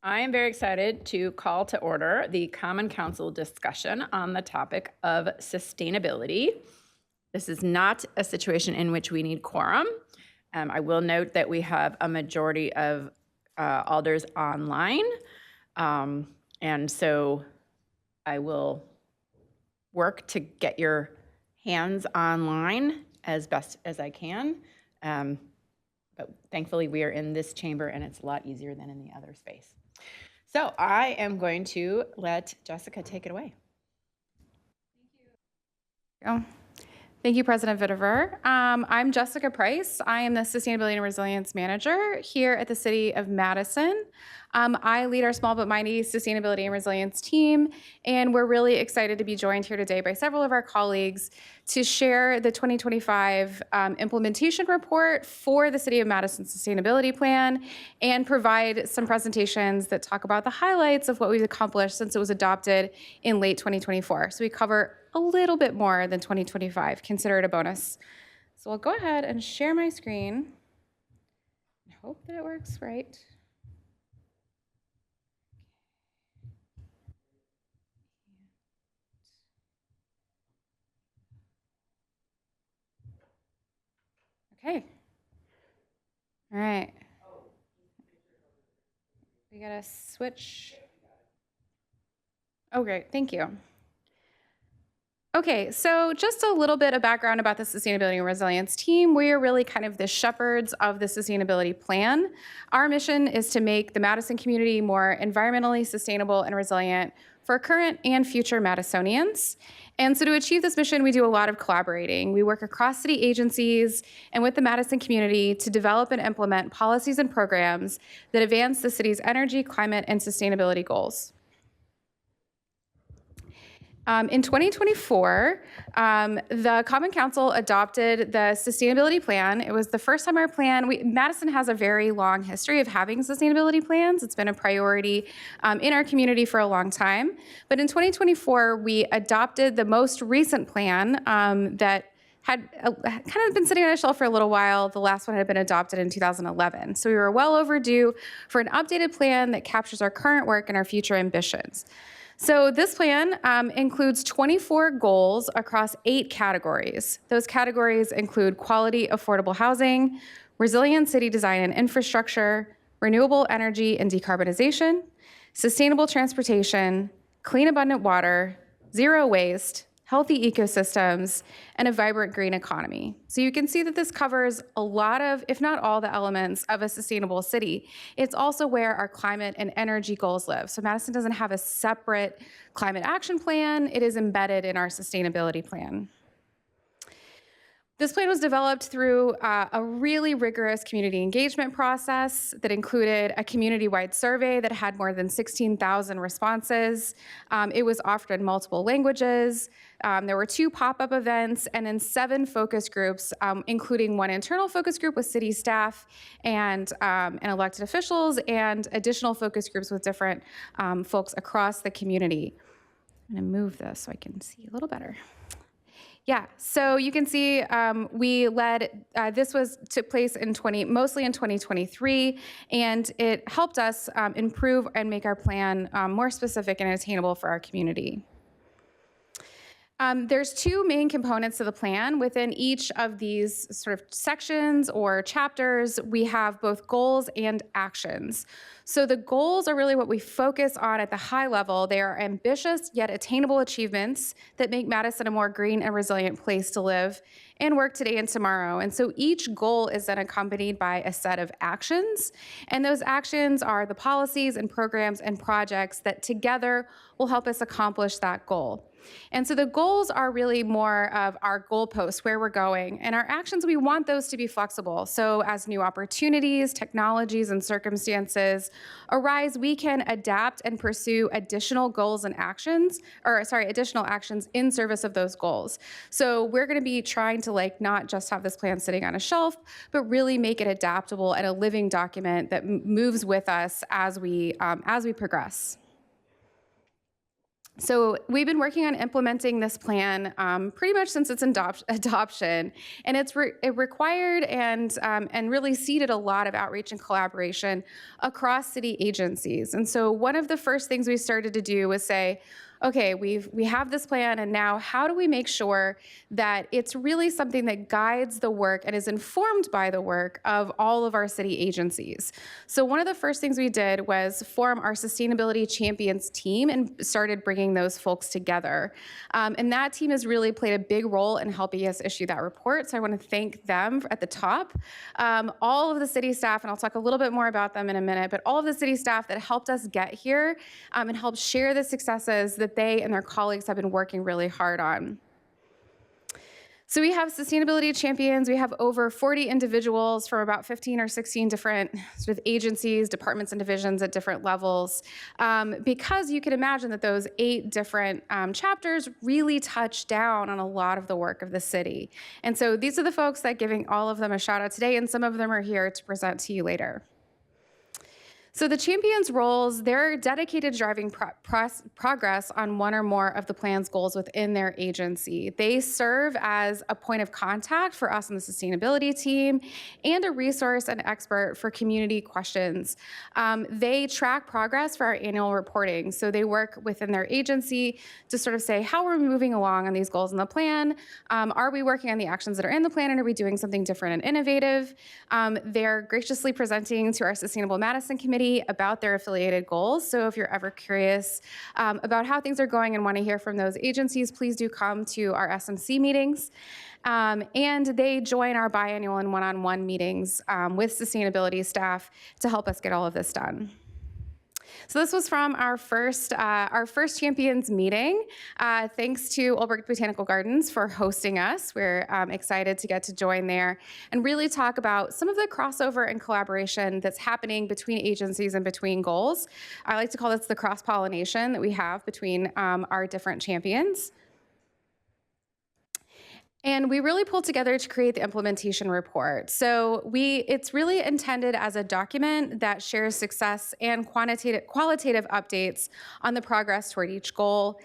I am very excited to call to order the Common Council discussion on the topic of sustainability. This is not a situation in which we need quorum. I will note that we have a majority of alders online. And so I will work to get your hands online as best as I can. But thankfully we are in this chamber and it's a lot easier than in the other space. So I am going to let Jessica take it away. Thank you, President Vitever. I'm Jessica Price. I am the Sustainability and Resilience Manager here at the City of Madison. I lead our Small But Mighty Sustainability and Resilience team, and we're really excited to be joined here today by several of our colleagues to share the 2025 implementation report for the City of Madison Sustainability Plan and provide some presentations that talk about the highlights of what we've accomplished since it was adopted in late 2024. So we cover a little bit more than 2025. Consider it a bonus. So I'll go ahead and share my screen. I hope that it works right. Okay. All right. We gotta switch. Oh, great. Thank you. Okay, so just a little bit of background about the Sustainability and Resilience team. We are really kind of the shepherds of the sustainability plan. Our mission is to make the Madison community more environmentally sustainable and resilient for current and future Madisonians. And so to achieve this mission, we do a lot of collaborating. We work across city agencies and with the Madison community to develop and implement policies and programs that advance the city's energy, climate, and sustainability goals. In 2024, the Common Council adopted the sustainability plan. It was the first time our plan, Madison has a very long history of having sustainability plans. It's been a priority in our community for a long time. But in 2024, we adopted the most recent plan that had kind of been sitting on a shelf for a little while. The last one had been adopted in 2011. So we were well overdue for an updated plan that captures our current work and our future ambitions. So this plan includes 24 goals across 8 categories. Those categories include quality, affordable housing, resilient city design and infrastructure, renewable energy and decarbonization, sustainable transportation, clean abundant water, zero waste, healthy ecosystems, and a vibrant green economy. So you can see that this covers a lot of, if not all, the elements of a sustainable city. It's also where our climate and energy goals live. So Madison doesn't have a separate climate action plan. It is embedded in our sustainability plan. This plan was developed through a really rigorous community engagement process that included a community-wide survey that had more than 16,000 responses. It was offered in multiple languages. There were 2 pop-up events and then 7 focus groups, including 1 internal focus group with city staff and elected officials, and additional focus groups with different folks across the community. I'm gonna move this so I can see a little better. Yeah, so you can see we led, this took place mostly in 2023, and it helped us improve and make our plan more specific and attainable for our community. There's 2 main components to the plan. Within each of these sort of sections or chapters, we have both goals and actions. So the goals are really what we focus on at the high level. They are ambitious yet attainable achievements that make Madison a more green and resilient place to live and work today and tomorrow. And so each goal is then accompanied by a set of actions. And those actions are the policies and programs and projects that together will help us accomplish that goal. And so the goals are really more of our goalposts, where we're going. And our actions, we want those to be flexible. So as new opportunities, technologies, and circumstances arise, we can adapt and pursue additional goals and actions, additional actions in service of those goals. So we're gonna be trying to not just have this plan sitting on a shelf, but really make it adaptable and a living document that moves with us as we progress. So we've been working on implementing this plan pretty much since its adoption, and it required and really seeded a lot of outreach and collaboration across city agencies. And so one of the first things we started to do was say, okay, we have this plan, and now how do we make sure that it's really something that guides the work and is informed by the work of all of our city agencies? So one of the first things we did was form our sustainability champions team and started bringing those folks together. And that team has really played a big role in helping us issue that report. So I want to thank them at the top. All of the city staff, and I'll talk a little bit more about them in a minute, but all of the city staff that helped us get here and helped share the successes that they and their colleagues have been working really hard on. So we have sustainability champions. We have over 40 individuals from about 15 or 16 different sort of agencies, departments, and divisions at different levels, because you can imagine that those 8 different chapters really touch down on a lot of the work of the city. And so these are the folks that giving all of them a shout out today, and some of them are here to present to you later. So the champions' roles, they're dedicated to driving progress on one or more of the plan's goals within their agency. They serve as a point of contact for us on the sustainability team and a resource and expert for community questions. They track progress for our annual reporting. So they work within their agency to sort of say how we're moving along on these goals in the plan. Are we working on the actions that are in the plan, and are we doing something different and innovative? They're graciously presenting to our Sustainable Madison Committee about their affiliated goals. So if you're ever curious about how things are going and want to hear from those agencies, please do come to our SMC meetings. And they join our biannual and one-on-one meetings with sustainability staff to help us get all of this done. So this was from our first champions meeting. Thanks to Olbrich Botanical Gardens for hosting us. We're excited to get to join there and really talk about some of the crossover and collaboration that's happening between agencies and between goals. I like to call this the cross-pollination that we have between our different champions. And we really pulled together to create the implementation report. So it's really intended as a document that shares success and qualitative updates on the progress toward each goal.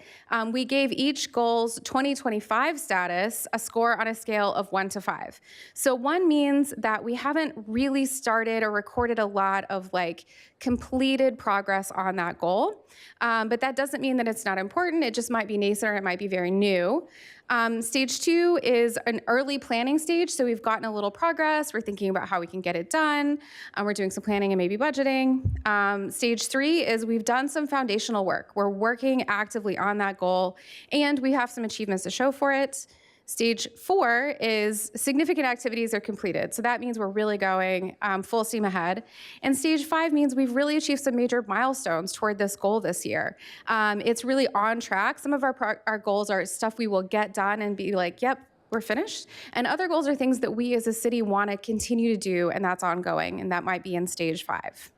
We gave each goal's 2025 status a score on a scale of 1 to 5. So 1 means that we haven't really started or recorded a lot of completed progress on that goal. But that doesn't mean that it's not important. It just might be nascent, or it might be very new. Stage 2 is an early planning stage, so we've gotten a little progress. We're thinking about how we can get it done. We're doing some planning and maybe budgeting. Stage 3 is we've done some foundational work. We're working actively on that goal, and we have some achievements to show for it. Stage 4 is significant activities are completed. So that means we're really going full steam ahead. And stage 5 means we've really achieved some major milestones toward this goal this year. It's really on track. Some of our goals are stuff we will get done and be like, yep, we're finished. And other goals are things that we as a city want to continue to do, and that's ongoing, and that might be in stage 5.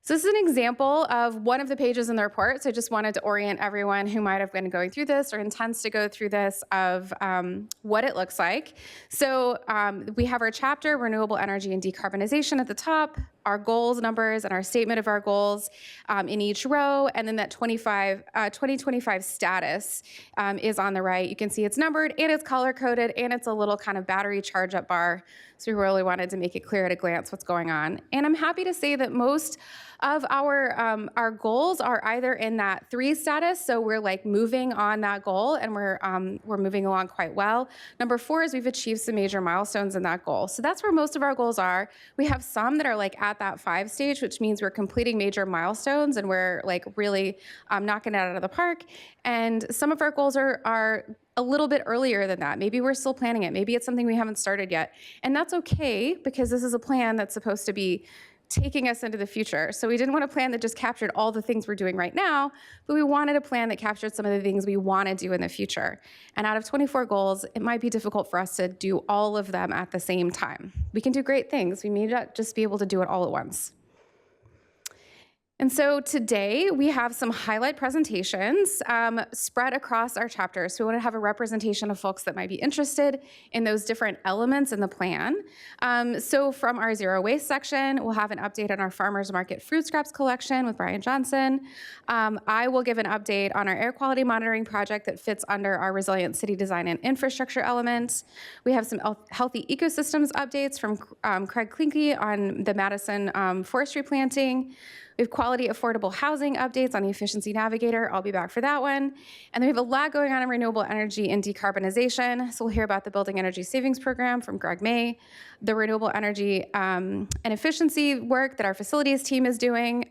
So this is an example of one of the pages in the report. So I just wanted to orient everyone who might have been going through this or intends to go through this of what it looks like. So we have our chapter, Renewable Energy and Decarbonization, at the top, our goals numbers and our statement of our goals in each row, and then that 2025 status is on the right. You can see it's numbered and it's color-coded, and it's a little kind of battery charge-up bar. So we really wanted to make it clear at a glance what's going on. And I'm happy to say that most of our goals are either in that 3 status, so we're moving on that goal, and we're moving along quite well. Number 4 is we've achieved some major milestones in that goal. So that's where most of our goals are. We have some that are at that 5 stage, which means we're completing major milestones and we're really knocking it out of the park. And some of our goals are a little bit earlier than that. Maybe we're still planning it. Maybe it's something we haven't started yet. And that's okay, because this is a plan that's supposed to be taking us into the future. So we didn't want a plan that just captured all the things we're doing right now, but we wanted a plan that captured some of the things we want to do in the future. And out of 24 goals, it might be difficult for us to do all of them at the same time. We can do great things. We may not just be able to do it all at once. And so today we have some highlight presentations spread across our chapters. So we want to have a representation of folks that might be interested in those different elements in the plan. So from our zero waste section, we'll have an update on our farmers market food scraps collection with Brian Johnson. I will give an update on our air quality monitoring project that fits under our resilient city design and infrastructure elements. We have some healthy ecosystems updates from Craig Klinke on the Madison forestry planting. We have quality affordable housing updates on the Efficiency Navigator. I'll be back for that one. And then we have a lot going on in renewable energy and decarbonization. So we'll hear about the Building Energy Savings Program from Greg May, the renewable energy and efficiency work that our facilities team is doing.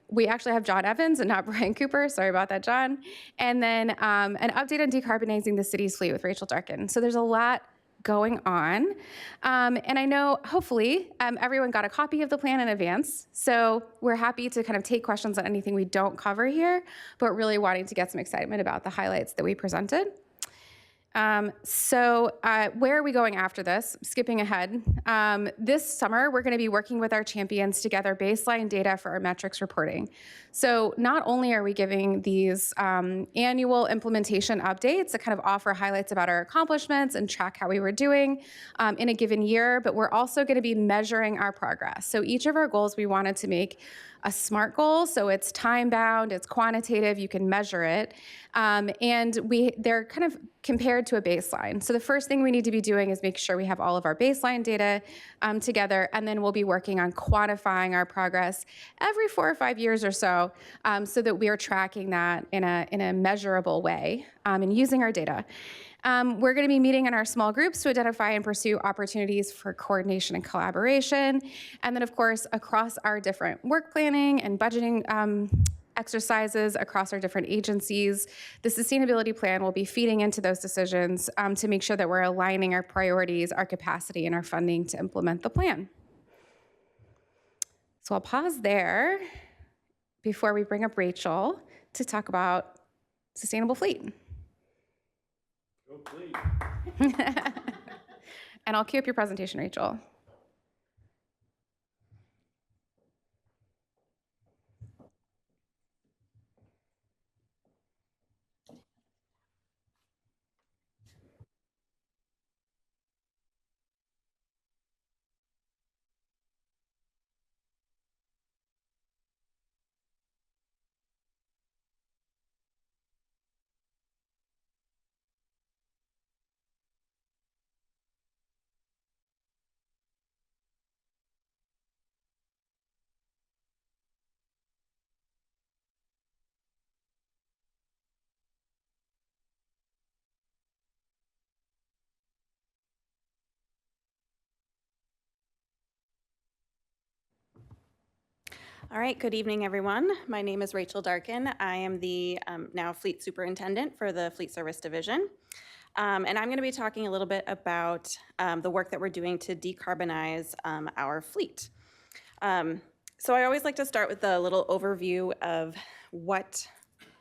We actually have John Evans and not Brian Cooper. Sorry about that, John. And then an update on decarbonizing the city's fleet with Rachel Darkin. So there's a lot going on. And I know, hopefully, everyone got a copy of the plan in advance. So we're happy to kind of take questions on anything we don't cover here, but really wanting to get some excitement about the highlights that we presented. Where are we going after this? Skipping ahead. This summer, we're going to be working with our champions to gather baseline data for our metrics reporting. So not only are we giving these annual implementation updates that kind of offer highlights about our accomplishments and track how we were doing in a given year, but we're also going to be measuring our progress. So each of our goals we wanted to make a SMART goal, so it's time-bound, it's quantitative, you can measure it, and they're kind of compared to a baseline. So the first thing we need to be doing is make sure we have all of our baseline data together, and then we'll be working on quantifying our progress every 4 or 5 years or so, so that we are tracking that in a measurable way and using our data. We're going to be meeting in our small groups to identify and pursue opportunities for coordination and collaboration. And then, of course, across our different work planning and budgeting exercises across our different agencies, the sustainability plan will be feeding into those decisions to make sure that we're aligning our priorities, our capacity, and our funding to implement the plan. So I'll pause there before we bring up Rachel to talk about sustainable fleet. Go fleet. And I'll cue up your presentation, Rachel. All right, good evening, everyone. My name is Rachel Darkin. I am the now Fleet Superintendent for the Fleet Service Division. And I'm going to be talking a little bit about the work that we're doing to decarbonize our fleet. So I always like to start with a little overview of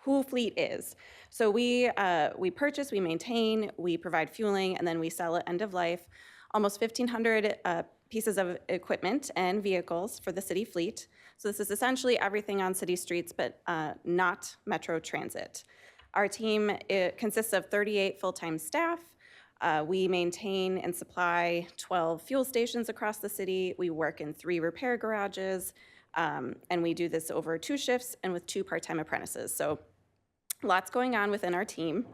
who Fleet is. So we purchase, we maintain, we provide fueling, and then we sell at end of life almost 1,500 pieces of equipment and vehicles for the city fleet. So this is essentially everything on city streets, but not Metro Transit. Our team consists of 38 full-time staff. We maintain and supply 12 fuel stations across the city. We work in 3 repair garages, and we do this over 2 shifts and with 2 part-time apprentices. So lots going on within our team.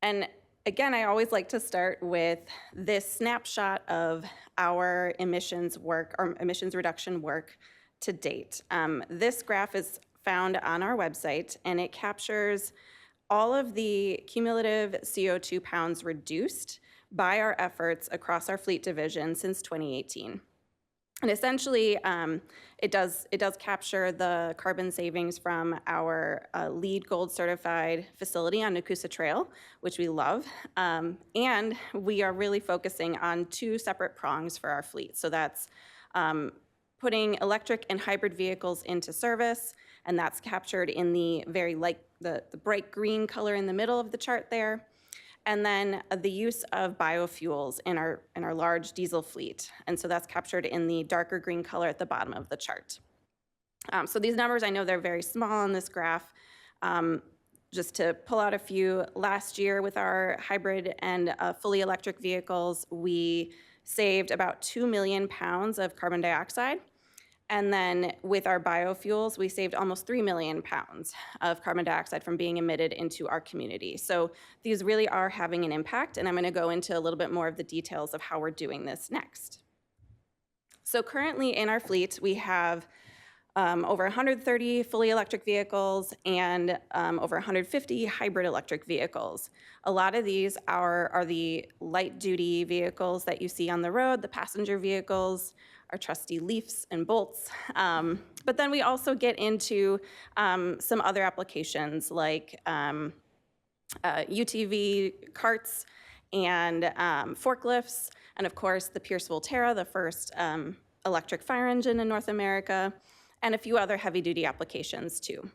And again, I always like to start with this snapshot of our emissions work, or emissions reduction work to date. This graph is found on our website, and it captures all of the cumulative CO2 pounds reduced by our efforts across our fleet division since 2018. And essentially, it does capture the carbon savings from our LEED Gold certified facility on Nakusa Trail, which we love. And we are really focusing on 2 separate prongs for our fleet. So that's putting electric and hybrid vehicles into service, and that's captured in the very the bright green color in the middle of the chart there. And then the use of biofuels in our large diesel fleet. And so that's captured in the darker green color at the bottom of the chart. So these numbers, I know they're very small on this graph. Just to pull out a few, last year with our hybrid and fully electric vehicles, we saved about 2 million pounds of carbon dioxide. And then with our biofuels, we saved almost 3 million pounds of carbon dioxide from being emitted into our community. So these really are having an impact, and I'm going to go into a little bit more of the details of how we're doing this next. So currently in our fleet, we have over 130 fully electric vehicles and over 150 hybrid electric vehicles. A lot of these are the light-duty vehicles that you see on the road, the passenger vehicles, our trusty Leafs and Bolts. But then we also get into some other applications like UTV carts and forklifts, and of course the Pierce Volterra, the first electric fire engine in North America, and a few other heavy-duty applications too.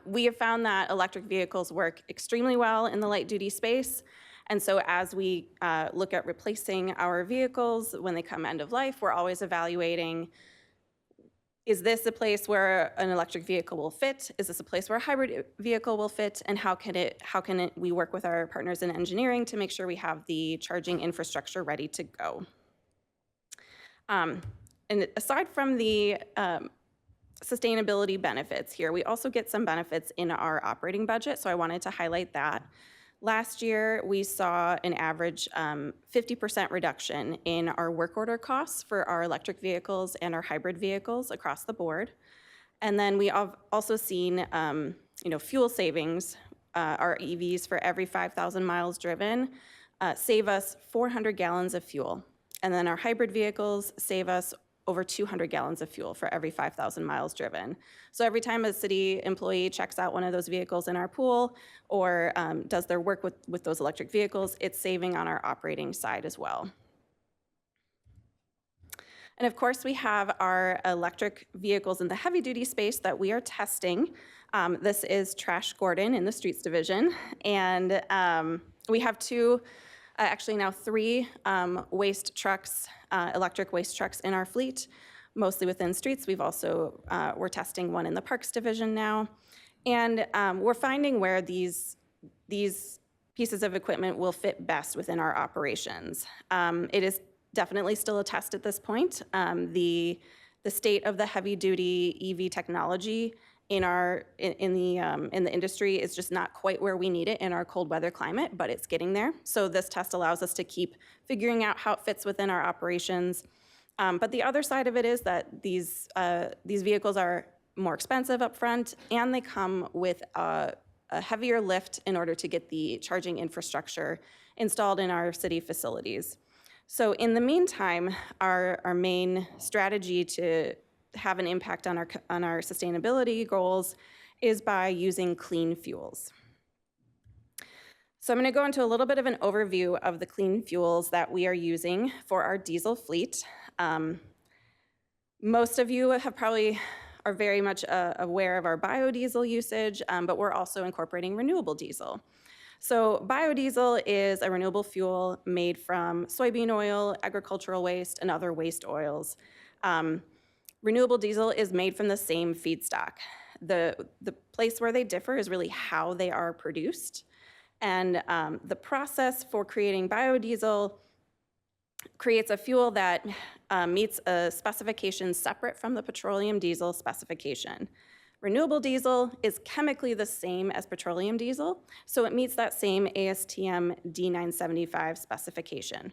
We have found that electric vehicles work extremely well in the light-duty space, and so as we look at replacing our vehicles when they come end of life, we're always evaluating, is this a place where an electric vehicle will fit? Is this a place where a hybrid vehicle will fit? And how can we work with our partners in engineering to make sure we have the charging infrastructure ready to go? And aside from the sustainability benefits here, we also get some benefits in our operating budget, so I wanted to highlight that. Last year, we saw an average 50% reduction in our work order costs for our electric vehicles and our hybrid vehicles across the board. And then we have also seen fuel savings. Our EVs, for every 5,000 miles driven, save us 400 gallons of fuel. And then our hybrid vehicles save us over 200 gallons of fuel for every 5,000 miles driven. So every time a city employee checks out one of those vehicles in our pool or does their work with those electric vehicles, it's saving on our operating side as well. And of course, we have our electric vehicles in the heavy-duty space that we are testing. This is Trash Gordon in the Streets Division, and we have actually now three waste trucks, electric waste trucks in our fleet, mostly within streets. We've also, we're testing one in the Parks Division now. And we're finding where these pieces of equipment will fit best within our operations. It is definitely still a test at this point. The state of the heavy-duty EV technology in the industry is just not quite where we need it in our cold weather climate, but it's getting there. So this test allows us to keep figuring out how it fits within our operations. But the other side of it is that these vehicles are more expensive up front, and they come with a heavier lift in order to get the charging infrastructure installed in our city facilities. So in the meantime, our main strategy to have an impact on our sustainability goals is by using clean fuels. So I'm going to go into a little bit of an overview of the clean fuels that we are using for our diesel fleet. Most of you are very much aware of our biodiesel usage, but we're also incorporating renewable diesel. So biodiesel is a renewable fuel made from soybean oil, agricultural waste, and other waste oils. Renewable diesel is made from the same feedstock. The place where they differ is really how they are produced. And the process for creating biodiesel creates a fuel that meets a specification separate from the petroleum diesel specification. Renewable diesel is chemically the same as petroleum diesel, so it meets that same ASTM D975 specification.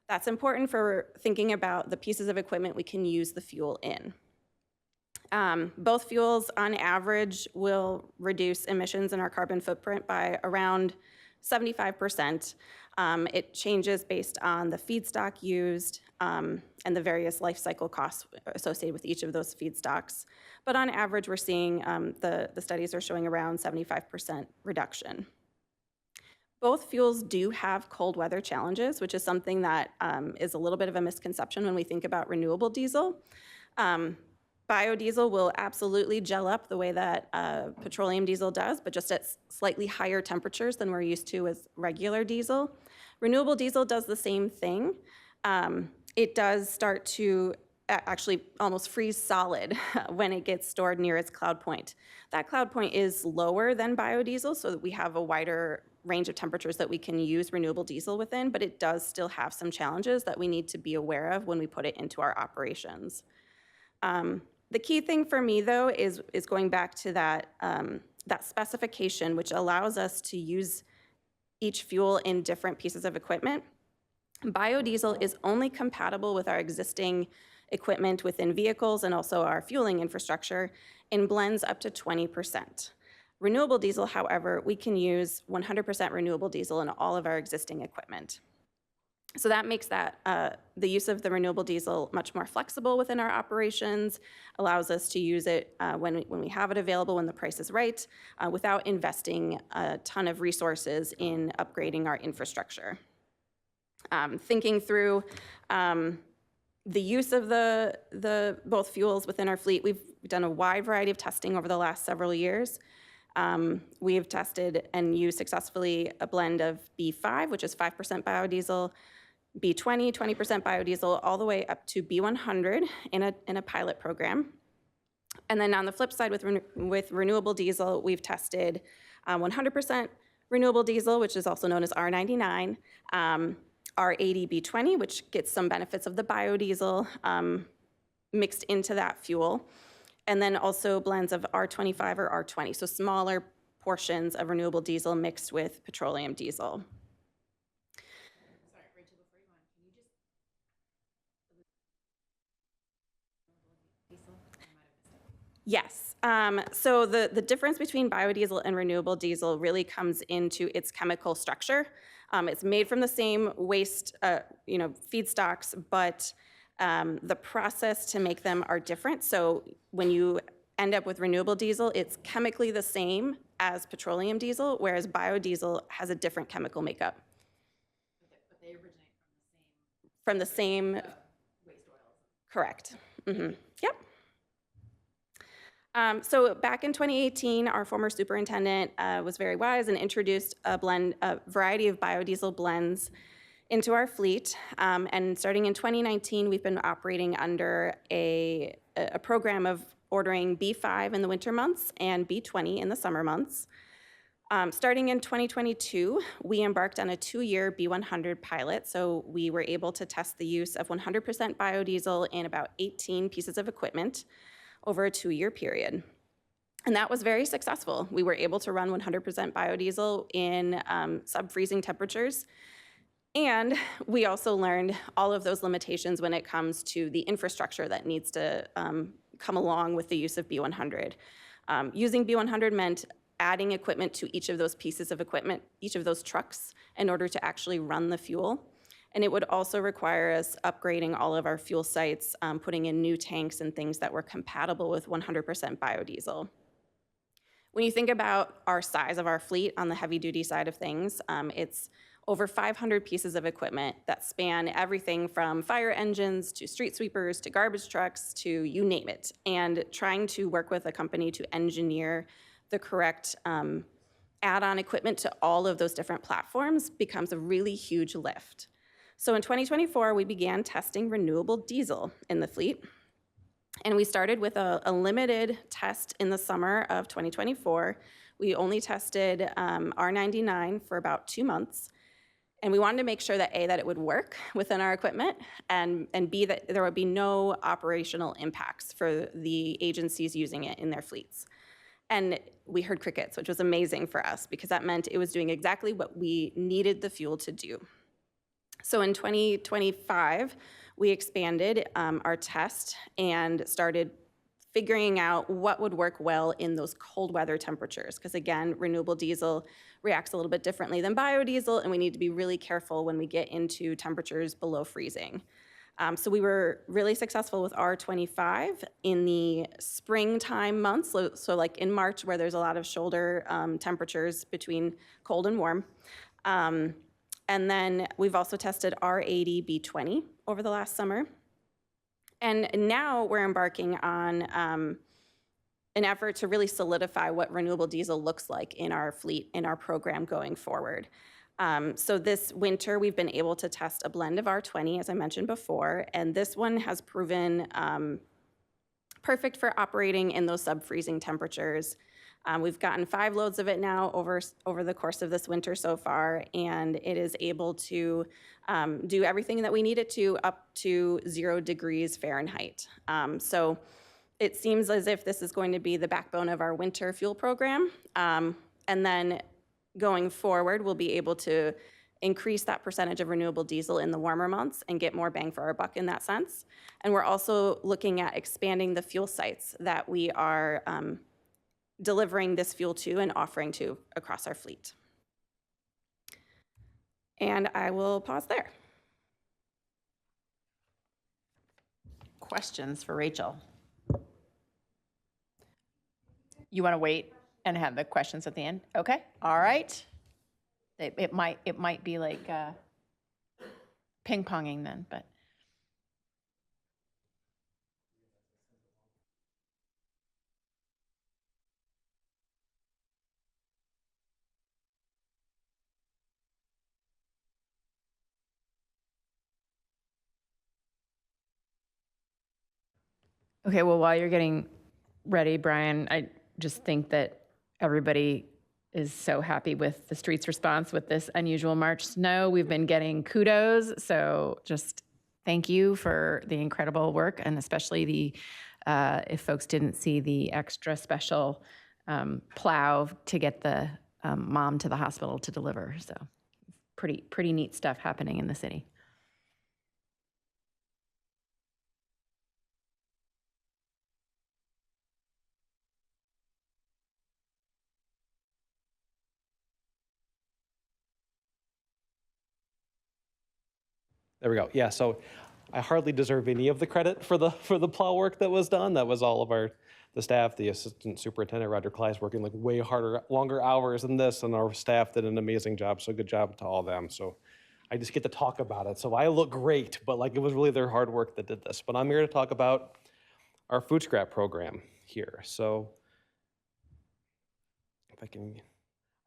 That's important for thinking about the pieces of equipment we can use the fuel in. Both fuels, on average, will reduce emissions in our carbon footprint by around 75%. It changes based on the feedstock used and the various life cycle costs associated with each of those feedstocks. But on average, we're seeing the studies are showing around 75% reduction. Both fuels do have cold weather challenges, which is something that is a little bit of a misconception when we think about renewable diesel. Biodiesel will absolutely gel up the way that petroleum diesel does, but just at slightly higher temperatures than we're used to with regular diesel. Renewable diesel does the same thing. It does start to actually almost freeze solid when it gets stored near its cloud point. That cloud point is lower than biodiesel, so that we have a wider range of temperatures that we can use renewable diesel within, but it does still have some challenges that we need to be aware of when we put it into our operations. The key thing for me, though, is going back to that, that specification, which allows us to use each fuel in different pieces of equipment. Biodiesel is only compatible with our existing equipment within vehicles and also our fueling infrastructure in blends up to 20%. Renewable diesel, however, we can use 100% renewable diesel in all of our existing equipment. So that makes that the use of the renewable diesel much more flexible within our operations, allows us to use it when we have it available, when the price is right, without investing a ton of resources in upgrading our infrastructure. Thinking through the use of the both fuels within our fleet, we've done a wide variety of testing over the last several years. We have tested and used successfully a blend of B5, which is 5% biodiesel, B20, 20% biodiesel, all the way up to B100 in a pilot program. And then on the flip side, with renewable diesel, we've tested 100% renewable diesel, which is also known as R99, R80 B20, which gets some benefits of the biodiesel mixed into that fuel, and then also blends of R25 or R20, so smaller portions of renewable diesel mixed with petroleum diesel. Sorry, Rachel, before you go on, can you just diesel? I might have missed it. Yes. So the difference between biodiesel and renewable diesel really comes into its chemical structure. It's made from the same waste, feedstocks, but the process to make them are different. So when you end up with renewable diesel, it's chemically the same as petroleum diesel, whereas biodiesel has a different chemical makeup. But they originate from the same waste oils. Correct. Mm-hmm. Yep. So back in 2018, our former superintendent was very wise and introduced a variety of biodiesel blends into our fleet. And starting in 2019, we've been operating under a program of ordering B5 in the winter months and B20 in the summer months. Starting in 2022, we embarked on a 2-year B100 pilot. So we were able to test the use of 100% biodiesel in about 18 pieces of equipment over a 2-year period. And that was very successful. We were able to run 100% biodiesel in sub-freezing temperatures. And we also learned all of those limitations when it comes to the infrastructure that needs to come along with the use of B100. Using B100 meant adding equipment to each of those pieces of equipment, each of those trucks, in order to actually run the fuel. And it would also require us upgrading all of our fuel sites, putting in new tanks and things that were compatible with 100% biodiesel. When you think about our size of our fleet on the heavy-duty side of things, it's over 500 pieces of equipment that span everything from fire engines to street sweepers to garbage trucks to you name it. And trying to work with a company to engineer the correct add-on equipment to all of those different platforms becomes a really huge lift. So in 2024, we began testing renewable diesel in the fleet. And we started with a limited test in the summer of 2024. We only tested R99 for about 2 months. And we wanted to make sure that A, that it would work within our equipment, and B, that there would be no operational impacts for the agencies using it in their fleets. And we heard crickets, which was amazing for us because that meant it was doing exactly what we needed the fuel to do. So in 2025, we expanded our test and started figuring out what would work well in those cold weather temperatures. Because again, renewable diesel reacts a little bit differently than biodiesel, and we need to be really careful when we get into temperatures below freezing. So we were really successful with R25 in the springtime months, so like in March where there's a lot of shoulder temperatures between cold and warm. And then we've also tested R80 B20 over the last summer. And now we're embarking on an effort to really solidify what renewable diesel looks like in our fleet, in our program going forward. So this winter, we've been able to test a blend of R20, as I mentioned before, and this one has proven perfect for operating in those sub-freezing temperatures. We've gotten 5 loads of it now over the course of this winter so far, and it is able to do everything that we need it to up to 0 degrees Fahrenheit. So it seems as if this is going to be the backbone of our winter fuel program. And then going forward, we'll be able to increase that percentage of renewable diesel in the warmer months and get more bang for our buck in that sense. And we're also looking at expanding the fuel sites that we are delivering this fuel to and offering to across our fleet. And I will pause there. Questions for Rachel? You want to wait and have the questions at the end? Okay, all right. It might be like ping-ponging then, but. Okay, well, while you're getting ready, Brian, I just think that everybody is so happy with the streets response with this unusual March snow. We've been getting kudos, so just thank you for the incredible work, and especially the, if folks didn't see the extra special plow to get the mom to the hospital to deliver. So pretty neat stuff happening in the city. There we go. Yeah, so I hardly deserve any of the credit for the plow work that was done. That was all of the staff, the assistant superintendent, Roger Kleiss, working like way harder, longer hours than this, and our staff did an amazing job. So good job to all of them. So I just get to talk about it. So I look great, but like it was really their hard work that did this. But I'm here to talk about our food scrap program here. So if I can,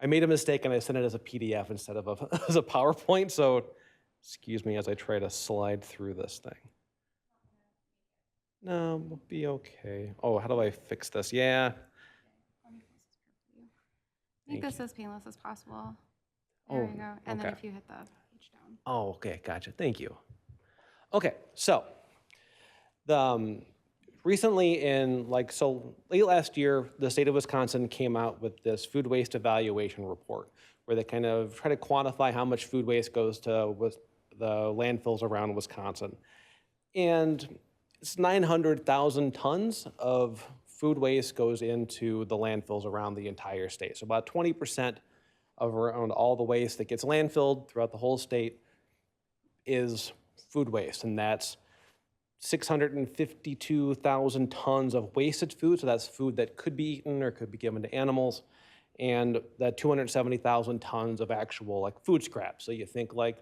I made a mistake and I sent it as a PDF instead of as a PowerPoint. So excuse me as I try to slide through this thing. No, we'll be okay. Oh, how do I fix this? Yeah. Make this as painless as possible. There you go. And then okay. if you hit the page down. Oh, okay, gotcha. Thank you. Okay, so recently late last year, the state of Wisconsin came out with this food waste evaluation report where they kind of try to quantify how much food waste goes to the landfills around Wisconsin. And it's 900,000 tons of food waste goes into the landfills around the entire state. So about 20% of around all the waste that gets landfilled throughout the whole state is food waste, and that's 652,000 tons of wasted food, so that's food that could be eaten or could be given to animals, and that 270,000 tons of actual like food scrap. So you think like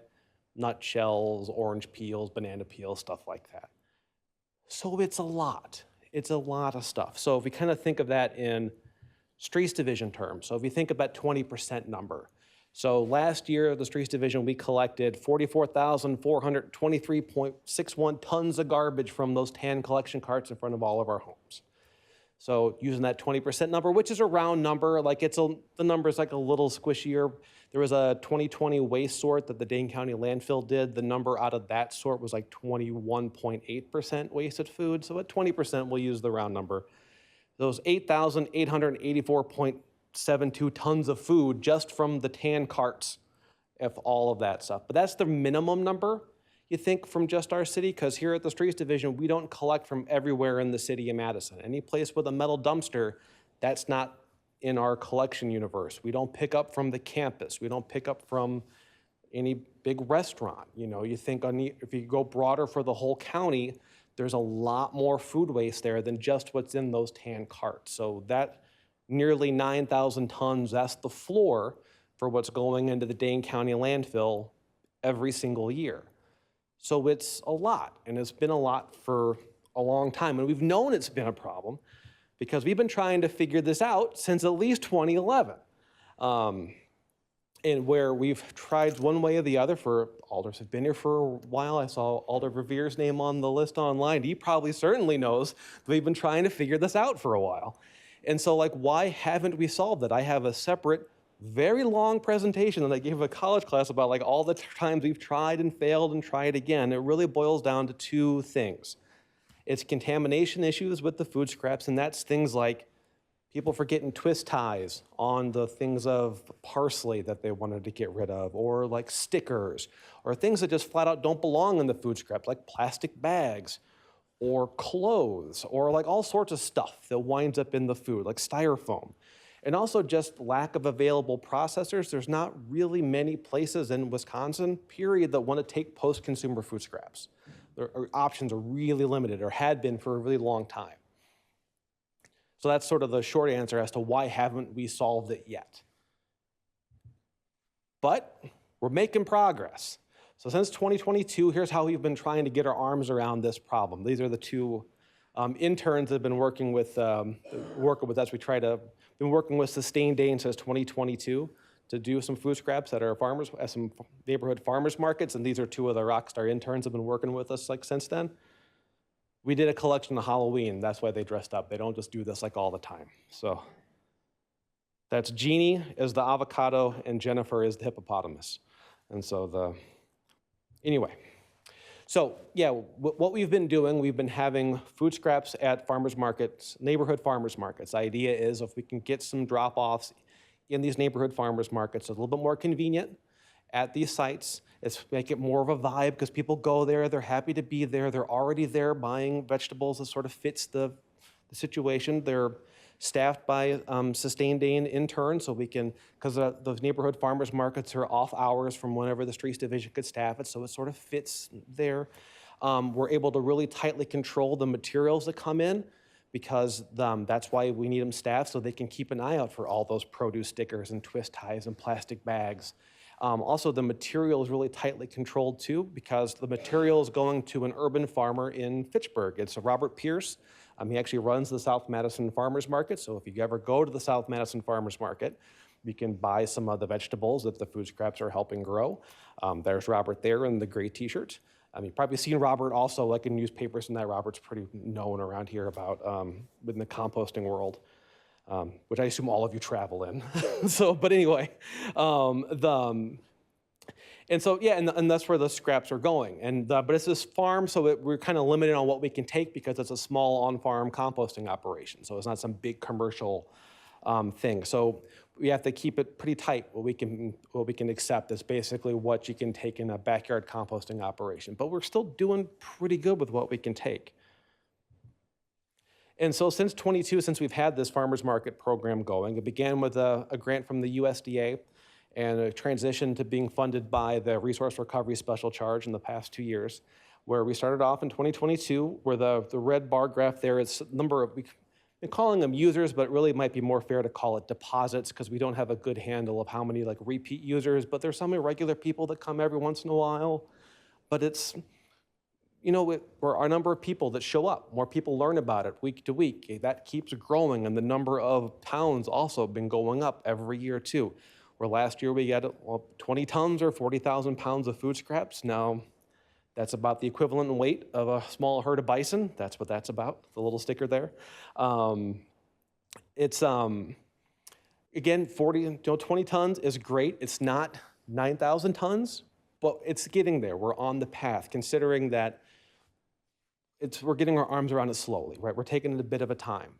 nut shells, orange peels, banana peels, stuff like that. So it's a lot. It's a lot of stuff. So if we kind of think of that in streets division terms, so if you think about 20% number. So last year, the streets division, we collected 44,423.61 tons of garbage from those tan collection carts in front of all of our homes. So using that 20% number, which is a round number, like the number is like a little squishier. There was a 2020 waste sort that the Dane County landfill did. The number out of that sort was like 21.8% wasted food. So at 20%, we'll use the round number. Those 8,884.72 tons of food just from the tan carts, if all of that stuff. But that's the minimum number, you think, from just our city, because here at the Streets Division, we don't collect from everywhere in the city of Madison. Any place with a metal dumpster, that's not in our collection universe. We don't pick up from the campus. We don't pick up from any big restaurant. You know, you think if you go broader for the whole county, there's a lot more food waste there than just what's in those tan carts. So that nearly 9,000 tons, that's the floor for what's going into the Dane County landfill every single year. So it's a lot, and it's been a lot for a long time. And we've known it's been a problem because we've been trying to figure this out since at least 2011. and where we've tried one way or the other for, alders have been here for a while. I saw Alder Revere's name on the list online. He probably certainly knows that we've been trying to figure this out for a while. And so like, why haven't we solved it? I have a separate, very long presentation that I gave a college class about like all the times we've tried and failed and tried again. It really boils down to two things. It's contamination issues with the food scraps, and that's things like people forgetting twist ties on the things of parsley that they wanted to get rid of, or like stickers, or things that just flat out don't belong in the food scraps, like plastic bags, or clothes, or like all sorts of stuff that winds up in the food, like styrofoam. And also just lack of available processors. There's not really many places in Wisconsin, period, that want to take post-consumer food scraps. Their options are really limited, or had been for a really long time. So that's sort of the short answer as to why haven't we solved it yet. But we're making progress. So since 2022, here's how we've been trying to get our arms around this problem. These are the two interns that have been working with us. Been working with Sustained since 2022 to do some food scraps at our farmers, at some neighborhood farmers markets, and these are two of the rockstar interns that have been working with us like since then. We did a collection on Halloween. That's why they dressed up. They don't just do this like all the time. So that's Jeannie is the avocado and Jennifer is the hippopotamus. And so anyway. So yeah, what we've been doing, we've been having food scraps at farmers markets, neighborhood farmers markets. The idea is if we can get some drop-offs in these neighborhood farmers markets, a little bit more convenient at these sites. It's make it more of a vibe because people go there, they're happy to be there, they're already there buying vegetables that sort of fits the situation. They're staffed by Sustained interns, so we can, because those neighborhood farmers markets are off hours from whenever the streets division could staff it, so it sort of fits there. We're able to really tightly control the materials that come in because that's why we need them staffed, so they can keep an eye out for all those produce stickers and twist ties and plastic bags. Also, the material is really tightly controlled too, because the material is going to an urban farmer in Fitchburg. It's Robert Pierce. He actually runs the South Madison Farmers Market, so if you ever go to the South Madison Farmers Market, you can buy some of the vegetables that the food scraps are helping grow. There's Robert there in the gray t-shirt. You've probably seen Robert also like in newspapers, and that Robert's pretty known around here about in the composting world. Which I assume all of you travel in. So, but anyway, and so yeah, and that's where the scraps are going. And but it's this farm, so we're kind of limited on what we can take because it's a small on-farm composting operation. So it's not some big commercial thing. So we have to keep it pretty tight. What we can accept is basically what you can take in a backyard composting operation. But we're still doing pretty good with what we can take. And so since we've had this farmers market program going, it began with a grant from the USDA and a transition to being funded by the Resource Recovery Special Charge in the past 2 years, where we started off in 2022, where the red bar graph there is number of, we've been calling them users, but it really might be more fair to call it deposits because we don't have a good handle of how many like repeat users, but there's some irregular people that come every once in a while, but it's, we're our number of people that show up. More people learn about it week to week. That keeps growing, and the number of pounds also been going up every year too. Where last year we had 20 tons or 40,000 pounds of food scraps. Now that's about the equivalent in weight of a small herd of bison. That's what that's about, the little sticker there. It's, again, 20 tons is great. It's not 9,000 tons, but it's getting there. We're on the path, considering that we're getting our arms around it slowly, right? We're taking it a bit of a time.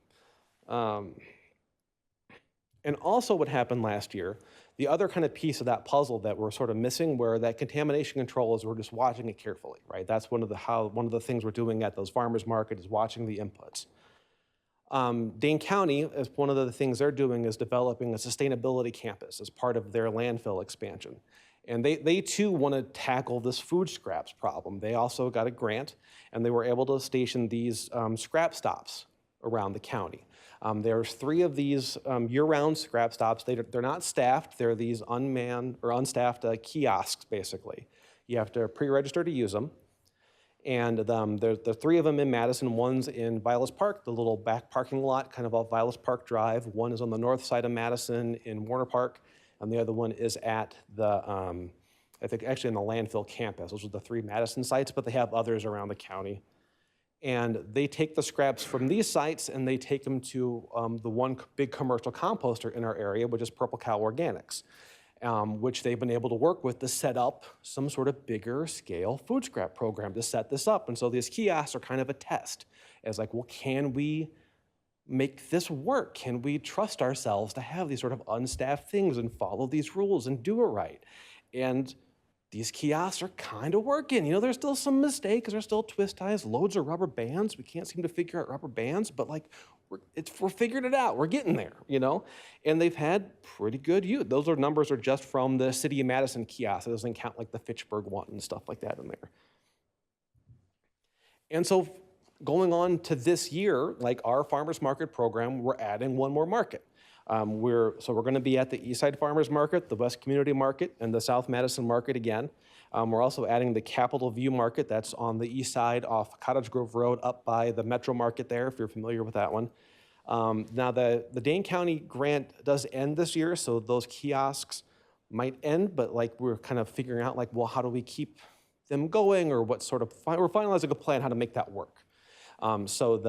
And also what happened last year, the other kind of piece of that puzzle that we're sort of missing, where that contamination control is we're just watching it carefully, right? That's one of the things we're doing at those farmers market is watching the inputs. Dane County, as one of the things they're doing, is developing a sustainability campus as part of their landfill expansion. And they too want to tackle this food scraps problem. They also got a grant, and they were able to station these scrap stops around the county. There's 3 of these year-round scrap stops. They're not staffed. They're these unmanned or unstaffed kiosks, basically. You have to pre-register to use them. And there's 3 of them in Madison. One's in Vilas Park, the little back parking lot, kind of off Vilas Park Drive. One is on the north side of Madison in Warner Park. and the other one is at the, I think actually in the landfill campus. Those are the 3 Madison sites, but they have others around the county. And they take the scraps from these sites and they take them to the one big commercial composter in our area, which is Purple Cow Organics, which they've been able to work with to set up some sort of bigger scale food scrap program to set this up. And so these kiosks are kind of a test as like, well, can we make this work? Can we trust ourselves to have these sort of unstaffed things and follow these rules and do it right? And these kiosks are kind of working. You know, there's still some mistakes. There's still twist ties, loads of rubber bands. We can't seem to figure out rubber bands, but like we're figuring it out. We're getting there, you know? And they've had pretty good use. Those numbers are just from the City of Madison kiosks. It doesn't count like the Fitchburg one and stuff like that in there. And so going on to this year, like our farmers market program, we're adding one more market. We're going to be at the Eastside Farmers Market, the West Community Market, and the South Madison Market again. We're also adding the Capitol View Market. That's on the east side off Cottage Grove Road up by the Metro Market there, if you're familiar with that one. Now, the Dane County grant does end this year, so those kiosks might end, but like we're kind of figuring out like, well, how do we keep them going, or what sort of, we're finalizing a plan how to make that work. So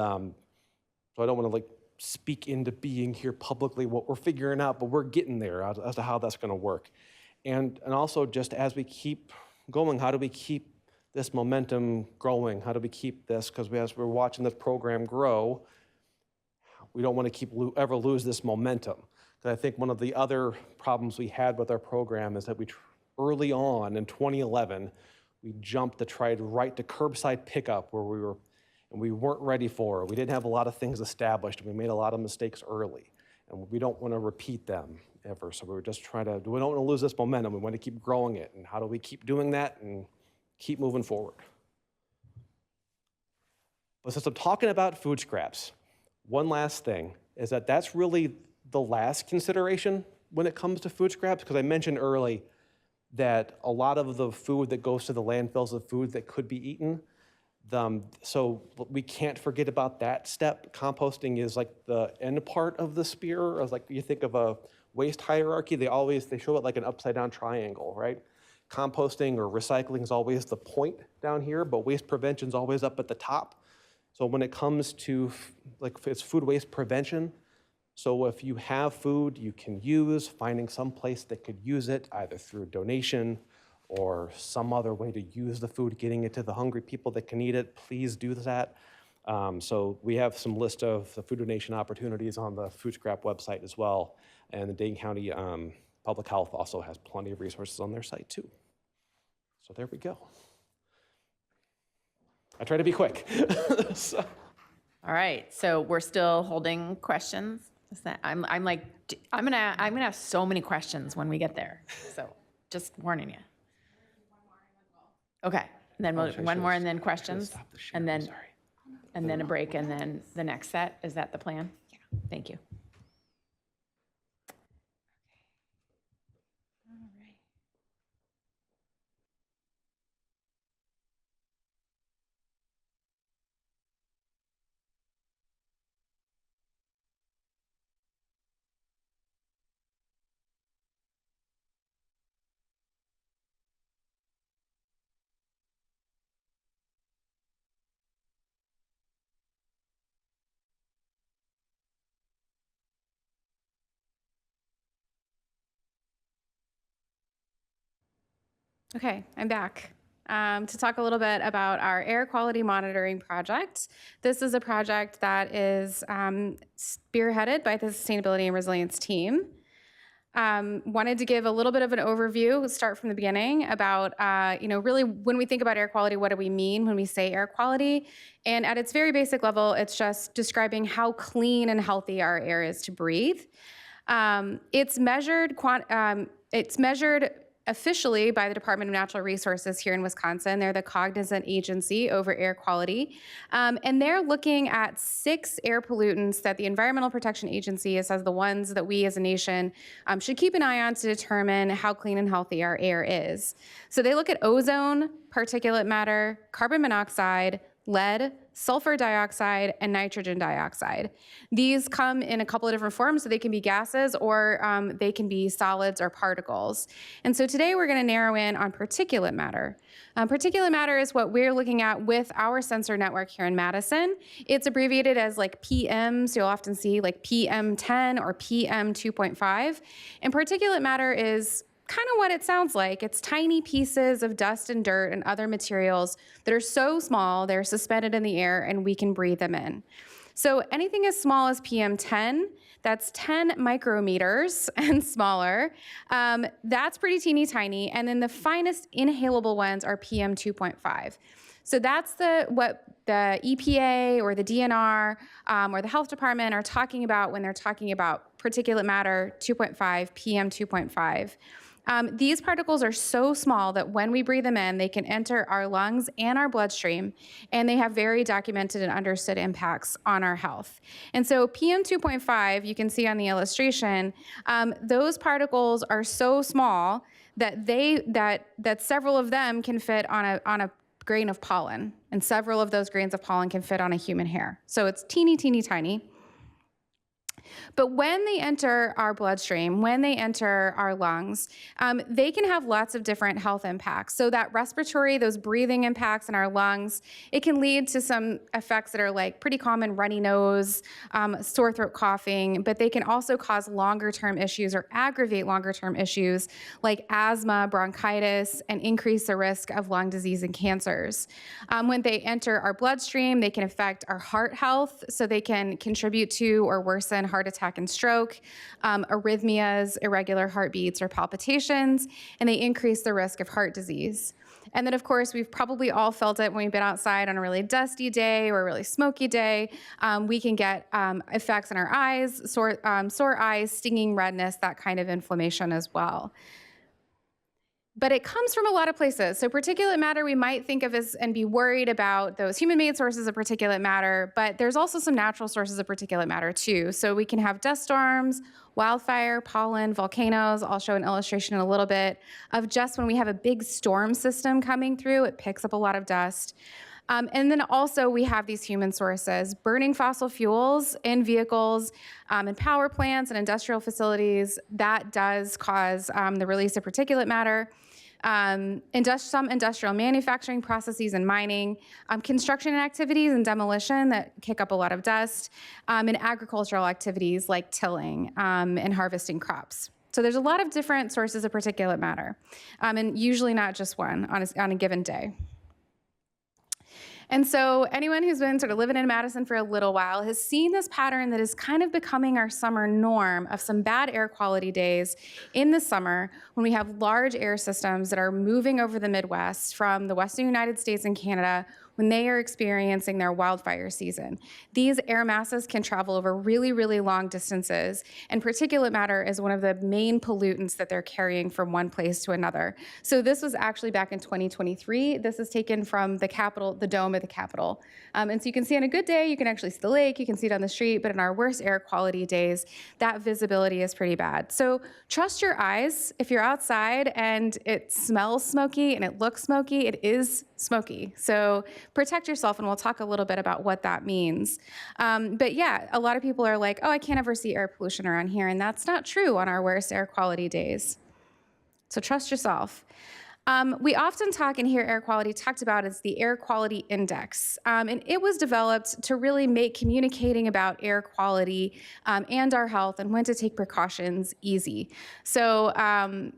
I don't want to like speak into being here publicly what we're figuring out, but we're getting there as to how that's going to work. And also just as we keep going, how do we keep this momentum growing? How do we keep this? Because as we're watching this program grow, we don't want to ever lose this momentum. Because I think one of the other problems we had with our program is that early on in 2011, we jumped to try right to curbside pickup where we weren't ready for it. We didn't have a lot of things established. We made a lot of mistakes early, and we don't want to repeat them ever. So we're just we don't want to lose this momentum. We want to keep growing it. And how do we keep doing that and keep moving forward? But since I'm talking about food scraps, one last thing is that that's really the last consideration when it comes to food scraps, because I mentioned early that a lot of the food that goes to the landfills is food that could be eaten. So we can't forget about that step. Composting is like the end part of the spear. As like you think of a waste hierarchy, they show it like an upside down triangle, right? Composting or recycling is always the point down here, but waste prevention is always up at the top. So when it comes to it's food waste prevention. So if you have food you can use, finding some place that could use it either through donation or some other way to use the food, getting it to the hungry people that can eat it, please do that. So we have some list of the food donation opportunities on the food scrap website as well. And the Dane County Public Health also has plenty of resources on their site too. So there we go. I try to be quick. So. All right, so we're still holding questions. I'm gonna have so many questions when we get there. So just warning you. Okay, and then one more and then questions, and then a break, and then the next set. Is that the plan? Yeah. Thank you. Okay, I'm back to talk a little bit about our air quality monitoring project. This is a project that is spearheaded by the Sustainability and Resilience team. Wanted to give a little bit of an overview, start from the beginning about, really when we think about air quality, what do we mean when we say air quality? And at its very basic level, it's just describing how clean and healthy our air is to breathe. It's measured officially by the Department of Natural Resources here in Wisconsin. They're the cognizant agency over air quality. And they're looking at 6 air pollutants that the Environmental Protection Agency says the ones that we as a nation should keep an eye on to determine how clean and healthy our air is. So they look at ozone, particulate matter, carbon monoxide, lead, sulfur dioxide, and nitrogen dioxide. These come in a couple of different forms, so they can be gases or they can be solids or particles. And so today we're going to narrow in on particulate matter. Particulate matter is what we're looking at with our sensor network here in Madison. It's abbreviated as like PM, so you'll often see like PM10 or PM2.5. And particulate matter is kind of what it sounds like. It's tiny pieces of dust and dirt and other materials that are so small, they're suspended in the air and we can breathe them in. So anything as small as PM10, that's 10 micrometers and smaller. That's pretty teeny tiny. And then the finest inhalable ones are PM2.5. So that's what the EPA or the DNR or the health department are talking about when they're talking about particulate matter 2.5, PM2.5. These particles are so small that when we breathe them in, they can enter our lungs and our bloodstream, and they have very documented and understood impacts on our health. And so PM2.5, you can see on the illustration, those particles are so small that that several of them can fit on a grain of pollen, and several of those grains of pollen can fit on a human hair. So it's teeny, teeny, tiny. But when they enter our bloodstream, when they enter our lungs, they can have lots of different health impacts. So that respiratory, those breathing impacts in our lungs, it can lead to some effects that are like pretty common: runny nose, sore throat, coughing, but they can also cause longer-term issues or aggravate longer-term issues like asthma, bronchitis, and increase the risk of lung disease and cancers. When they enter our bloodstream, they can affect our heart health, so they can contribute to or worsen heart attack and stroke, arrhythmias, irregular heartbeats or palpitations, and they increase the risk of heart disease. And then, of course, we've probably all felt it when we've been outside on a really dusty day or a really smoky day. We can get effects in our eyes, sore eyes, stinging redness, that kind of inflammation as well. But it comes from a lot of places. So particulate matter we might think of as and be worried about those human-made sources of particulate matter, but there's also some natural sources of particulate matter too. So we can have dust storms, wildfire, pollen, volcanoes. I'll show an illustration in a little bit of just when we have a big storm system coming through, it picks up a lot of dust. And then also we have these human sources, burning fossil fuels in vehicles, in power plants and industrial facilities. That does cause the release of particulate matter. Some industrial manufacturing processes and mining, construction activities and demolition that kick up a lot of dust, and agricultural activities like tilling and harvesting crops. So there's a lot of different sources of particulate matter, and usually not just one on a given day. And so anyone who's been sort of living in Madison for a little while has seen this pattern that is kind of becoming our summer norm of some bad air quality days in the summer when we have large air systems that are moving over the Midwest from the Western United States and Canada when they are experiencing their wildfire season. These air masses can travel over really, really long distances, and particulate matter is one of the main pollutants that they're carrying from one place to another. So this was actually back in 2023. This is taken from the Capitol, the dome of the Capitol. And so you can see on a good day, you can actually see the lake, you can see it on the street, but in our worst air quality days, that visibility is pretty bad. So trust your eyes. If you're outside and it smells smoky and it looks smoky, it is smoky. So protect yourself, and we'll talk a little bit about what that means. But yeah, a lot of people are like, oh, I can't ever see air pollution around here, and that's not true on our worst air quality days. So trust yourself. We often talk and hear air quality talked about as the air quality index, and it was developed to really make communicating about air quality and our health and when to take precautions easy. So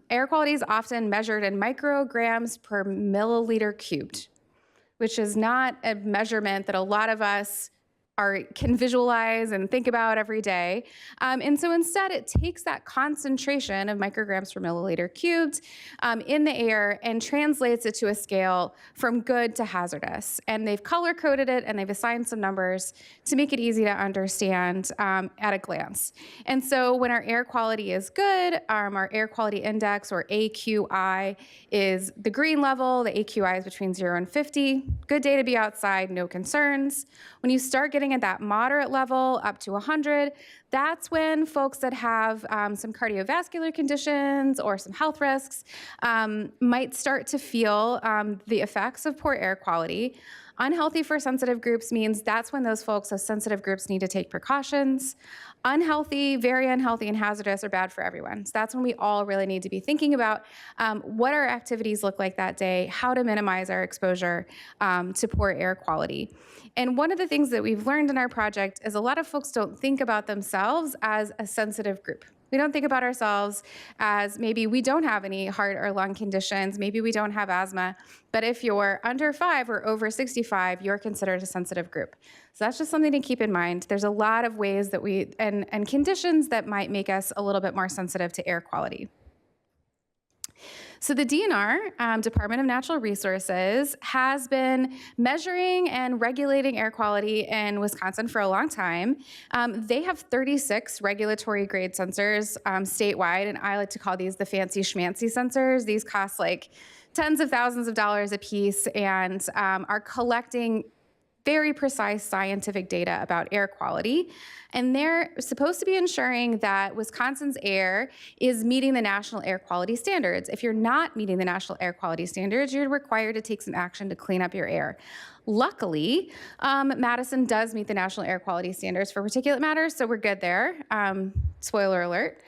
air quality is often measured in micrograms per milliliter cubed, which is not a measurement that a lot of us can visualize and think about every day. And so instead, it takes that concentration of micrograms per milliliter cubed in the air and translates it to a scale from good to hazardous. And they've color-coded it, and they've assigned some numbers to make it easy to understand at a glance. And so when our air quality is good, our air quality index, or AQI, is the green level. The AQI is between 0 and 50. Good day to be outside, no concerns. When you start getting at that moderate level up to 100, that's when folks that have some cardiovascular conditions or some health risks might start to feel the effects of poor air quality. Unhealthy for sensitive groups means that's when those folks, those sensitive groups, need to take precautions. Unhealthy, very unhealthy, and hazardous are bad for everyone. So that's when we all really need to be thinking about what our activities look like that day, how to minimize our exposure to poor air quality. And one of the things that we've learned in our project is a lot of folks don't think about themselves as a sensitive group. We don't think about ourselves as maybe we don't have any heart or lung conditions, maybe we don't have asthma, but if you're under 5 or over 65, you're considered a sensitive group. So that's just something to keep in mind. There's a lot of ways that and conditions that might make us a little bit more sensitive to air quality. So the DNR, Department of Natural Resources, has been measuring and regulating air quality in Wisconsin for a long time. They have 36 regulatory grade sensors statewide, and I like to call these the fancy schmancy sensors. These cost like tens of thousands of dollars a piece and are collecting very precise scientific data about air quality. And they're supposed to be ensuring that Wisconsin's air is meeting the national air quality standards. If you're not meeting the national air quality standards, you're required to take some action to clean up your air. Luckily, Madison does meet the national air quality standards for particulate matter, so we're good there. Spoiler alert.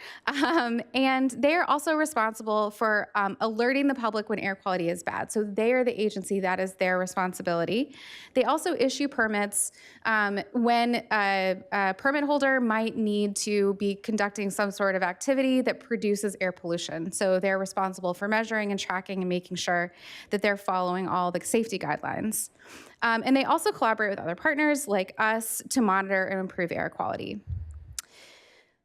And they're also responsible for alerting the public when air quality is bad. So they are the agency, that is their responsibility. They also issue permits when a permit holder might need to be conducting some sort of activity that produces air pollution. So they're responsible for measuring and tracking and making sure that they're following all the safety guidelines. And they also collaborate with other partners like us to monitor and improve air quality.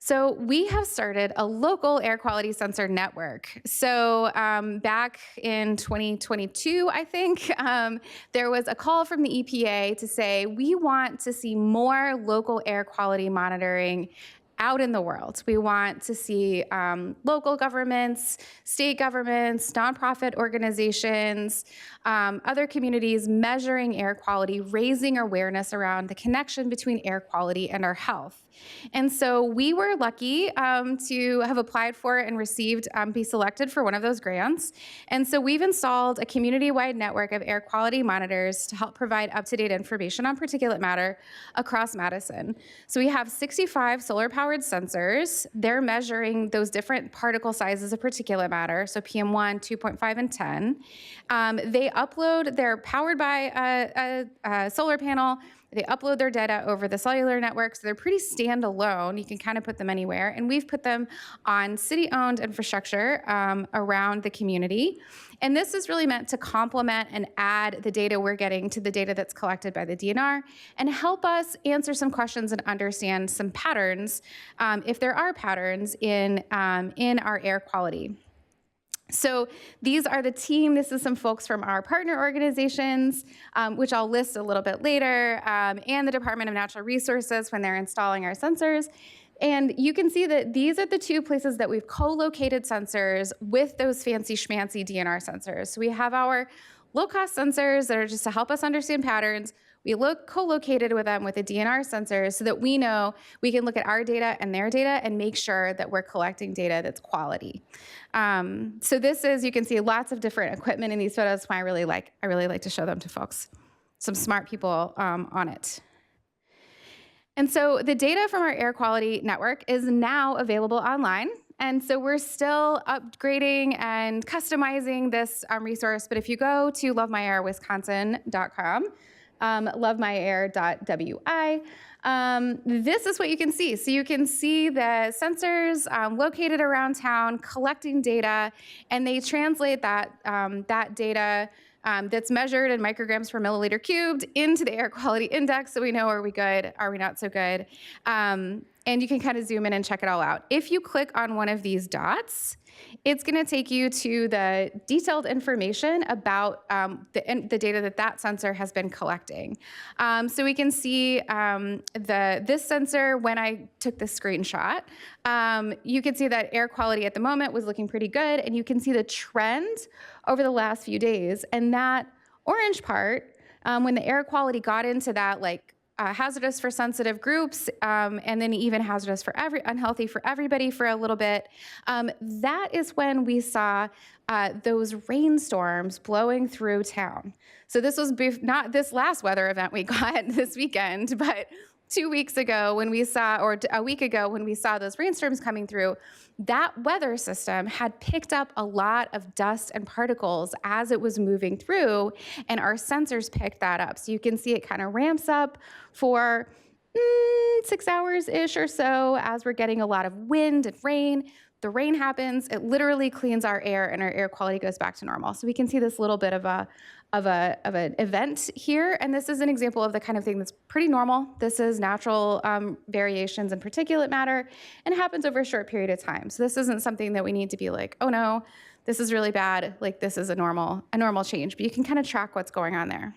So we have started a local air quality sensor network. So back in 2022, I think, there was a call from the EPA to say, we want to see more local air quality monitoring out in the world. We want to see local governments, state governments, nonprofit organizations, other communities measuring air quality, raising awareness around the connection between air quality and our health. And so we were lucky to have applied for and received, be selected for one of those grants. And so we've installed a community-wide network of air quality monitors to help provide up-to-date information on particulate matter across Madison. So we have 65 solar-powered sensors. They're measuring those different particle sizes of particulate matter, so PM1, 2.5, and 10. They're powered by a solar panel. They upload their data over the cellular network, so they're pretty standalone. You can kind of put them anywhere. And we've put them on city-owned infrastructure around the community. And this is really meant to complement and add the data we're getting to the data that's collected by the DNR and help us answer some questions and understand some patterns, if there are patterns in our air quality. So these are the team. This is some folks from our partner organizations, which I'll list a little bit later, and the Department of Natural Resources when they're installing our sensors. And you can see that these are the two places that we've co-located sensors with those fancy schmancy DNR sensors. So we have our low-cost sensors that are just to help us understand patterns. We co-located with them with the DNR sensors so that we know we can look at our data and their data and make sure that we're collecting data that's quality. So this is, you can see lots of different equipment in these photos. I really like to show them to folks. Some smart people on it. And so the data from our air quality network is now available online. And so we're still upgrading and customizing this resource. But if you go to lovemyairwisconsin.com, lovemyair.wi, this is what you can see. So you can see the sensors located around town collecting data, and they translate that, that data that's measured in micrograms per milliliter cubed into the air quality index, so we know, are we good, are we not so good? And you can kind of zoom in and check it all out. If you click on one of these dots, it's going to take you to the detailed information about the data that sensor has been collecting. So we can see this sensor when I took the screenshot. You can see that air quality at the moment was looking pretty good, and you can see the trend over the last few days. And that orange part, when the air quality got into that like hazardous for sensitive groups, and then even hazardous for unhealthy for everybody for a little bit. That is when we saw those rainstorms blowing through town. So this was not this last weather event we got this weekend, but 2 weeks ago when we saw, or a week ago when we saw those rainstorms coming through, that weather system had picked up a lot of dust and particles as it was moving through, and our sensors picked that up. So you can see it kind of ramps up for 6 hours-ish or so as we're getting a lot of wind and rain. The rain happens, it literally cleans our air, and our air quality goes back to normal. So we can see this little bit of an event here, and this is an example of the kind of thing that's pretty normal. This is natural variations in particulate matter, and it happens over a short period of time. So this isn't something that we need to be like, oh no, this is really bad. Like this is a normal change, but you can kind of track what's going on there.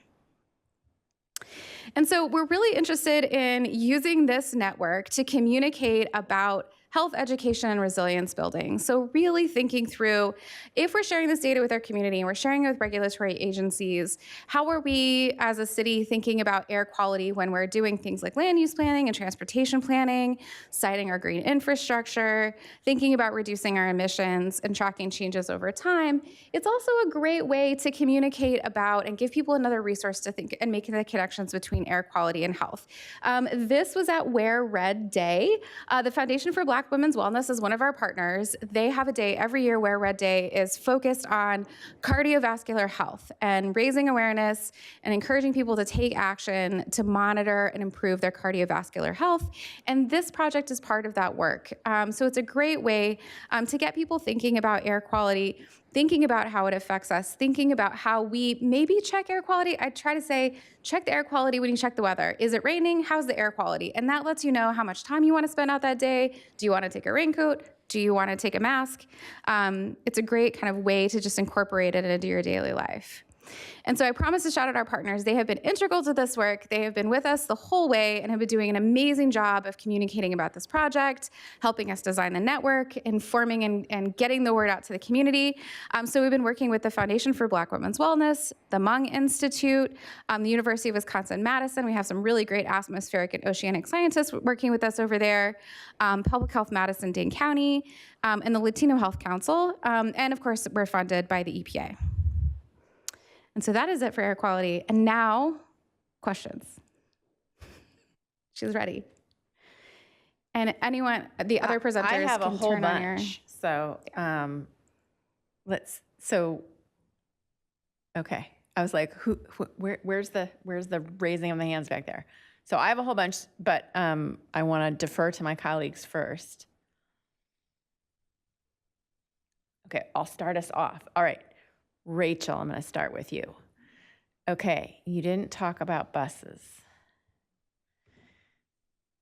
And so we're really interested in using this network to communicate about health education and resilience building. So really thinking through, if we're sharing this data with our community and we're sharing it with regulatory agencies, how are we as a city thinking about air quality when we're doing things like land use planning and transportation planning, citing our green infrastructure, thinking about reducing our emissions and tracking changes over time. It's also a great way to communicate about and give people another resource to think and make the connections between air quality and health. This was at Wear Red Day. The Foundation for Black Women's Wellness is one of our partners. They have a day every year where Red Day is focused on cardiovascular health and raising awareness and encouraging people to take action to monitor and improve their cardiovascular health. And this project is part of that work. So it's a great way to get people thinking about air quality, thinking about how it affects us, thinking about how we maybe check air quality. I try to say, check the air quality when you check the weather. Is it raining? How's the air quality? And that lets you know how much time you want to spend out that day. Do you want to take a raincoat? Do you want to take a mask? It's a great kind of way to just incorporate it into your daily life. And so I promise to shout out our partners. They have been integral to this work. They have been with us the whole way and have been doing an amazing job of communicating about this project, helping us design the network, informing and getting the word out to the community. So we've been working with the Foundation for Black Women's Wellness, the Mung Institute, the University of Wisconsin-Madison. We have some really great atmospheric and oceanic scientists working with us over there, Public Health Madison, Dane County, and the Latino Health Council. And of course, we're funded by the EPA. And so that is it for air quality. And now, questions. She's ready. And anyone, the otother presenters, I have a can whole turn on your... bunch. So okay. I was like, where's the raising of the hands back there? So I have a whole bunch, but I want to defer to my colleagues first. Okay, I'll start us off. All right. Rachel, I'm going to start with you. Okay, you didn't talk about buses.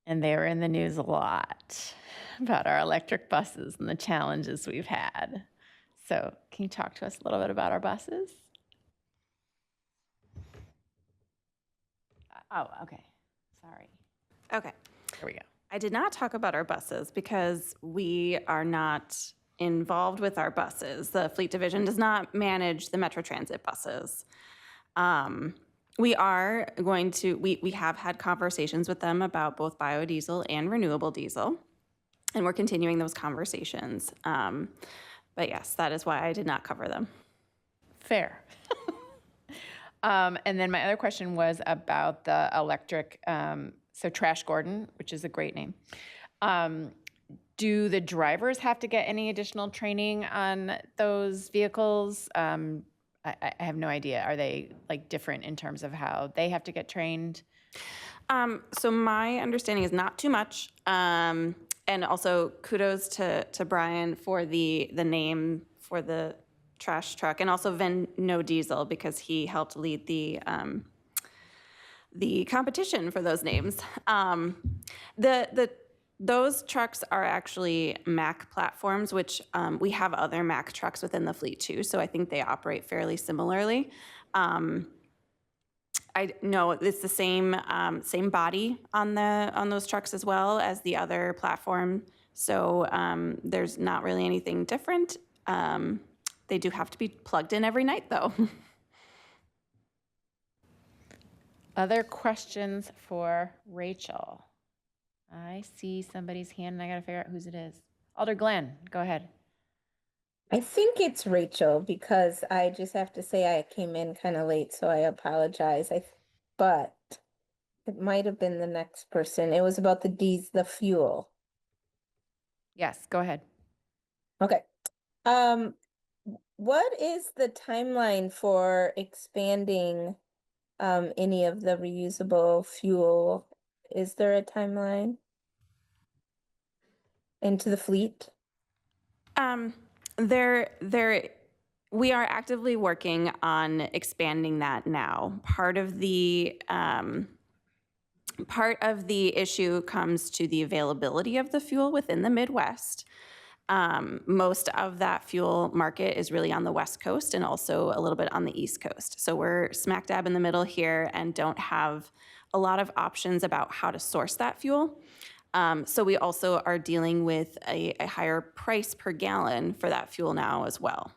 And they were in the news a lot about our electric buses and the challenges we've had. So can you talk to us a little bit about our buses? Oh, okay. Sorry. Okay. Here we go. I did not talk about our buses because we are not involved with our buses. The fleet division does not manage the Metro Transit buses. We are going to, we have had conversations with them about both biodiesel and renewable diesel, and we're continuing those conversations. But yes, that is why I did not cover them. Fair. And then my other question was about the electric, so Trash Gordon, which is a great name. Do the drivers have to get any additional training on those vehicles? I have no idea. Are they like different in terms of how they have to get trained? So my understanding is not too much. And also kudos to Brian for the name for the trash truck, and also No Diesel, because he helped lead the competition for those names. Those trucks are actually Mack platforms, which we have other Mack trucks within the fleet too, so I think they operate fairly similarly. I know it's the same body on those trucks as well as the other platform, so there's not really anything different. They do have to be plugged in every night, though. Other questions for Rachel? I see somebody's hand and I gotta figure out whose it is. Alder Glenn, go ahead. I think it's Rachel because I just have to say I came in kind of late, so I apologize. But it might have been the next person. It was about the fuel. Yes, go ahead. Okay. What is the timeline for expanding any of the reusable fuel? Is there a timeline into the fleet? We are actively working on expanding that now. Part of the issue comes to the availability of the fuel within the Midwest. Most of that fuel market is really on the West Coast and also a little bit on the East Coast. So we're smack dab in the middle here and don't have a lot of options about how to source that fuel. So we also are dealing with a higher price per gallon for that fuel now as well.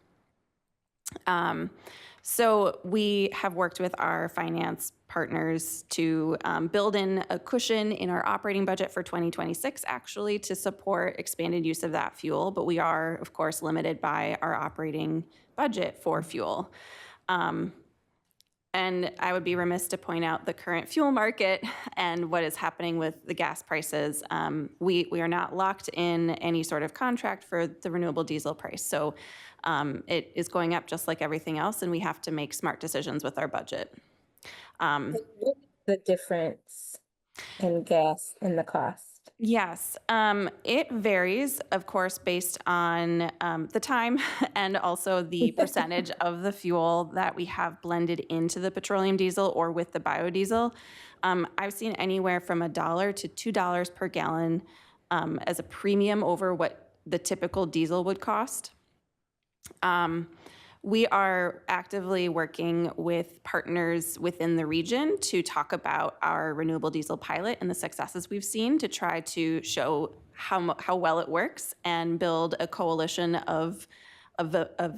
So we have worked with our finance partners to build in a cushion in our operating budget for 2026 actually to support expanded use of that fuel, but we are of course limited by our operating budget for fuel. And I would be remiss to point out the current fuel market and what is happening with the gas prices. We are not locked in any sort of contract for the renewable diesel price. So it is going up just like everything else, and we have to make smart decisions with our budget. What is the difference in gas and the cost? Yes, it varies, of course, based on the time and also the percentage of the fuel that we have blended into the petroleum diesel or with the biodiesel. I've seen anywhere from $1 to $2 per gallon as a premium over what the typical diesel would cost. We are actively working with partners within the region to talk about our renewable diesel pilot and the successes we've seen to try to show how well it works and build a coalition of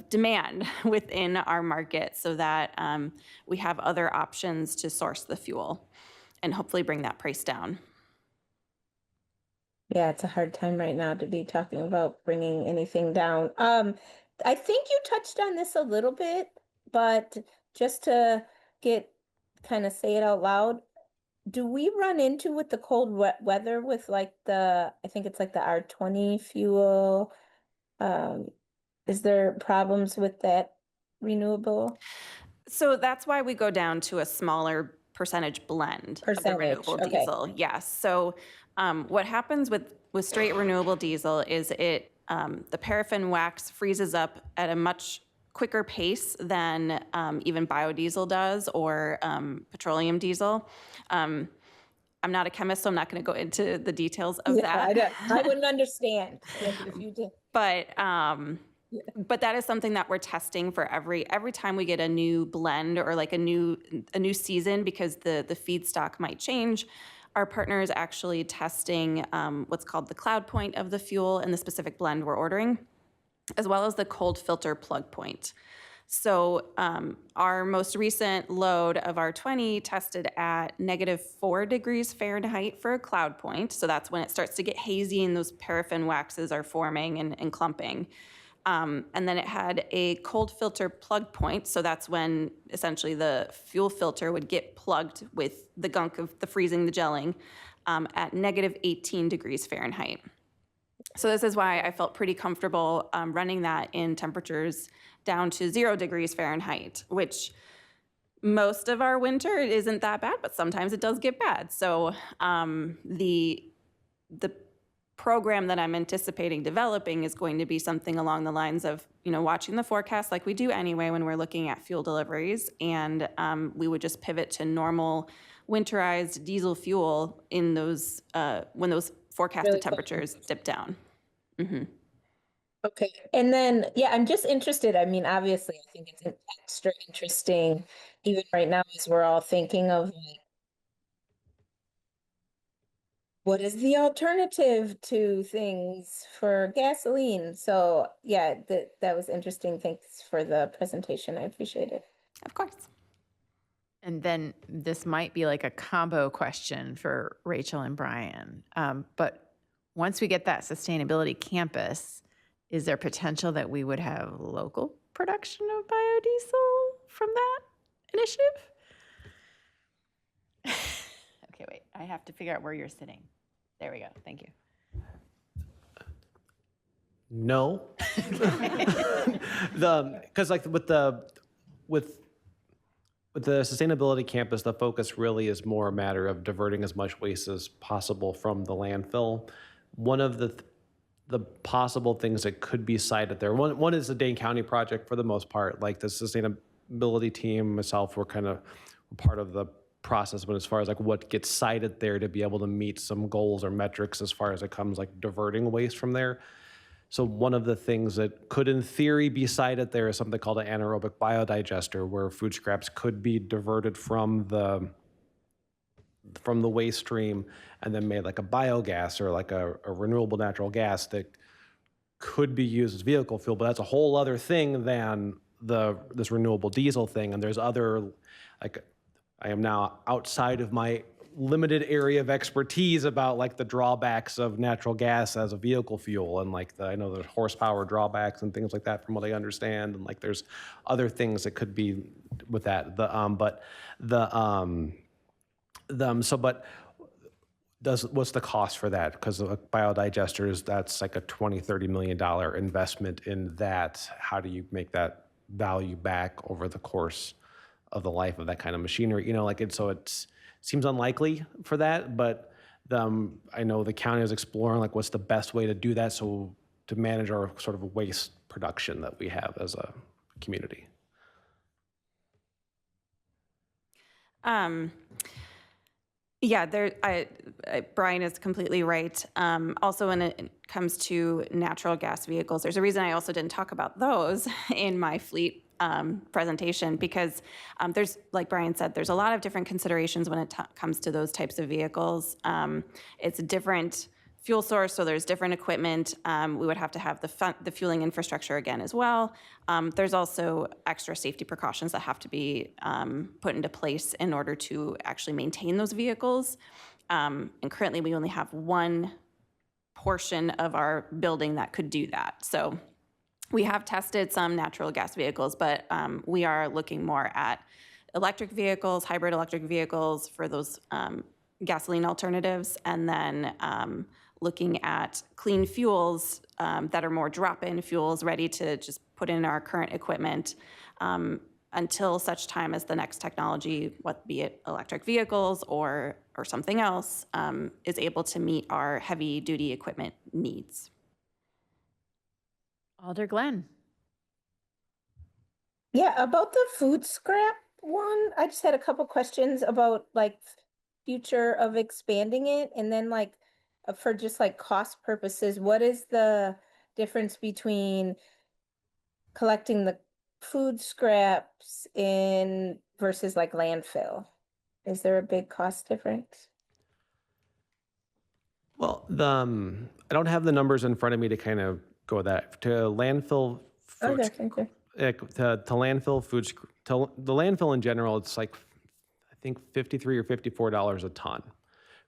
demand within our market so that we have other options to source the fuel and hopefully bring that price down. Yeah, it's a hard time right now to be talking about bringing anything down. I think you touched on this a little bit, but just to kind of say it out loud, do we run into with the cold weather with like I think it's like the R20 fuel? Is there problems with that renewable? So that's why we go down to a smaller percentage blend of the renewable okay. diesel. Yes. So what happens with straight renewable diesel is the paraffin wax freezes up at a much quicker pace than even biodiesel does or petroleum diesel. I'm not a chemist, so I'm not going to go into the details of that. I wouldn't understand if you did. But that is something that we're testing for every time we get a new blend or like a new season because the feedstock might change. Our partner is actually testing what's called the cloud point of the fuel and the specific blend we're ordering, as well as the cold filter plug point. So our most recent load of R20 tested at -4 degrees Fahrenheit for a cloud point. So that's when it starts to get hazy and those paraffin waxes are forming and clumping. And then it had a cold filter plug point. So that's when essentially the fuel filter would get plugged with the gunk of the freezing, the gelling, at -18 degrees Fahrenheit. So this is why I felt pretty comfortable running that in temperatures down to 0 degrees Fahrenheit, which most of our winter it isn't that bad, but sometimes it does get bad. So the program that I'm anticipating developing is going to be something along the lines of, watching the forecast like we do anyway when we're looking at fuel deliveries, and we would just pivot to normal winterized diesel fuel in those when those forecasted Really temperatures dip down. Mm-hmm. Okay. And then, yeah, I'm just interested. I mean, obviously, I think it's extra interesting, even right now, as we're all thinking of like, what is the alternative to things for gasoline? So yeah, that was interesting. Thanks for the presentation. I appreciate it. Of course. And then this might be like a combo question for Rachel and Brian. But once we get that sustainability campus, is there potential that we would have local production of biodiesel from that initiative? Okay, wait, I have to figure out where you're sitting. There we go, thank you. No. Because like with the sustainability campus, the focus really is more a matter of diverting as much waste as possible from the landfill. One of the possible things that could be cited there, one is the Dane County project for the most part. Like the sustainability team, myself, we're kind of part of the process, but as far as like what gets cited there to be able to meet some goals or metrics as far as it comes like diverting waste from there. So one of the things that could in theory be cited there is something called an anaerobic biodigester, where food scraps could be diverted from the waste stream and then made like a biogas or like a renewable natural gas that could be used as vehicle fuel. But that's a whole other thing than this renewable diesel thing. And there's other, like, I am now outside of my limited area of expertise about like the drawbacks of natural gas as a vehicle fuel, and like I know there's horsepower drawbacks and things like that from what I understand, and like there's other things that could be with that. What's the cost for that? Because biodigesters, that's like a $20-30 million investment in that. How do you make that value back over the course of the life of that kind of machinery? You know, like it seems unlikely for that, but I know the county is exploring like what's the best way to do that, so to manage our sort of waste production that we have as a community. Yeah, Brian is completely right. Also, when it comes to natural gas vehicles, there's a reason I also didn't talk about those in my fleet presentation, because there's, like Brian said, there's a lot of different considerations when it comes to those types of vehicles. It's a different fuel source, so there's different equipment. We would have to have the fueling infrastructure again as well. There's also extra safety precautions that have to be put into place in order to actually maintain those vehicles. And currently we only have one portion of our building that could do that. So we have tested some natural gas vehicles, but we are looking more at electric vehicles, hybrid electric vehicles for those gasoline alternatives, and then looking at clean fuels that are more drop-in fuels ready to just put in our current equipment until such time as the next technology, be it electric vehicles or something else, is able to meet our heavy-duty equipment needs. Alder Glenn. Yeah, about the food scrap one, I just had a couple questions about like future of expanding it, and then like for just like cost purposes, what is the difference between collecting the food scraps in versus like landfill? Is there a big cost difference? Well, I don't have the numbers in front of me to kind of go with that. To landfill food, Okay. to landfill food, to the landfill in general, it's like, I think $53 or $54 a ton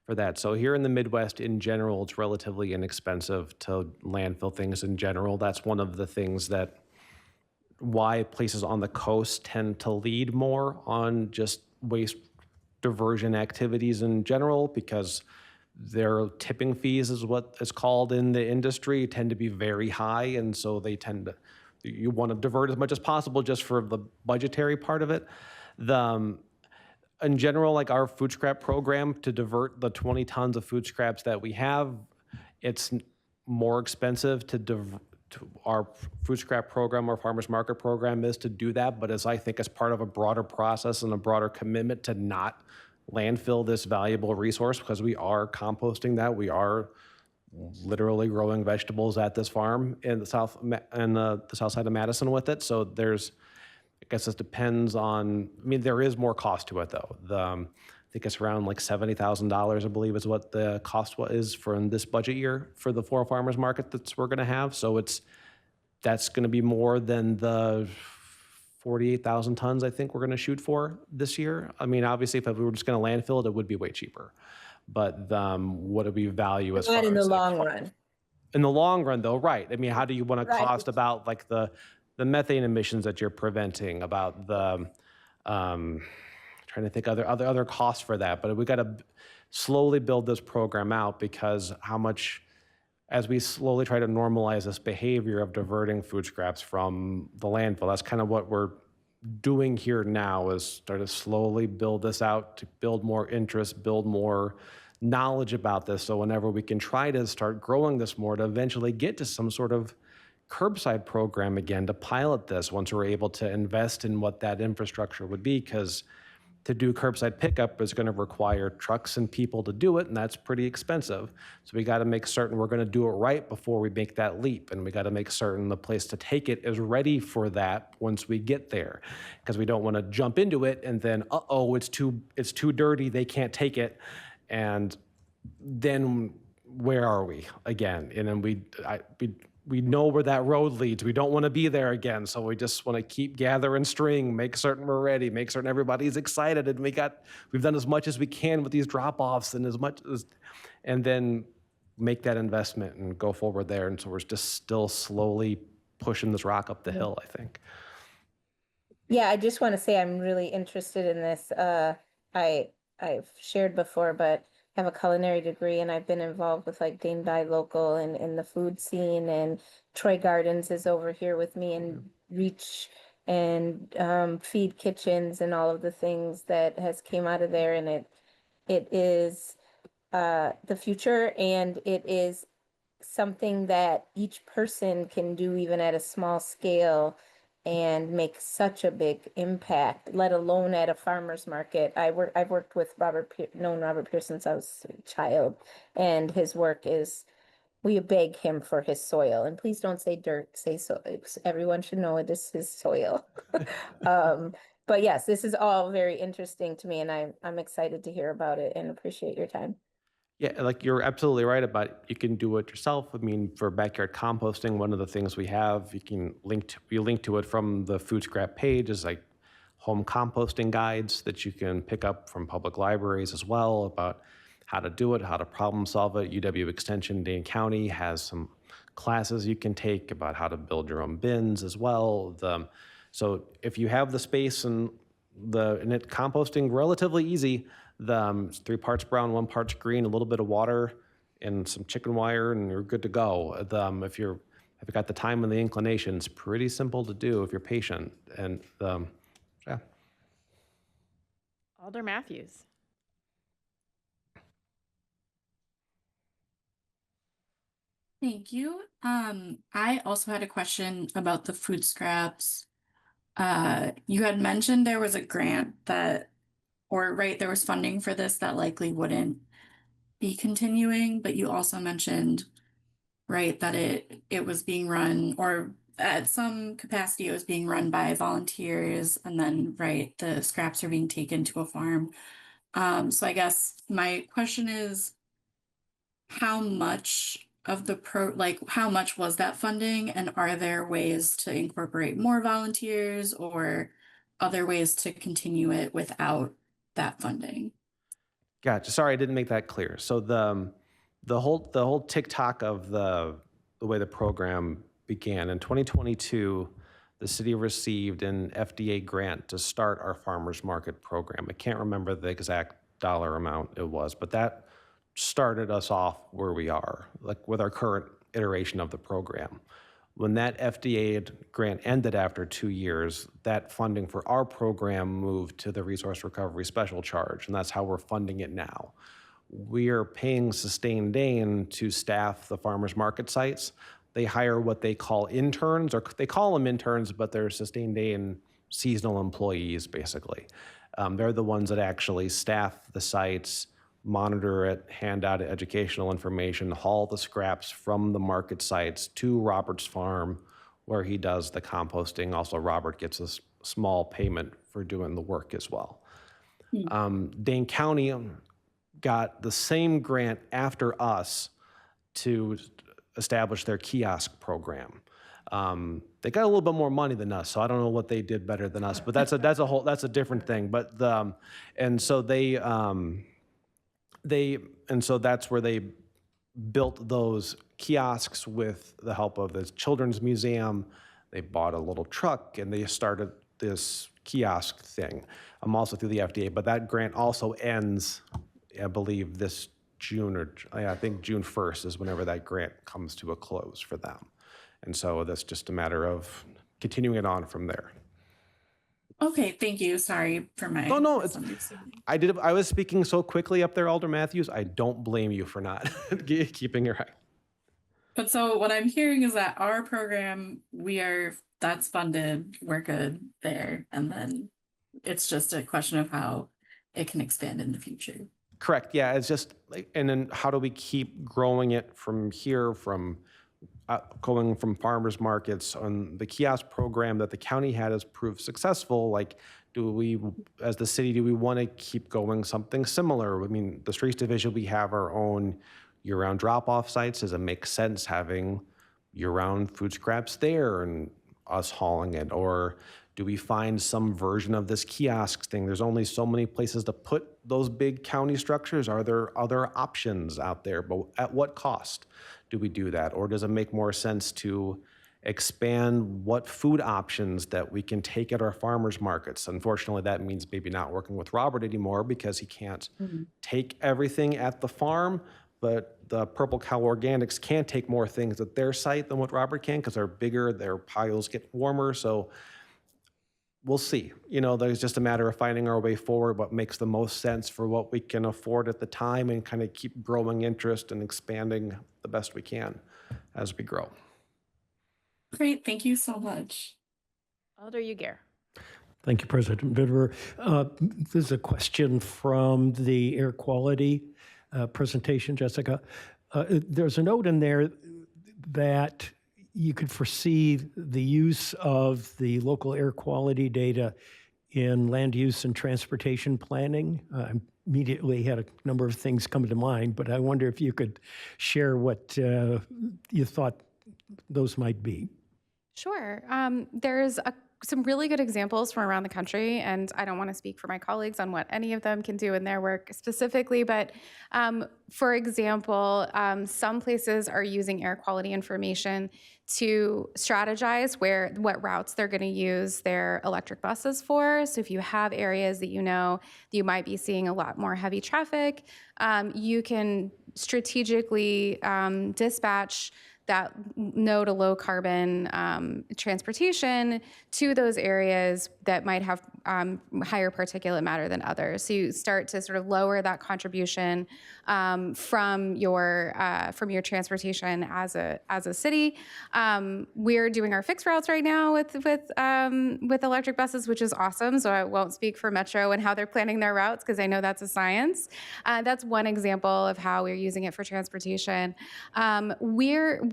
for that. So here in the Midwest in general, it's relatively inexpensive to landfill things in general. That's one of the things that why places on the coast tend to lead more on just waste diversion activities in general, because their tipping fees is what is called in the industry tend to be very high. And so they tend to, you want to divert as much as possible just for the budgetary part of it. In general, like our food scrap program, to divert the 20 tons of food scraps that we have, it's more expensive to our food scrap program or farmers market program is to do that. But I think as part of a broader process and a broader commitment to not landfill this valuable resource, because we are composting that, we are literally growing vegetables at this farm in the south side of Madison with it. So I guess it depends on, there is more cost to it though. I think it's around like $70,000, I believe, is what the cost is for this budget year for the 4 farmers market we're going to have. So that's going to be more than the 48,000 tons, I think we're going to shoot for this year. I mean, obviously, if we were just going to landfill it, it would be way cheaper. But what do we value as far Not in the as like, long run. in the long run, though, right? I mean, how do you want to Right. cost about like the methane emissions that you're preventing, about the trying to think other costs for that. But we got to slowly build this program out, because how much, as we slowly try to normalize this behavior of diverting food scraps from the landfill, that's kind of what we're doing here now, is start to slowly build this out, to build more interest, build more knowledge about this, so whenever we can try to start growing this more, to eventually get to some sort of curbside program again, to pilot this once we're able to invest in what that infrastructure would be, because to do curbside pickup is going to require trucks and people to do it, and that's pretty expensive. So we got to make certain we're going to do it right before we make that leap, and we got to make certain the place to take it is ready for that once we get there, because we don't want to jump into it and then, uh-oh, it's too dirty, they can't take it, and then where are we again? And then we know where that road leads. We don't want to be there again. So we just want to keep gathering string, make certain we're ready, make certain everybody's excited. And we've done as much as we can with these drop-offs, and then make that investment and go forward there. And so we're just still slowly pushing this rock up the hill, I think. Yeah, I just want to say I'm really interested in this. I've shared before, but I have a culinary degree, and I've been involved with like Dane Buy Local and in the food scene, and Troy Gardens is over here with me, and Reach and Feed Kitchens and all of the things that has came out of there, and it is the future, and it is something that each person can do even at a small scale and make such a big impact, let alone at a farmer's market. I've worked with known Robert Pierce since I was a child, and his work is, we beg him for his soil. And please don't say dirt, say soil. Everyone should know it is his soil. But yes, this is all very interesting to me, and I'm excited to hear about it and appreciate your time. Yeah, like you're absolutely right about, you can do it yourself. I mean, for backyard composting, one of the things we have, you link to it from the food scrap page, is like home composting guides that you can pick up from public libraries as well, about how to do it, how to problem solve it. UW Extension Dane County has some classes you can take about how to build your own bins as well. So if you have the space and composting relatively easy. It's 3 parts brown, 1 part's green, a little bit of water, and some chicken wire, and you're good to go. If you've got the time and the inclination, it's pretty simple to do if you're patient. And yeah. Alder Matthews. Thank you. I also had a question about the food scraps. You had mentioned there was a grant there was funding for this that likely wouldn't be continuing, but you also mentioned, right, that it was being run, or at some capacity it was being run by volunteers, and then, right, the scraps are being taken to a farm. So I guess my question is, how much of how much was that funding, and are there ways to incorporate more volunteers or other ways to continue it without that funding? Gotcha. Sorry, I didn't make that clear. So the whole tick-tock of the way the program began in 2022, the city received an FDA grant to start our farmers market program. I can't remember the exact dollar amount it was, but that started us off where we are, like with our current iteration of the program. When that FDA grant ended after 2 years, that funding for our program moved to the Resource Recovery Special Charge, and that's how we're funding it now. We are paying Sustain Dane to staff the farmers market sites. They hire what they call interns, or they call them interns, but they're Sustain Dane seasonal employees, basically. They're the ones that actually staff the sites, monitor it, hand out educational information, haul the scraps from the market sites to Robert's farm, where he does the composting. Also, Robert gets a small payment for doing the work as well. Dane County got the same grant after us to establish their kiosk program. They got a little bit more money than us, so I don't know what they did better than us, but that's a different thing. But and so so that's where they built those kiosks with the help of the Children's Museum. They bought a little truck and they started this kiosk thing. I'm also through the FDA, but that grant also ends, I believe, this June, or I think June 1st is whenever that grant comes to a close for them. And so that's just a matter of continuing it on from there. Okay, thank you. Sorry for my No, it's, misunderstanding. I was speaking so quickly up there, Alder Matthews. I don't blame you for not keeping your eye. But so what I'm hearing is that our program, that's funded, we're good there. And then it's just a question of how it can expand in the future. Correct. Yeah, it's just like, and then how do we keep growing it from here, from going from farmers markets on the kiosk program that the county had has proved successful? Like, do we, as the city, do we want to keep going something similar? I mean, the streets division, we have our own year-round drop-off sites. Does it make sense having year-round food scraps there and us hauling it? Or do we find some version of this kiosk thing? There's only so many places to put those big county structures. Are there other options out there? But at what cost do we do that? Or does it make more sense to expand what food options that we can take at our farmers markets? Unfortunately, that means maybe not working with Robert anymore because he can't take everything at the farm, but the Purple Cow Organics can take more things at their site than what Robert can because they're bigger, their piles get warmer. So we'll see. You know, there's just a matter of finding our way forward, what makes the most sense for what we can afford at the time, and kind of keep growing interest and expanding the best we can as we grow. Great, thank you so much. Alder Ugair. Thank you, President Bidwer. This is a question from the air quality presentation, Jessica. There's a note in there that you could foresee the use of the local air quality data in land use and transportation planning. Immediately had a number of things come to mind, but I wonder if you could share what you thought those might be. Sure. There's some really good examples from around the country, and I don't want to speak for my colleagues on what any of them can do in their work specifically, but for example, some places are using air quality information to strategize what routes they're going to use their electric buses for. So if you have areas that you know that you might be seeing a lot more heavy traffic, you can strategically dispatch that no to low carbon transportation to those areas that might have higher particulate matter than others. So you start to sort of lower that contribution from your transportation as a city. We're doing our fixed routes right now with electric buses, which is awesome. So I won't speak for Metro and how they're planning their routes because I know that's a science. That's one example of how we're using it for transportation.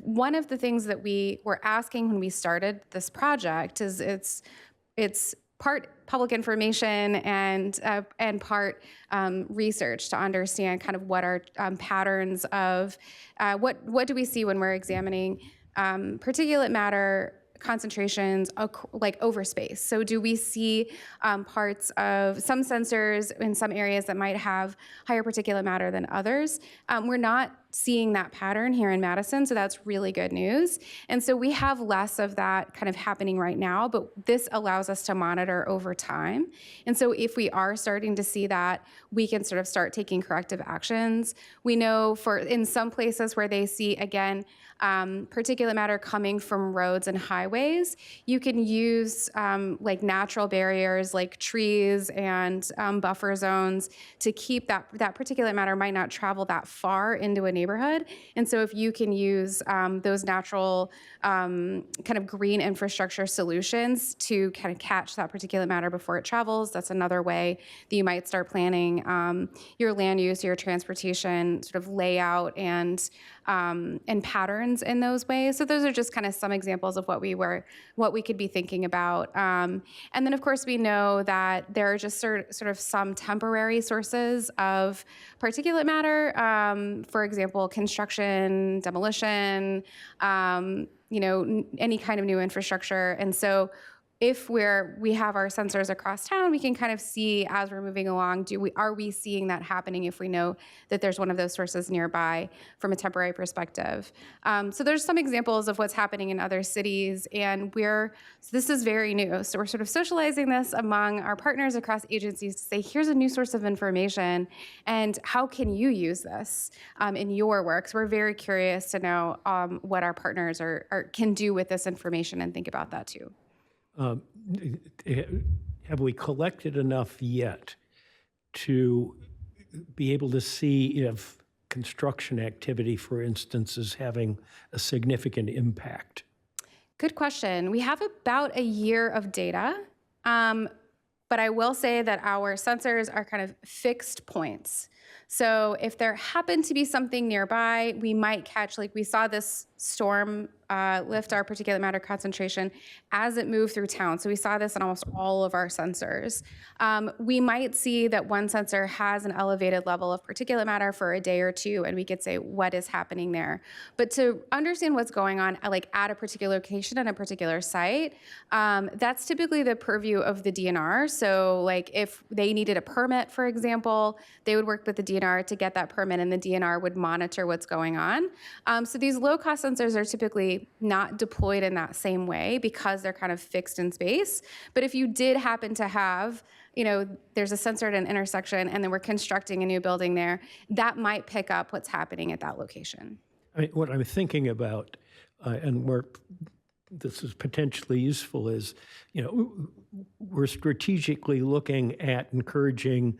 One of the things that we were asking when we started this project is it's part public information and part research to understand kind of what are patterns of what do we see when we're examining particulate matter concentrations like over space. So do we see parts of some sensors in some areas that might have higher particulate matter than others? We're not seeing that pattern here in Madison, so that's really good news. And so we have less of that kind of happening right now, but this allows us to monitor over time. And so if we are starting to see that, we can sort of start taking corrective actions. We know in some places where they see, again, particulate matter coming from roads and highways, you can use like natural barriers like trees and buffer zones to keep that particulate matter might not travel that far into a neighborhood. And so if you can use those natural kind of green infrastructure solutions to kind of catch that particulate matter before it travels, that's another way that you might start planning your land use, your transportation sort of layout and patterns in those ways. So those are just kind of some examples of what we could be thinking about. And then of course we know that there are just sort of some temporary sources of particulate matter. For example, construction, demolition, any kind of new infrastructure. And so if we have our sensors across town, we can kind of see as we're moving along, are we seeing that happening if we know that there's one of those sources nearby from a temporary perspective. So there's some examples of what's happening in other cities, and so this is very new. So we're sort of socializing this among our partners across agencies to say, here's a new source of information, and how can you use this in your work? So we're very curious to know what our partners can do with this information and think about that too. Have we collected enough yet to be able to see if construction activity, for instance, is having a significant impact? Good question. We have about a year of data, but I will say that our sensors are kind of fixed points. So if there happened to be something nearby, we might catch, like we saw this storm lift our particulate matter concentration as it moved through town. So we saw this in almost all of our sensors. We might see that one sensor has an elevated level of particulate matter for a day or two, and we could say, what is happening there? But to understand what's going on at a particular location and a particular site, that's typically the purview of the DNR. So like if they needed a permit, for example, they would work with the DNR to get that permit, and the DNR would monitor what's going on. So these low-cost sensors are typically not deployed in that same way because they're kind of fixed in space. But if you did happen to have, there's a sensor at an intersection and then we're constructing a new building there, that might pick up what's happening at that location. What I'm thinking about, and where this is potentially useful, is, we're strategically looking at encouraging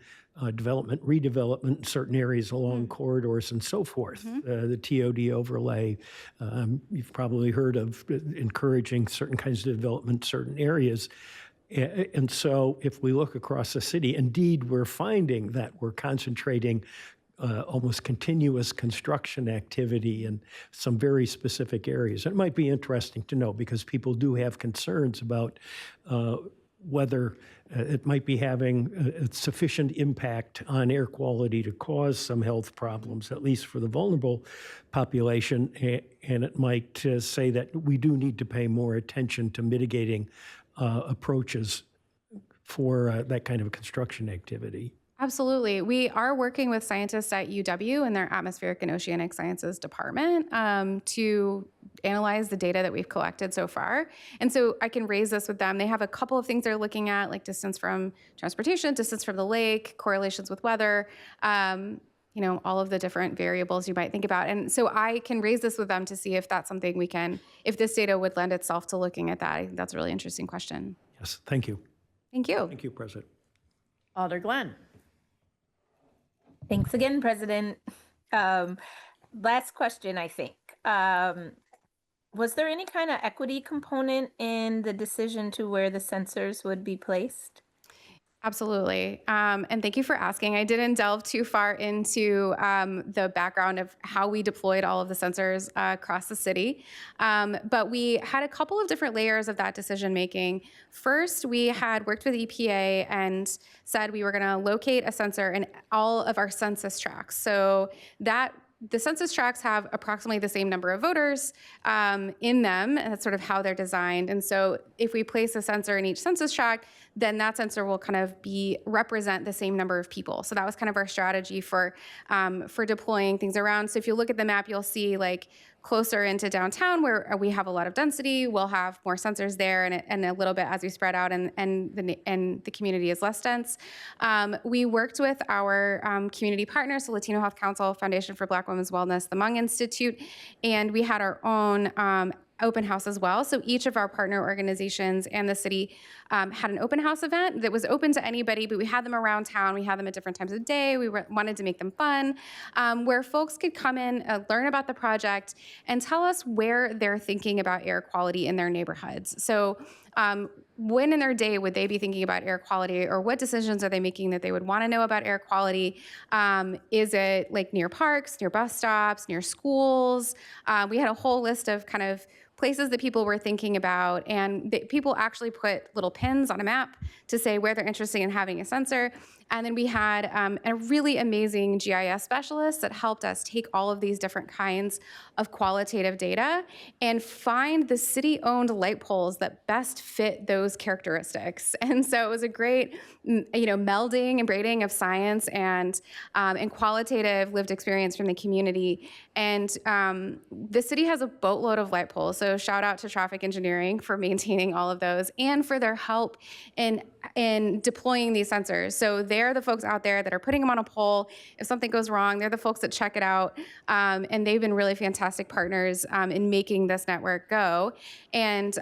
development, redevelopment in certain areas along corridors and so forth. The TOD overlay, you've probably heard of encouraging certain kinds of development in certain areas. And so if we look across the city, indeed, we're finding that we're concentrating almost continuous construction activity in some very specific areas. It might be interesting to know because people do have concerns about whether it might be having a sufficient impact on air quality to cause some health problems, at least for the vulnerable population. And it might say that we do need to pay more attention to mitigating approaches for that kind of construction activity. Absolutely. We are working with scientists at UW and their Atmospheric and Oceanic Sciences department to analyze the data that we've collected so far. And so I can raise this with them. They have a couple of things they're looking at, like distance from transportation, distance from the lake, correlations with weather, all of the different variables you might think about. And so I can raise this with them to see if that's something if this data would lend itself to looking at that. I think that's a really interesting question. Yes, thank you. Thank you. Thank you, President. Alder Glenn. Thanks again, President. Last question, I think. Was there any kind of equity component in the decision to where the sensors would be placed? Absolutely. And thank you for asking. I didn't delve too far into the background of how we deployed all of the sensors across the city. But we had a couple of different layers of that decision making. First, we had worked with EPA and said we were going to locate a sensor in all of our census tracts. So the census tracts have approximately the same number of voters in them, and that's sort of how they're designed. And so if we place a sensor in each census tract, then that sensor will kind of represent the same number of people. So that was kind of our strategy for deploying things around. So if you look at the map, you'll see like closer into downtown where we have a lot of density, we'll have more sensors there, and a little bit as we spread out and the community is less dense. We worked with our community partners, the Latino Health Council, Foundation for Black Women's Wellness, the Mung Institute, and we had our own open house as well. So each of our partner organizations and the city had an open house event that was open to anybody, but we had them around town. We had them at different times of day. We wanted to make them fun, where folks could come in, learn about the project, and tell us where they're thinking about air quality in their neighborhoods. So when in their day would they be thinking about air quality, or what decisions are they making that they would want to know about air quality? Is it like near parks, near bus stops, near schools? We had a whole list of kind of places that people were thinking about, and people actually put little pins on a map to say where they're interested in having a sensor. And then we had a really amazing GIS specialist that helped us take all of these different kinds of qualitative data and find the city-owned light poles that best fit those characteristics. And so it was a great, melding and braiding of science and qualitative lived experience from the community. And the city has a boatload of light poles, so shout out to traffic engineering for maintaining all of those and for their help in deploying these sensors. So they're the folks out there that are putting them on a pole. If something goes wrong, they're the folks that check it out. And they've been really fantastic partners in making this network go. And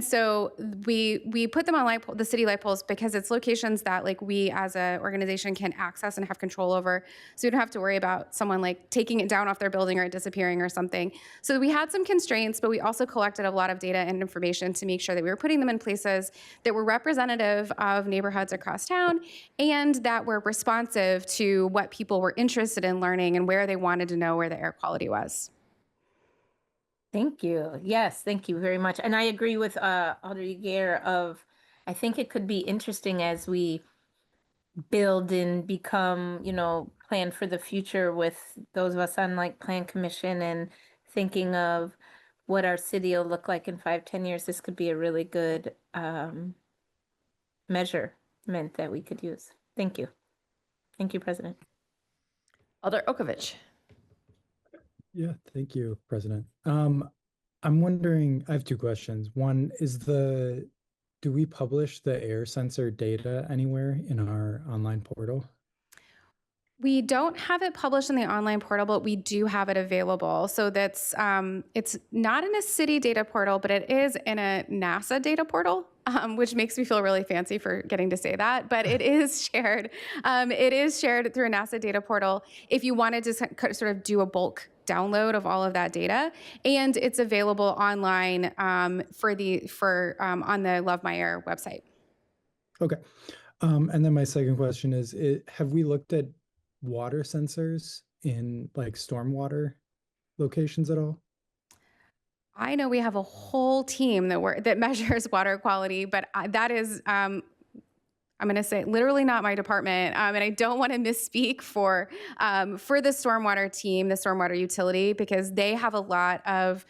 so we put them on the city light poles because it's locations that like we as an organization can access and have control over. So you don't have to worry about someone like taking it down off their building or it disappearing or something. So we had some constraints, but we also collected a lot of data and information to make sure that we were putting them in places that were representative of neighborhoods across town and that were responsive to what people were interested in learning and where they wanted to know where the air quality was. Thank you. Yes, thank you very much. And I agree with Audrey Gare I think it could be interesting as we build and become, plan for the future with those of us on like Plan Commission and thinking of what our city will look like in 5-10 years. This could be a really good measurement that we could use. Thank you. Thank you, President. Alder Okovich. Yeah, thank you, President. I'm wondering, I have two questions. One is do we publish the air sensor data anywhere in our online portal? We don't have it published in the online portal, but we do have it available. So that's it's not in a city data portal, but it is in a NASA data portal, which makes me feel really fancy for getting to say that. But it is shared. It is shared through a NASA data portal. If you wanted to sort of do a bulk download of all of that data, and it's available online on the Love My Air website. Okay. And then my second question is, have we looked at water sensors in like stormwater locations at all? I know we have a whole team that measures water quality, but that is, I'm going to say, literally not my department, and I don't want to misspeak for the stormwater team, the stormwater utility, because they have a lot of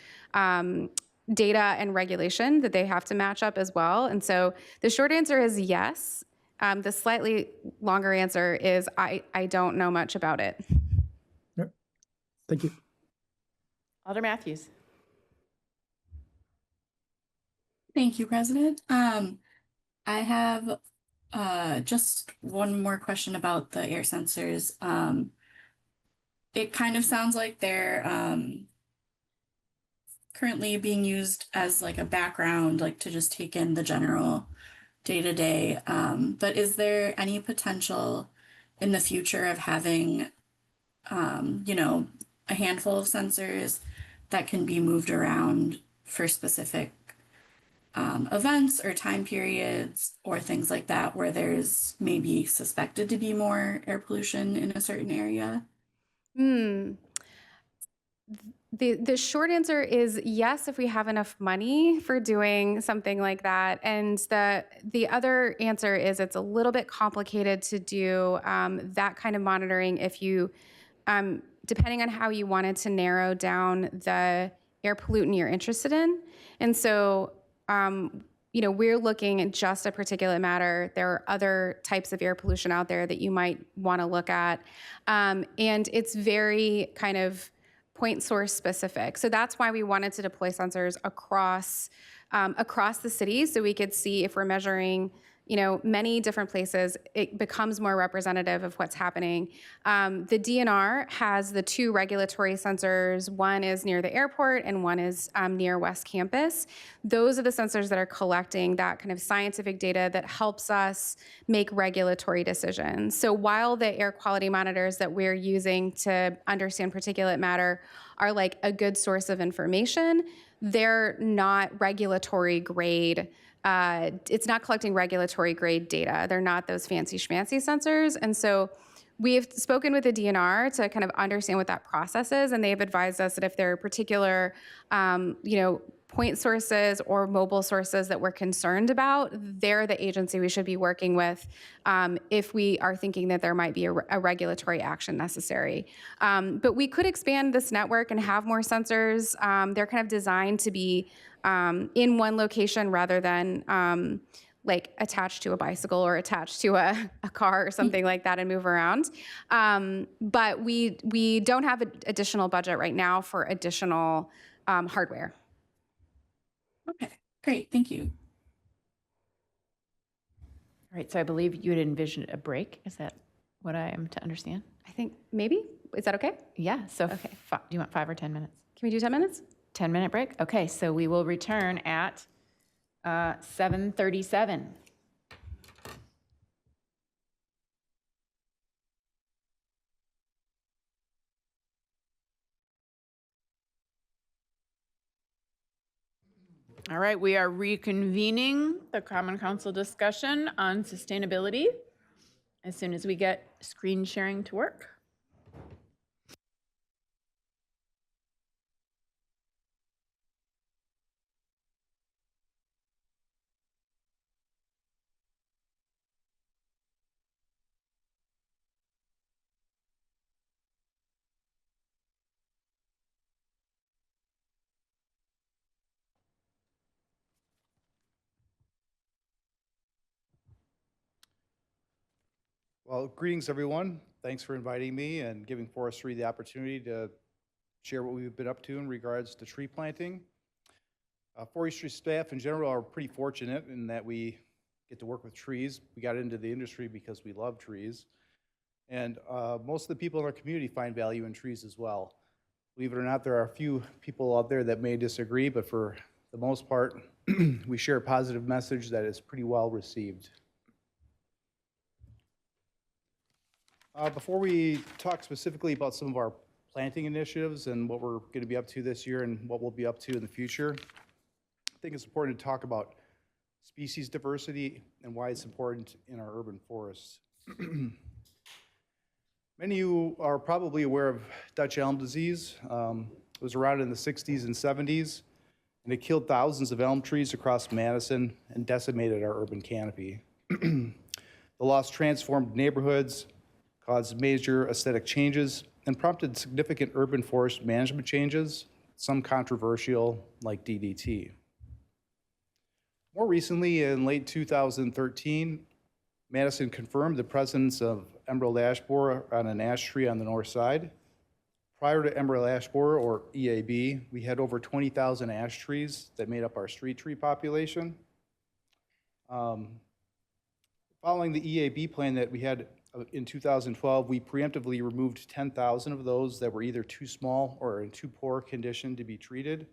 data and regulation that they have to match up as well. And so the short answer is yes. The slightly longer answer is I don't know much about it. Yep. Thank you. Alder Matthews. Thank you, President. I have just one more question about the air sensors. It kind of sounds like they're currently being used as like a background, like to just take in the general day-to-day. But is there any potential in the future of having, a handful of sensors that can be moved around for specific events or time periods or things like that, where there's maybe suspected to be more air pollution in a certain area? The short answer is yes, if we have enough money for doing something like that. And the other answer is it's a little bit complicated to do that kind of monitoring if you, depending on how you wanted to narrow down the air pollutant you're interested in. And so, we're looking at just a particulate matter. There are other types of air pollution out there that you might want to look at. And it's very kind of point source specific. So that's why we wanted to deploy sensors across the city, so we could see if we're measuring, many different places, it becomes more representative of what's happening. The DNR has the two regulatory sensors. One is near the airport and one is near West Campus. Those are the sensors that are collecting that kind of scientific data that helps us make regulatory decisions. So while the air quality monitors that we're using to understand particulate matter are like a good source of information, they're not regulatory grade. It's not collecting regulatory grade data. They're not those fancy schmancy sensors. And so We've spoken with the DNR to kind of understand what that process is, and they've advised us that if there are particular, point sources or mobile sources that we're concerned about, they're the agency we should be working with if we are thinking that there might be a regulatory action necessary. But we could expand this network and have more sensors. They're kind of designed to be in one location rather than like attached to a bicycle or attached to a car or something like that and move around. But we don't have additional budget right now for additional hardware. Okay, great, thank you. All right, so I believe you had envisioned a break. Is that what I am to understand? I think maybe, is that okay? Yeah, so Okay. do you want 5 or 10 minutes? Can we do 10 minutes? 10-minute break? Okay, so we will return at 7:37. All right, we are reconvening the Common Council discussion on sustainability as soon as we get screen sharing to work. Well, greetings, everyone. Thanks for inviting me and giving Forestry the opportunity to share what we've been up to in regards to tree planting. Forestry staff in general are pretty fortunate in that we get to work with trees. We got into the industry because we love trees. And most of the people in our community find value in trees as well. Believe it or not, there are a few people out there that may disagree, but for the most part, we share a positive message that is pretty well received. Before we talk specifically about some of our planting initiatives and what we're going to be up to this year and what we'll be up to in the future, I think it's important to talk about species diversity and why it's important in our urban forests. Many of you are probably aware of Dutch elm disease. It was around in the 60s and 70s, and it killed thousands of elm trees across Madison and decimated our urban canopy. The loss transformed neighborhoods, caused major aesthetic changes, and prompted significant urban forest management changes, some controversial, like DDT. More recently, in late 2013, Madison confirmed the presence of emerald ash borer on an ash tree on the north side. Prior to emerald ash borer, or EAB, we had over 20,000 ash trees that made up our street tree population. Following the EAB plan that we had in 2012, we preemptively removed 10,000 of those that were either too small or in too poor condition to be treated.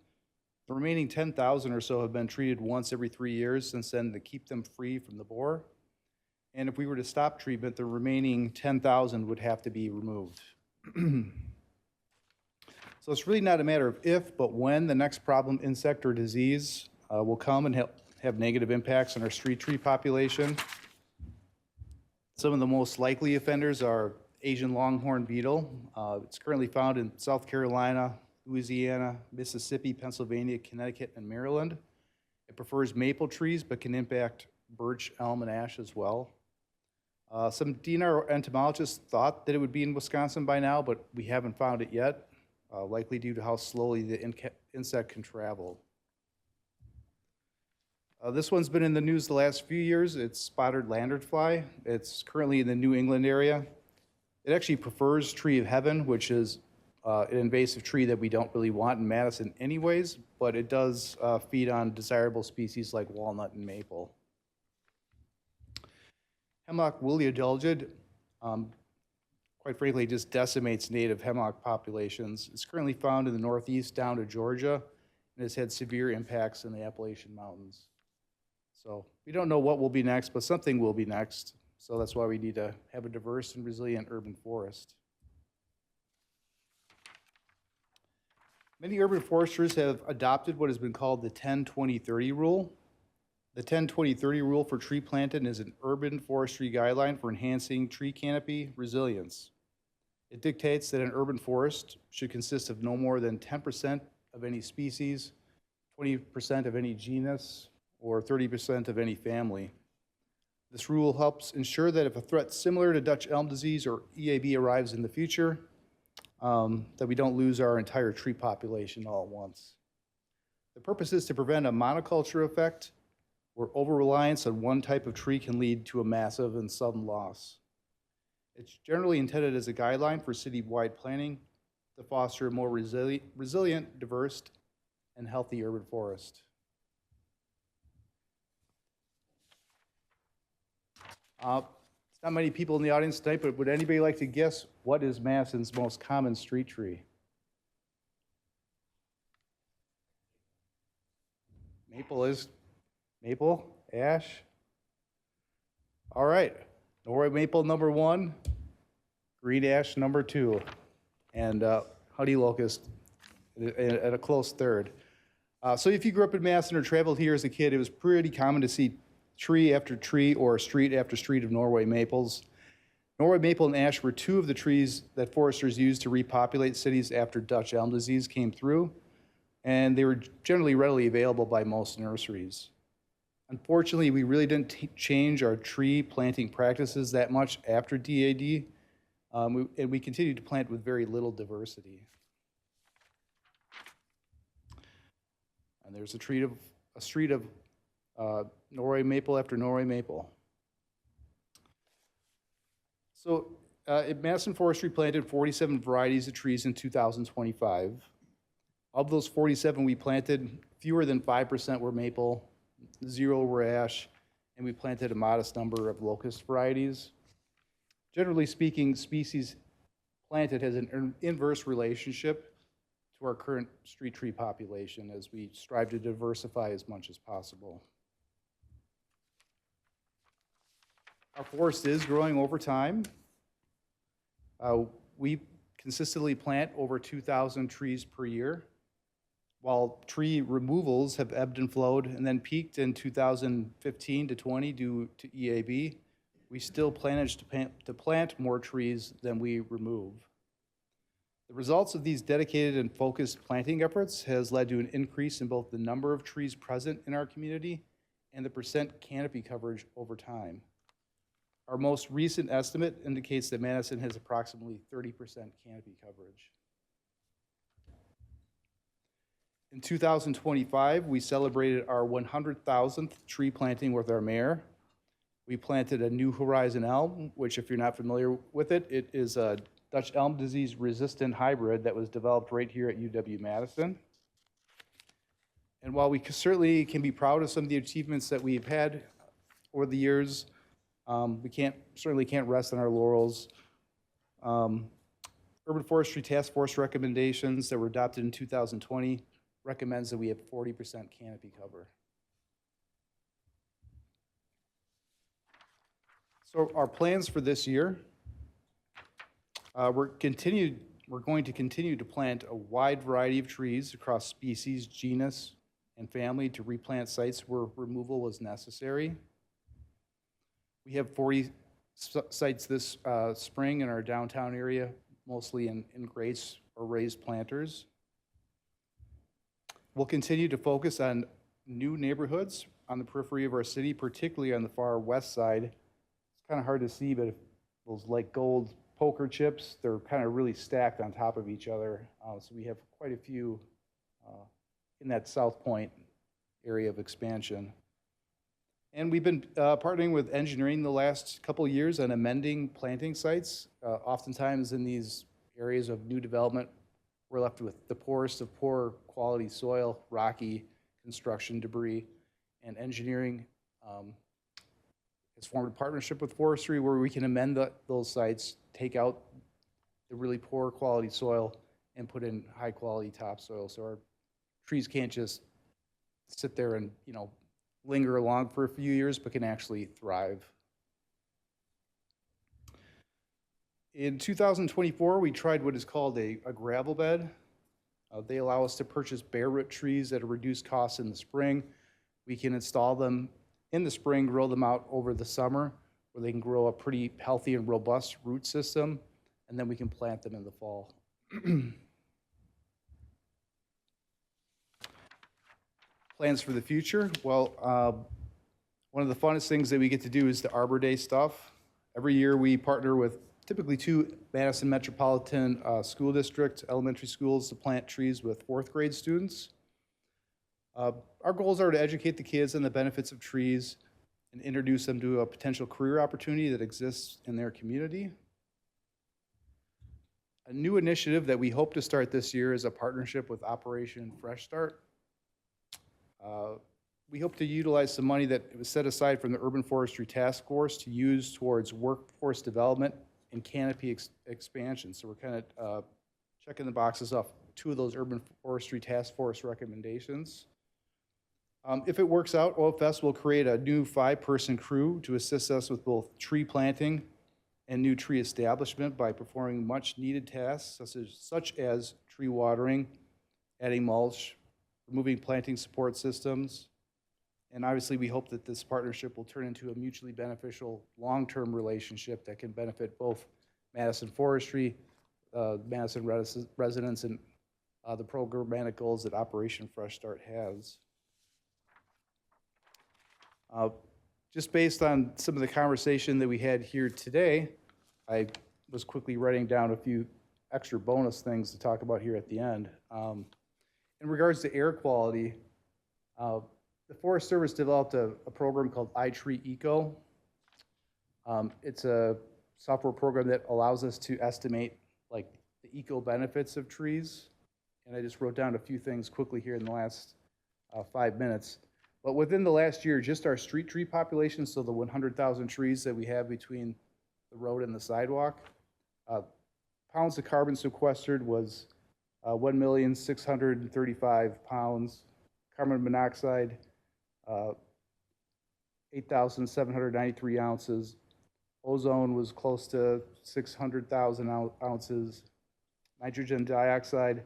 The remaining 10,000 or so have been treated once every 3 years since then to keep them free from the borer. And if we were to stop treatment, the remaining 10,000 would have to be removed. So it's really not a matter of if, but when the next problem insect or disease will come and have negative impacts on our street tree population. Some of the most likely offenders are Asian longhorn beetle. It's currently found in South Carolina, Louisiana, Mississippi, Pennsylvania, Connecticut, and Maryland. It prefers maple trees, but can impact birch, elm, and ash as well. Some DNR entomologists thought that it would be in Wisconsin by now, but we haven't found it yet, likely due to how slowly the insect can travel. This one's been in the news the last few years. It's spotted lanternfly. It's currently in the New England area. It actually prefers tree of heaven, which is an invasive tree that we don't really want in Madison anyways, but it does feed on desirable species like walnut and maple. Hemlock woolly adelgid, quite frankly, just decimates native hemlock populations. It's currently found in the Northeast down to Georgia and has had severe impacts in the Appalachian Mountains. So we don't know what will be next, but something will be next. So that's why we need to have a diverse and resilient urban forest. Many urban foresters have adopted what has been called the 10-20-30 rule. The 10-20-30 rule for tree planting is an urban forestry guideline for enhancing tree canopy resilience. It dictates that an urban forest should consist of no more than 10% of any species, 20% of any genus, or 30% of any family. This rule helps ensure that if a threat similar to Dutch elm disease or EAB arrives in the future, that we don't lose our entire tree population all at once. The purpose is to prevent a monoculture effect where over-reliance on one type of tree can lead to a massive and sudden loss. It's generally intended as a guideline for city-wide planning to foster a more resilient, diverse, and healthy urban forest. There's not many people in the audience tonight, but would anybody like to guess what is Madison's most common street tree? Maple, ash. All right, Norway maple number 1, green ash number 2, and honey locust at a close third. So if you grew up in Madison or traveled here as a kid, it was pretty common to see tree after tree or street after street of Norway maples. Norway maple and ash were 2 of the trees that foresters used to repopulate cities after Dutch elm disease came through, and they were generally readily available by most nurseries. Unfortunately, we really didn't change our tree planting practices that much after DAD, and we continued to plant with very little diversity. And there's a street of Norway maple after Norway maple. So Madison Forestry planted 47 varieties of trees in 2025. Of those 47 we planted, fewer than 5% were maple, 0 were ash, and we planted a modest number of locust varieties. Generally speaking, species planted has an inverse relationship to our current street tree population as we strive to diversify as much as possible. Our forest is growing over time. We consistently plant over 2,000 trees per year, while tree removals have ebbed and flowed and then peaked in 2015 to 20 due to EAB. We still managed to plant more trees than we remove. The results of these dedicated and focused planting efforts has led to an increase in both the number of trees present in our community and the percent canopy coverage over time. Our most recent estimate indicates that Madison has approximately 30% canopy coverage. In 2025, we celebrated our 100,000th tree planting with our mayor. We planted a New Horizon elm, which if you're not familiar with it, it is a Dutch elm disease resistant hybrid that was developed right here at UW-Madison. And while we certainly can be proud of some of the achievements that we've had over the years, we certainly can't rest on our laurels. Urban Forestry Task Force recommendations that were adopted in 2020 recommends that we have 40% canopy cover. So our plans for this year, we're going to continue to plant a wide variety of trees across species, genus, and family to replant sites where removal is necessary. We have 40 sites this spring in our downtown area, mostly in grates or raised planters. We'll continue to focus on new neighborhoods on the periphery of our city, particularly on the far west side. It's kind of hard to see, but those like gold poker chips, they're kind of really stacked on top of each other. So we have quite a few in that South Point area of expansion. And we've been partnering with engineering the last couple of years on amending planting sites. Oftentimes in these areas of new development, we're left with the poorest of poor quality soil, rocky construction debris, and engineering has formed a partnership with forestry where we can amend those sites, take out the really poor quality soil, and put in high quality topsoil. So our trees can't just sit there and linger along for a few years, but can actually thrive. In 2024, we tried what is called a gravel bed. They allow us to purchase bare root trees at a reduced cost in the spring. We can install them in the spring, grow them out over the summer, where they can grow a pretty healthy and robust root system, and then we can plant them in the fall. Plans for the future? Well, one of the funnest things that we get to do is the Arbor Day stuff. Every year we partner with typically 2 Madison Metropolitan School District elementary schools to plant trees with 4th grade students. Our goals are to educate the kids on the benefits of trees and introduce them to a potential career opportunity that exists in their community. A new initiative that we hope to start this year is a partnership with Operation Fresh Start. We hope to utilize some money that was set aside from the Urban Forestry Task Force to use towards workforce development and canopy expansion. So we're kind of checking the boxes off 2 of those Urban Forestry Task Force recommendations. If it works out, OFS will create a new 5-person crew to assist us with both tree planting and new tree establishment by performing much needed tasks such as tree watering, adding mulch, removing planting support systems. And obviously we hope that this partnership will turn into a mutually beneficial long-term relationship that can benefit both Madison Forestry, Madison residents, and the programmatic goals that Operation Fresh Start has. Just based on some of the conversation that we had here today, I was quickly writing down a few extra bonus things to talk about here at the end. In regards to air quality, the Forest Service developed a program called iTree Eco. It's a software program that allows us to estimate like the eco benefits of trees. And I just wrote down a few things quickly here in the last 5 minutes. But within the last year, just our street tree population, so the 100,000 trees that we have between the road and the sidewalk, pounds of carbon sequestered was 1,635 pounds. Carbon monoxide, 8,793 ounces. Ozone was close to 600,000 ounces. Nitrogen dioxide,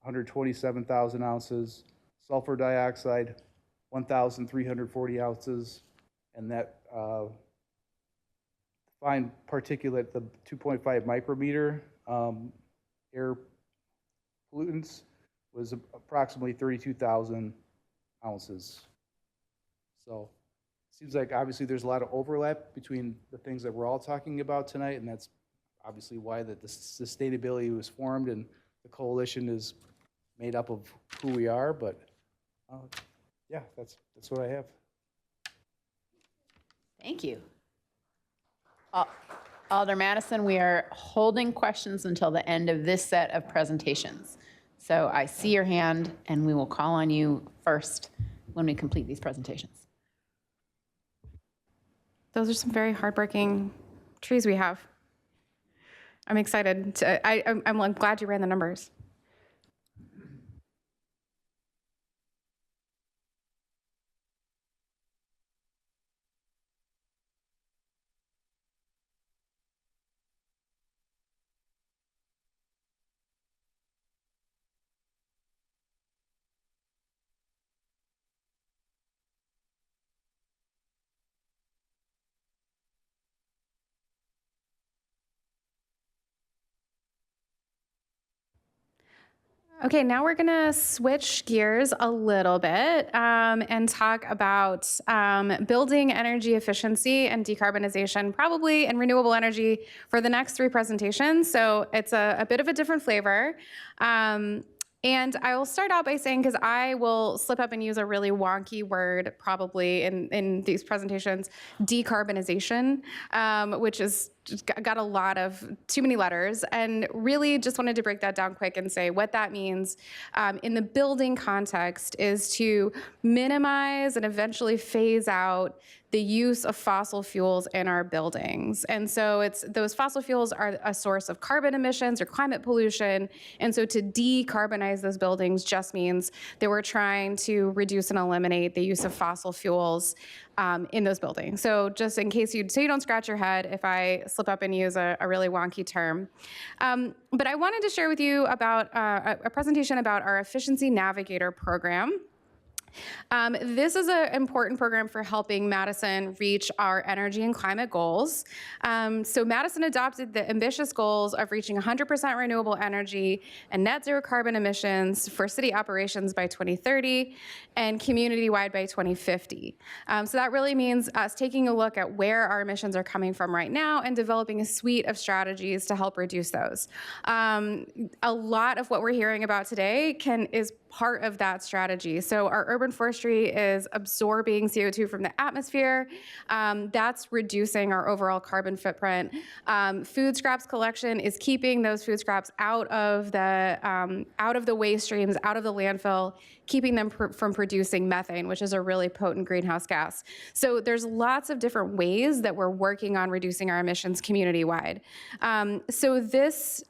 127,000 ounces. Sulfur dioxide, 1,340 ounces. And that fine particulate, the 2.5 micrometer air pollutants, was approximately 32,000 ounces. So it seems like obviously there's a lot of overlap between the things that we're all talking about tonight, and that's obviously why the sustainability was formed, and the coalition is made up of who we are. But yeah, that's what I have. Thank you. Alder Madison, we are holding questions until the end of this set of presentations. So I see your hand, and we will call on you first when we complete these presentations. Those are some very hardworking trees we have. I'm excited. I'm glad you ran the numbers. Okay, now we're gonna switch gears a little bit and talk about building energy efficiency and decarbonization, probably, and renewable energy for the next 3 presentations. So it's a bit of a different flavor. And I will start out by saying, because I will slip up and use a really wonky word probably in these presentations, decarbonization, which is got a lot of too many letters, and really just wanted to break that down quick and say what that means in the building context is to minimize and eventually phase out the use of fossil fuels in our buildings. And so those fossil fuels are a source of carbon emissions or climate pollution. And so to decarbonize those buildings just means that we're trying to reduce and eliminate the use of fossil fuels in those buildings. So just in case you don't scratch your head if I slip up and use a really wonky term. But I wanted to share with you about a presentation about our Efficiency Navigator program. This is an important program for helping Madison reach our energy and climate goals. So Madison adopted the ambitious goals of reaching 100% renewable energy and net zero carbon emissions for city operations by 2030 and community-wide by 2050. So that really means us taking a look at where our emissions are coming from right now and developing a suite of strategies to help reduce those. A lot of what we're hearing about today is part of that strategy. So our urban forestry is absorbing CO2 from the atmosphere. That's reducing our overall carbon footprint. Food scraps collection is keeping those food scraps out of the waste streams, out of the landfill, keeping them from producing methane, which is a really potent greenhouse gas. So there's lots of different ways that we're working on reducing our emissions community-wide. So this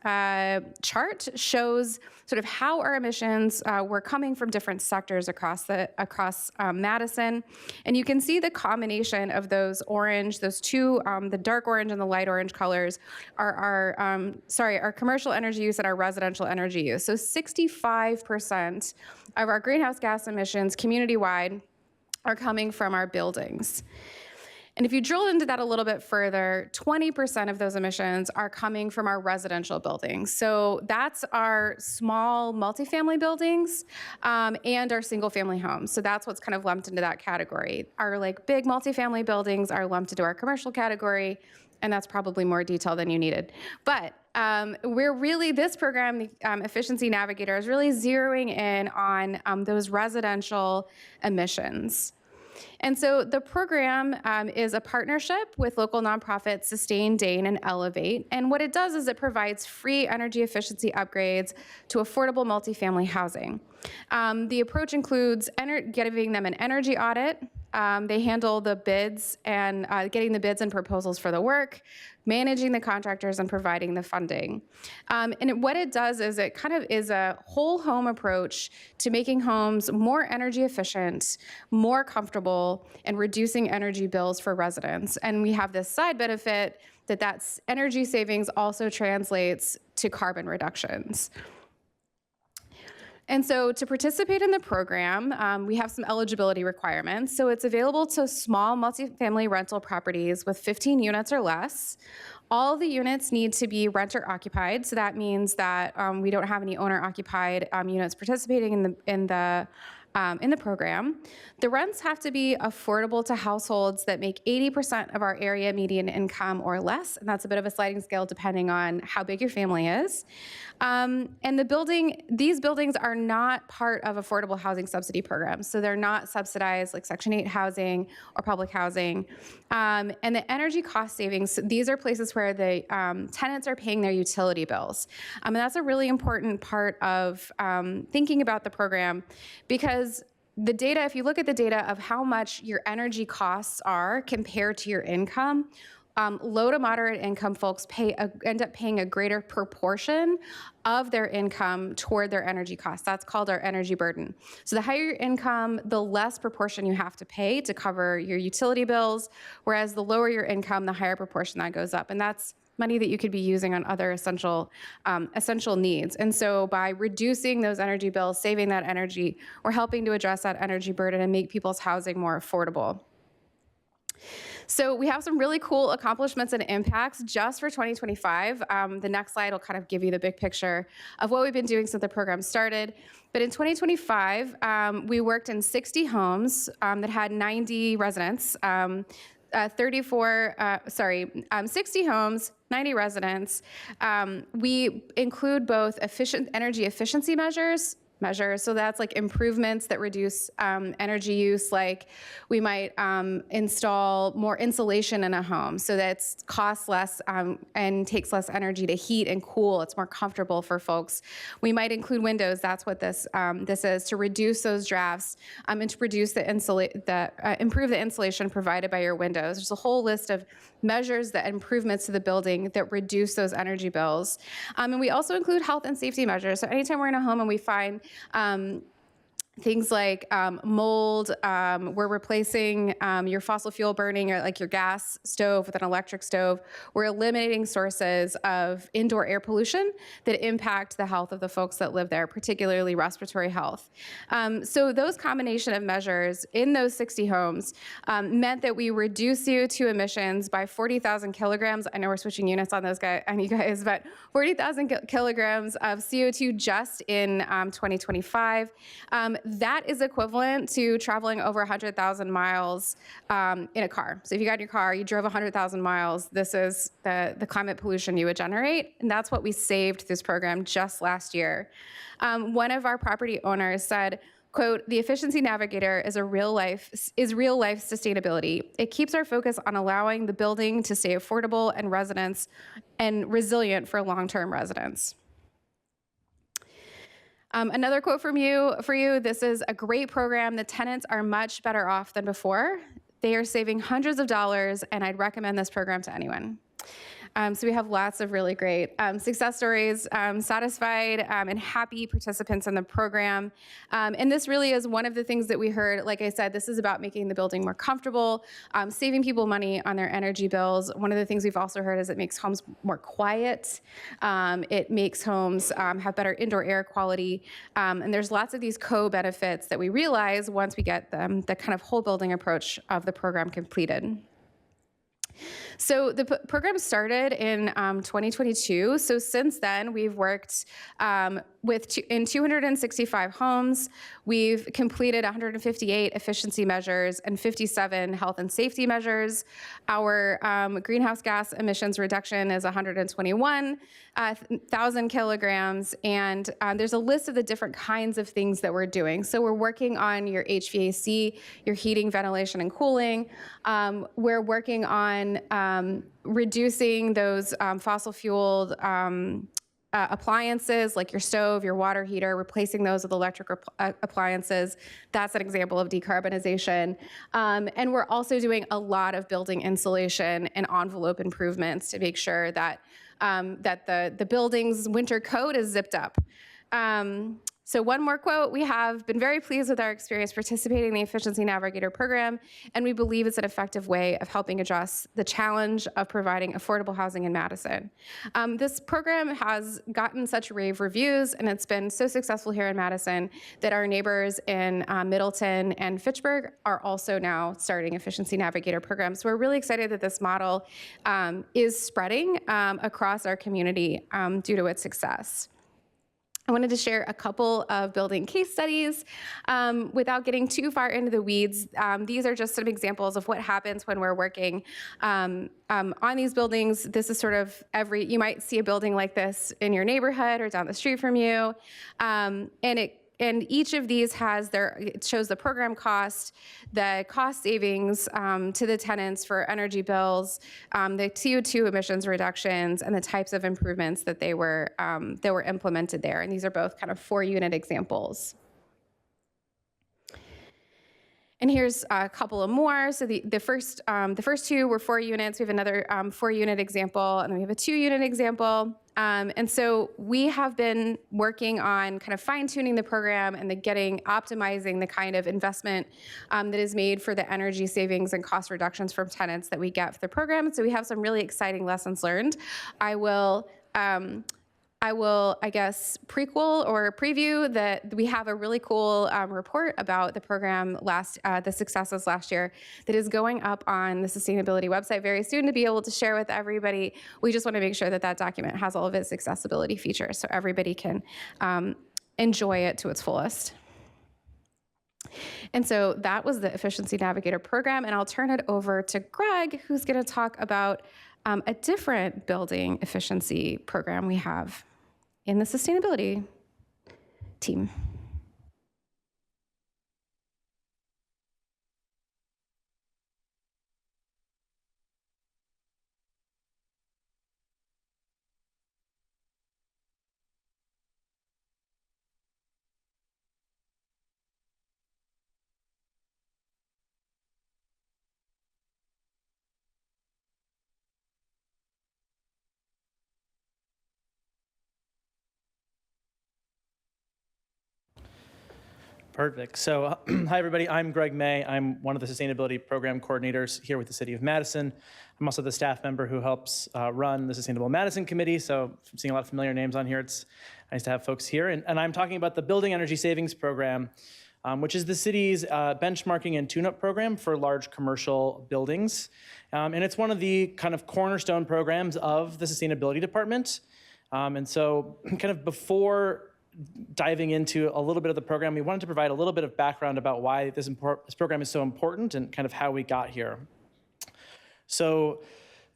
chart shows sort of how our emissions were coming from different sectors across Madison. And you can see the combination of those orange, those two, the dark orange and the light orange colors are our commercial energy use and our residential energy use. So 65% of our greenhouse gas emissions community-wide are coming from our buildings. And if you drill into that a little bit further, 20% of those emissions are coming from our residential buildings. So that's our small multifamily buildings and our single family homes. So that's what's kind of lumped into that category. Our like big multifamily buildings are lumped into our commercial category, and that's probably more detail than you needed. But this program, the Efficiency Navigator, is really zeroing in on those residential emissions. And so the program is a partnership with local nonprofits Sustain, Dane, and Elevate. And what it does is it provides free energy efficiency upgrades to affordable multifamily housing. The approach includes giving them an energy audit. They handle the bids and getting the bids and proposals for the work, managing the contractors, and providing the funding. And what it does is it kind of is a whole home approach to making homes more energy efficient, more comfortable, and reducing energy bills for residents. And we have this side benefit that energy savings also translates to carbon reductions. And so to participate in the program, we have some eligibility requirements. So it's available to small multifamily rental properties with 15 units or less. All the units need to be renter occupied. So that means that we don't have any owner occupied units participating in the program. The rents have to be affordable to households that make 80% of our area median income or less, and that's a bit of a sliding scale depending on how big your family is. And these buildings are not part of affordable housing subsidy programs, so they're not subsidized like Section 8 housing or public housing. And the energy cost savings, these are places where the tenants are paying their utility bills. And that's a really important part of thinking about the program, because the data, if you look at the data of how much your energy costs are compared to your income, low to moderate income folks end up paying a greater proportion of their income toward their energy costs. That's called our energy burden. So the higher your income, the less proportion you have to pay to cover your utility bills, whereas the lower your income, the higher proportion that goes up. And that's money that you could be using on other essential needs. And so by reducing those energy bills, saving that energy, we're helping to address that energy burden and make people's housing more affordable. So we have some really cool accomplishments and impacts just for 2025. The next slide will kind of give you the big picture of what we've been doing since the program started. But in 2025, we worked in 60 homes that had 90 residents. 60 homes, 90 residents. We include both energy efficiency measures. So that's like improvements that reduce energy use, like we might install more insulation in a home so that it costs less and takes less energy to heat and cool. It's more comfortable for folks. We might include windows. That's what this is, to reduce those drafts and to reduce improve the insulation provided by your windows. There's a whole list of measures, that improvements to the building that reduce those energy bills. And we also include health and safety measures. So anytime we're in a home and we find things like mold. We're replacing your fossil fuel burning, or like your gas stove with an electric stove. We're eliminating sources of indoor air pollution that impact the health of the folks that live there, particularly respiratory health. So those combination of measures in those 60 homes meant that we reduced CO2 emissions by 40,000 kilograms. I know we're switching units on those guys, on you guys, but 40,000 kilograms of CO2 just in 2025. That is equivalent to traveling over 100,000 miles in a car. So if you got in your car, you drove 100,000 miles, this is the climate pollution you would generate. And that's what we saved this program just last year. One of our property owners said, quote, "The efficiency navigator is real life sustainability. It keeps our focus on allowing the building to stay affordable and resilient for long-term residents." Another quote for you, this is a great program. The tenants are much better off than before. They are saving hundreds of dollars, and I'd recommend this program to anyone. So we have lots of really great success stories, satisfied and happy participants in the program. And this really is one of the things that we heard. Like I said, this is about making the building more comfortable, saving people money on their energy bills. One of the things we've also heard is it makes homes more quiet. It makes homes have better indoor air quality. And there's lots of these co-benefits that we realize once we get the kind of whole building approach of the program completed. So the program started in 2022. So since then, we've worked in 265 homes. We've completed 158 efficiency measures and 57 health and safety measures. Our greenhouse gas emissions reduction is 121,000 kilograms. And there's a list of the different kinds of things that we're doing. So we're working on your HVAC, your heating, ventilation, and cooling. We're working on reducing those fossil-fueled appliances like your stove, your water heater, replacing those with electric appliances. That's an example of decarbonization. And we're also doing a lot of building insulation and envelope improvements to make sure that the building's winter coat is zipped up. So one more quote, "We have been very pleased with our experience participating in the Efficiency Navigator program, and we believe it's an effective way of helping address the challenge of providing affordable housing in Madison." This program has gotten such rave reviews, and it's been so successful here in Madison that our neighbors in Middleton and Fitchburg are also now starting Efficiency Navigator programs. So we're really excited that this model is spreading across our community due to its success. I wanted to share a couple of building case studies without getting too far into the weeds. These are just some examples of what happens when we're working on these buildings. This is sort of you might see a building like this in your neighborhood or down the street from you. And each of these it shows the program cost, the cost savings to the tenants for energy bills, the CO2 emissions reductions, and the types of improvements that were implemented there. And these are both kind of 4-unit examples. And here's a couple of more. So the first two were 4 units. We have another 4-unit example, and then we have a 2-unit example. And so we have been working on kind of fine-tuning the program and optimizing the kind of investment that is made for the energy savings and cost reductions from tenants that we get for the program. So we have some really exciting lessons learned. I will, I guess, prequel or preview that we have a really cool report about the program the successes last year that is going up on the sustainability website very soon to be able to share with everybody. We just want to make sure that that document has all of its accessibility features so everybody can enjoy it to its fullest. And so that was the Efficiency Navigator program, and I'll turn it over to Greg, who's going to talk about a different building efficiency program we have in the sustainability team. Perfect. So, hi everybody, I'm Greg May. I'm one of the sustainability program coordinators here with the City of Madison. I'm also the staff member who helps run the Sustainable Madison Committee. So I'm seeing a lot of familiar names on here. It's nice to have folks here. And I'm talking about the Building Energy Savings Program, which is the city's benchmarking and tune-up program for large commercial buildings. And it's one of the kind of cornerstone programs of the Sustainability Department. And so kind of before diving into a little bit of the program, we wanted to provide a little bit of background about why this program is so important and kind of how we got here. So,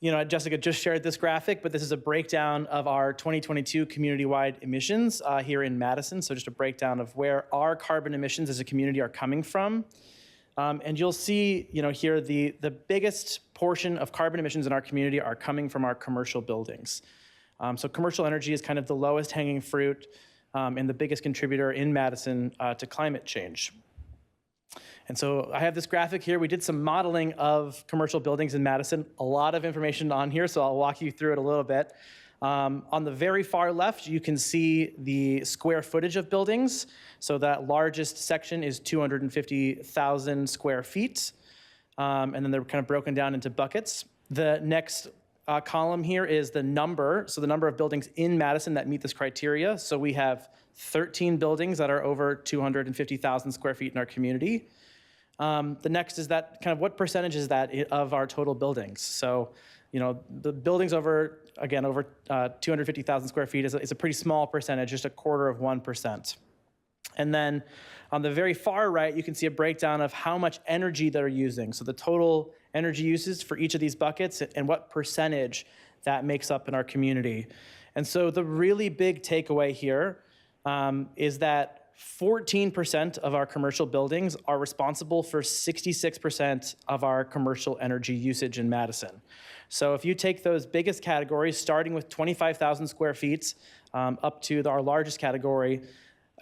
you know, Jessica just shared this graphic, but this is a breakdown of our 2022 community-wide emissions here in Madison. So just a breakdown of where our carbon emissions as a community are coming from. And you'll see, you know, here the biggest portion of carbon emissions in our community are coming from our commercial buildings. So commercial energy is kind of the lowest hanging fruit and the biggest contributor in Madison to climate change. And so I have this graphic here. We did some modeling of commercial buildings in Madison. A lot of information on here, so I'll walk you through it a little bit. On the very far left, you can see the square footage of buildings. So that largest section is 250,000 square feet. And then they're kind of broken down into buckets. The next column here is the number. So the number of buildings in Madison that meet this criteria. So we have 13 buildings that are over 250,000 square feet in our community. The next is that kind of what percentage is that of our total buildings? So, you know, the buildings over 250,000 square feet is a pretty small percentage, just 1/4%. And then on the very far right, you can see a breakdown of how much energy they're using. So the total energy uses for each of these buckets and what percentage that makes up in our community. And so the really big takeaway here is that 14% of our commercial buildings are responsible for 66% of our commercial energy usage in Madison. So if you take those biggest categories, starting with 25,000 square feet up to our largest category,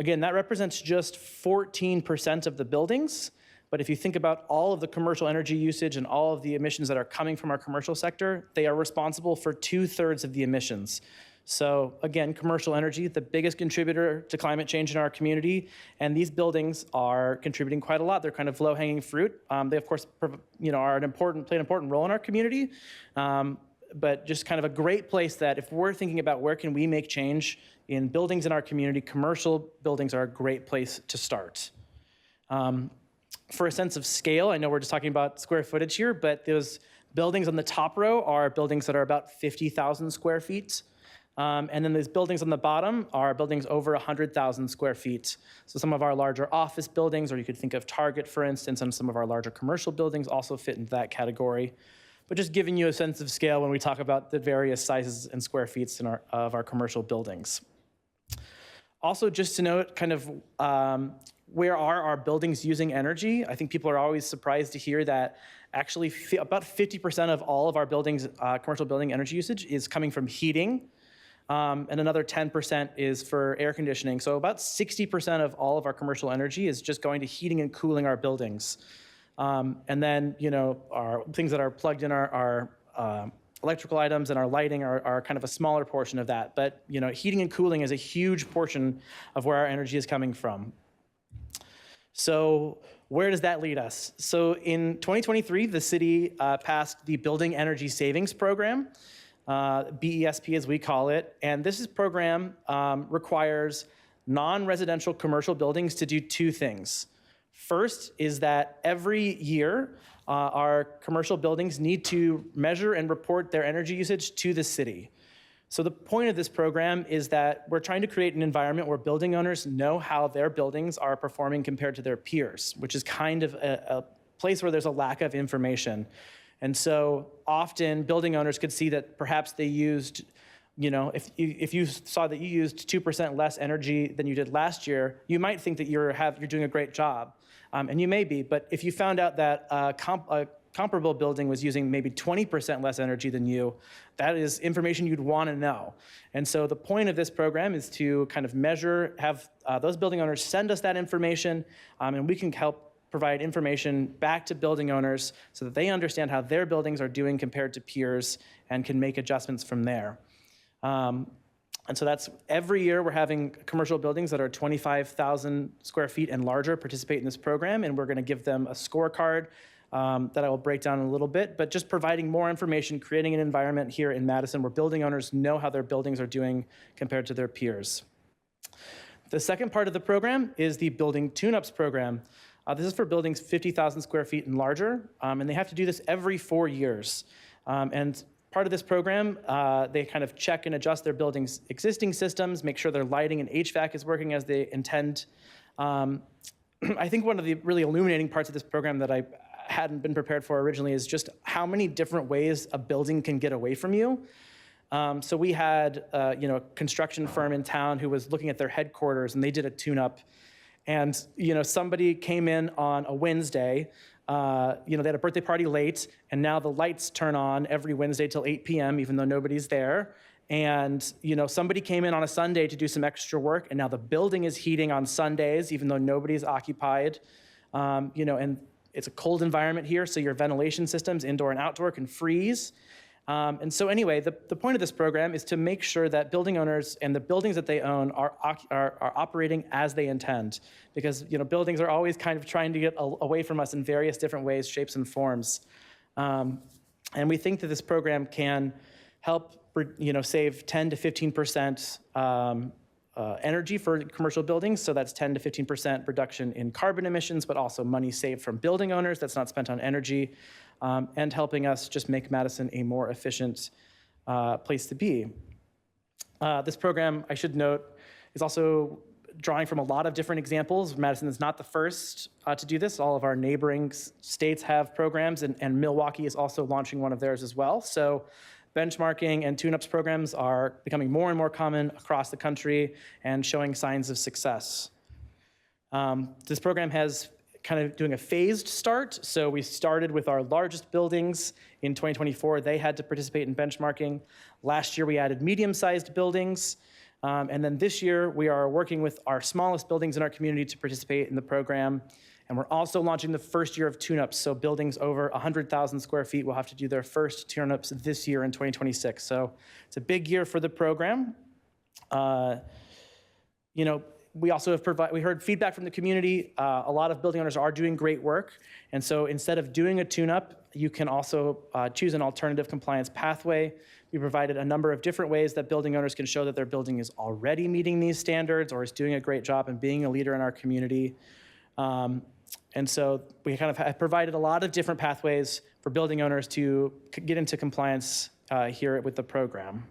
again, that represents just 14% of the buildings. But if you think about all of the commercial energy usage and all of the emissions that are coming from our commercial sector, they are responsible for 2/3 of the emissions. So again, commercial energy, the biggest contributor to climate change in our community, and these buildings are contributing quite a lot. They're kind of low-hanging fruit. They of course, you know, play an important role in our community, but just kind of a great place that if we're thinking about where can we make change in buildings in our community, commercial buildings are a great place to start. For a sense of scale, I know we're just talking about square footage here, but those buildings on the top row are buildings that are about 50,000 square feet. And then these buildings on the bottom are buildings over 100,000 square feet. So some of our larger office buildings, or you could think of Target, for instance, and some of our larger commercial buildings also fit into that category. But just giving you a sense of scale when we talk about the various sizes and square feet of our commercial buildings. Also, just to note, kind of where are our buildings using energy? I think people are always surprised to hear that actually about 50% of all of our buildings, commercial building energy usage is coming from heating. And another 10% is for air conditioning. So about 60% of all of our commercial energy is just going to heating and cooling our buildings. And then, you know, our things that are plugged in our electrical items and our lighting are kind of a smaller portion of that. But, you know, heating and cooling is a huge portion of where our energy is coming from. So where does that lead us? So in 2023, the city passed the Building Energy Savings Program. BESP as we call it, and this program requires non-residential commercial buildings to do two things. First is that every year our commercial buildings need to measure and report their energy usage to the city. So the point of this program is that we're trying to create an environment where building owners know how their buildings are performing compared to their peers, which is kind of a place where there's a lack of information. And so often building owners could see that perhaps they used, you know, if you saw that you used 2% less energy than you did last year, you might think that you're doing a great job. And you may be, but if you found out that a comparable building was using maybe 20% less energy than you, that is information you'd want to know. And so the point of this program is to kind of measure, have those building owners send us that information, and we can help provide information back to building owners so that they understand how their buildings are doing compared to peers and can make adjustments from there. And so that's every year we're having commercial buildings that are 25,000 square feet and larger participate in this program, and we're going to give them a scorecard that I will break down in a little bit, but just providing more information, creating an environment here in Madison where building owners know how their buildings are doing compared to their peers. The second part of the program is the Building Tune-Ups program. This is for buildings 50,000 square feet and larger, and they have to do this every 4 years. And part of this program, they kind of check and adjust their building's existing systems, make sure their lighting and HVAC is working as they intend. I think one of the really illuminating parts of this program that I hadn't been prepared for originally is just how many different ways a building can get away from you. So we had a construction firm in town who was looking at their headquarters, and they did a tune-up. And somebody came in on a Wednesday. They had a birthday party late, and now the lights turn on every Wednesday till 8 p.m., even though nobody's there. And somebody came in on a Sunday to do some extra work, and now the building is heating on Sundays, even though nobody's occupied. And it's a cold environment here, so your ventilation systems, indoor and outdoor, can freeze. And so anyway, the point of this program is to make sure that building owners and the buildings that they own are operating as they intend. Because buildings are always kind of trying to get away from us in various different ways, shapes, and forms. And we think that this program can help save 10 to 15% energy for commercial buildings. So that's 10 to 15% reduction in carbon emissions, but also money saved from building owners that's not spent on energy. And helping us just make Madison a more efficient place to be. This program, I should note, is also drawing from a lot of different examples. Madison is not the first to do this. All of our neighboring states have programs, and Milwaukee is also launching one of theirs as well. So benchmarking and tune-ups programs are becoming more and more common across the country and showing signs of success. This program has kind of doing a phased start. So we started with our largest buildings in 2024. They had to participate in benchmarking. Last year, we added medium-sized buildings. And then this year, we are working with our smallest buildings in our community to participate in the program. And we're also launching the first year of tune-ups. So buildings over 100,000 square feet will have to do their first tune-ups this year in 2026. So it's a big year for the program. We also have we heard feedback from the community. A lot of building owners are doing great work. And so instead of doing a tune-up, you can also choose an alternative compliance pathway. We provided a number of different ways that building owners can show that their building is already meeting these standards or is doing a great job and being a leader in our community. And so we kind of have provided a lot of different pathways for building owners to get into compliance here with the program.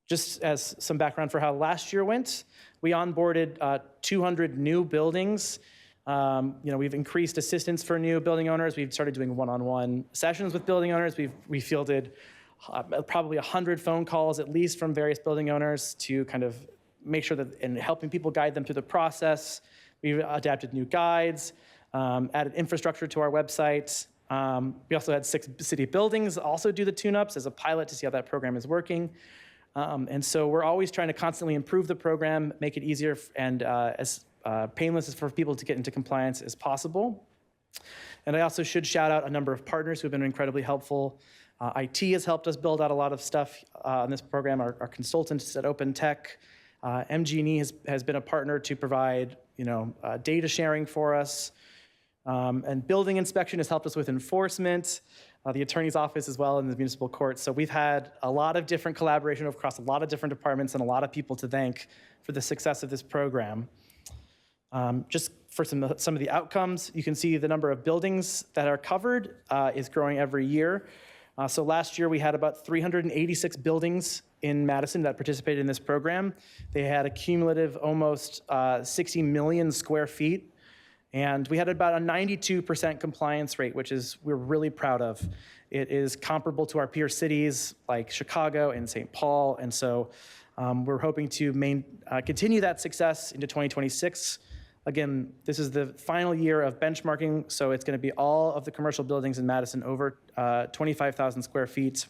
Just as some background for how last year went, we onboarded 200 new buildings. We've increased assistance for new building owners. We've started doing one-on-one sessions with building owners. We fielded probably 100 phone calls at least from various building owners to kind of make sure that, and helping people guide them through the process. We've adapted new guides, added infrastructure to our website. We also had 6 city buildings also do the tune-ups as a pilot to see how that program is working. And so we're always trying to constantly improve the program, make it easier and as painless for people to get into compliance as possible. And I also should shout out a number of partners who have been incredibly helpful. IT has helped us build out a lot of stuff on this program. Our consultants at Open Tech, MG&E has been a partner to provide data sharing for us. And building inspection has helped us with enforcement. The attorney's office as well in the municipal court. So we've had a lot of different collaboration across a lot of different departments and a lot of people to thank for the success of this program. Just for some of the outcomes, you can see the number of buildings that are covered is growing every year. So last year we had about 386 buildings in Madison that participated in this program. They had a cumulative almost 60 million square feet. And we had about a 92% compliance rate, which we're really proud of. It is comparable to our peer cities like Chicago and St. Paul. And so we're hoping to continue that success into 2026. Again, this is the final year of benchmarking, so it's going to be all of the commercial buildings in Madison over 25,000 square feet.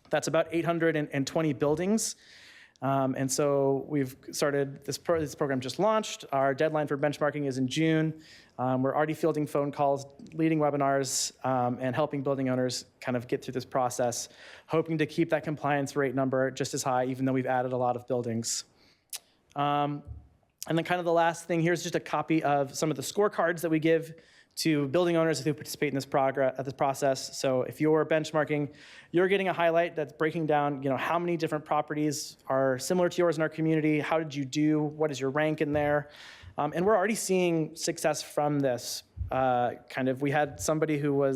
That's about 820 buildings. And so we've started, this program just launched. Our deadline for benchmarking is in June. We're already fielding phone calls, leading webinars, and helping building owners kind of get through this process, hoping to keep that compliance rate number just as high, even though we've added a lot of buildings. And then kind of the last thing here is just a copy of some of the scorecards that we give to building owners who participate in this process. So if you're benchmarking, you're getting a highlight that's breaking down, how many different properties are similar to yours in our community, how did you do, what is your rank in there? And we're already seeing success from this. We had somebody who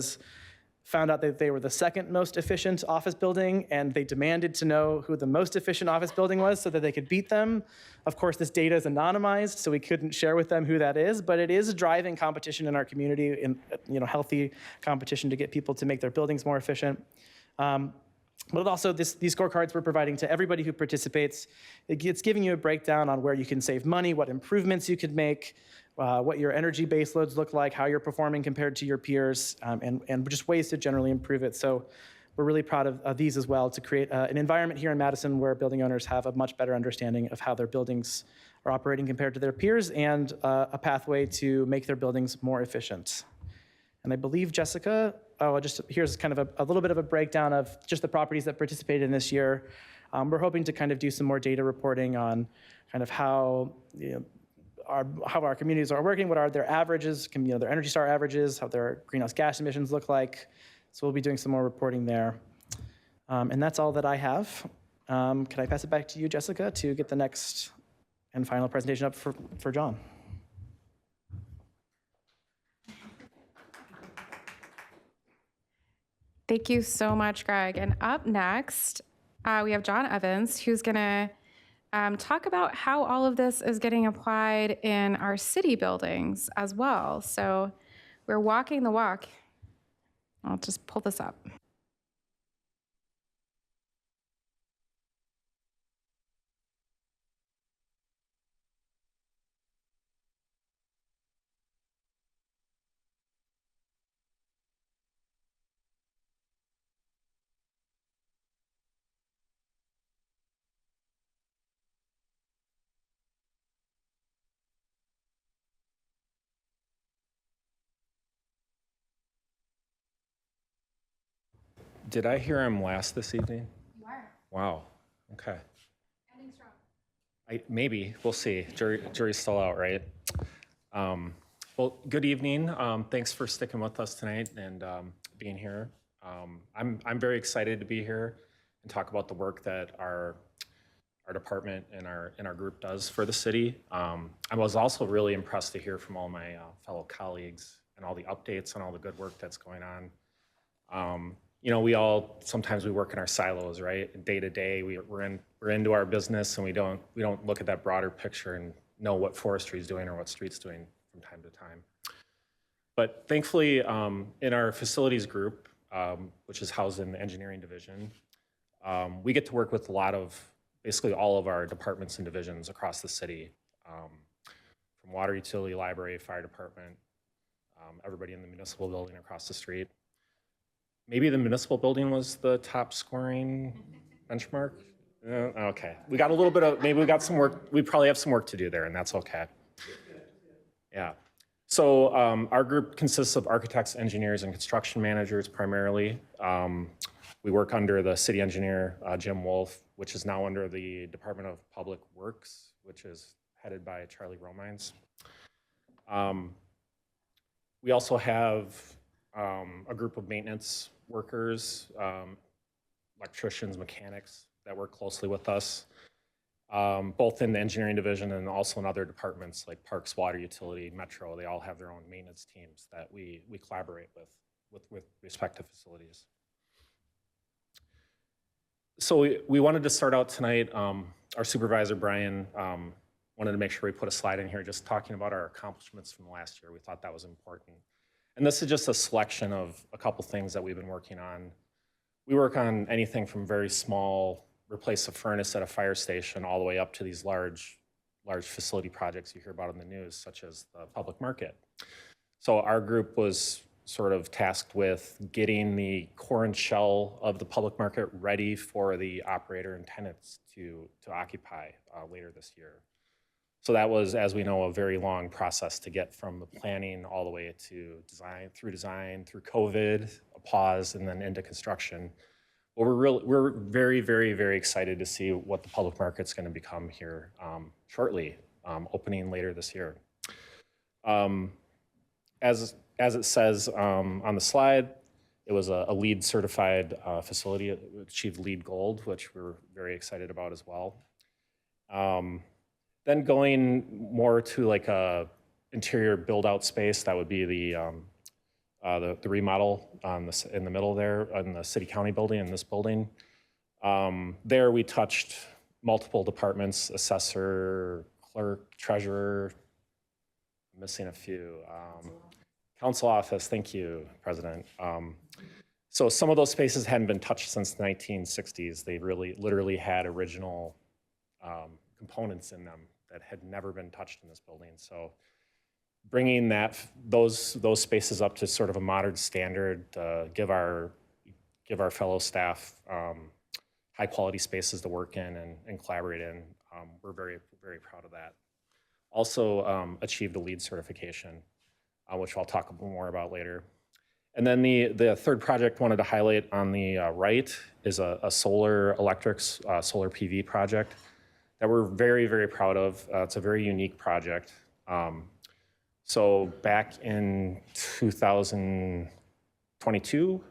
found out that they were the second most efficient office building, and they demanded to know who the most efficient office building was so that they could beat them. Of course, this data is anonymized, so we couldn't share with them who that is, but it is driving competition in our community, in healthy competition to get people to make their buildings more efficient. But also, these scorecards we're providing to everybody who participates, it's giving you a breakdown on where you can save money, what improvements you could make, what your energy base loads look like, how you're performing compared to your peers, and just ways to generally improve it. So we're really proud of these as well to create an environment here in Madison where building owners have a much better understanding of how their buildings are operating compared to their peers and a pathway to make their buildings more efficient. And I believe Jessica, here's kind of a little bit of a breakdown of just the properties that participated in this year. We're hoping to kind of do some more data reporting on kind of how our communities are working, what are their averages, their Energy Star averages, how their greenhouse gas emissions look like. So we'll be doing some more reporting there. And that's all that I have. Can I pass it back to you, Jessica, to get the next and final presentation up for John? Thank you so much, Greg. And up next, we have John Evans, who's going to talk about how all of this is getting applied in our city buildings as well. So we're walking the walk. I'll just pull this up. Did I hear him last this evening? You are. Wow. Okay. Ending strong. Maybe. We'll see. Jury's still out, right? Well, good evening. Thanks for sticking with us tonight and being here. I'm very excited to be here and talk about the work that our department and our group does for the city. I was also really impressed to hear from all my fellow colleagues and all the updates and all the good work that's going on. Sometimes we work in our silos, right? Day to day, we're into our business, and we don't look at that broader picture and know what forestry is doing or what street's doing from time to time. But thankfully, in our facilities group, which is housed in the engineering division, we get to work with basically all of our departments and divisions across the city, from water utility, library, fire department, everybody in the municipal building across the street. Maybe the municipal building was the top scoring benchmark? Okay, maybe we got some work, we probably have some work to do there, and that's okay. Yeah. So our group consists of architects, engineers, and construction managers primarily. We work under the city engineer, Jim Wolf, which is now under the Department of Public Works, which is headed by Charlie Romines. We also have a group of maintenance workers, electricians, mechanics that work closely with us, both in the engineering division and also in other departments like parks, water utility, metro. They all have their own maintenance teams that we collaborate with respect to facilities. So we wanted to start out tonight. Our supervisor, Brian, wanted to make sure we put a slide in here just talking about our accomplishments from last year. We thought that was important. And this is just a selection of a couple things that we've been working on. We work on anything from very small, replace a furnace at a fire station, all the way up to these large facility projects you hear about in the news, such as the public market. So our group was sort of tasked with getting the core and shell of the public market ready for the operator and tenants to occupy later this year. So that was, as we know, a very long process to get from the planning all the way to design, through COVID, a pause, and then into construction. But we're very, very, very excited to see what the public market's going to become here shortly, opening later this year. As it says on the slide, it was a LEED certified facility. It achieved LEED Gold, which we're very excited about as well. Then going more to like a interior build out space, that would be the remodel in the middle there in the city county building, in this building. There we touched multiple departments, assessor, clerk, treasurer, I'm missing a few. Council office, thank you, President. So some of those spaces hadn't been touched since the 1960s. They really literally had original components in them that had never been touched in this building. So bringing those spaces up to sort of a modern standard, give our fellow staff high quality spaces to work in and collaborate in. We're very, very proud of that. Also achieved a LEED certification, which I'll talk a bit more about later. And then the third project I wanted to highlight on the right is a solar electrics, solar PV project that we're very, very proud of. It's a very unique project. So back in 2022,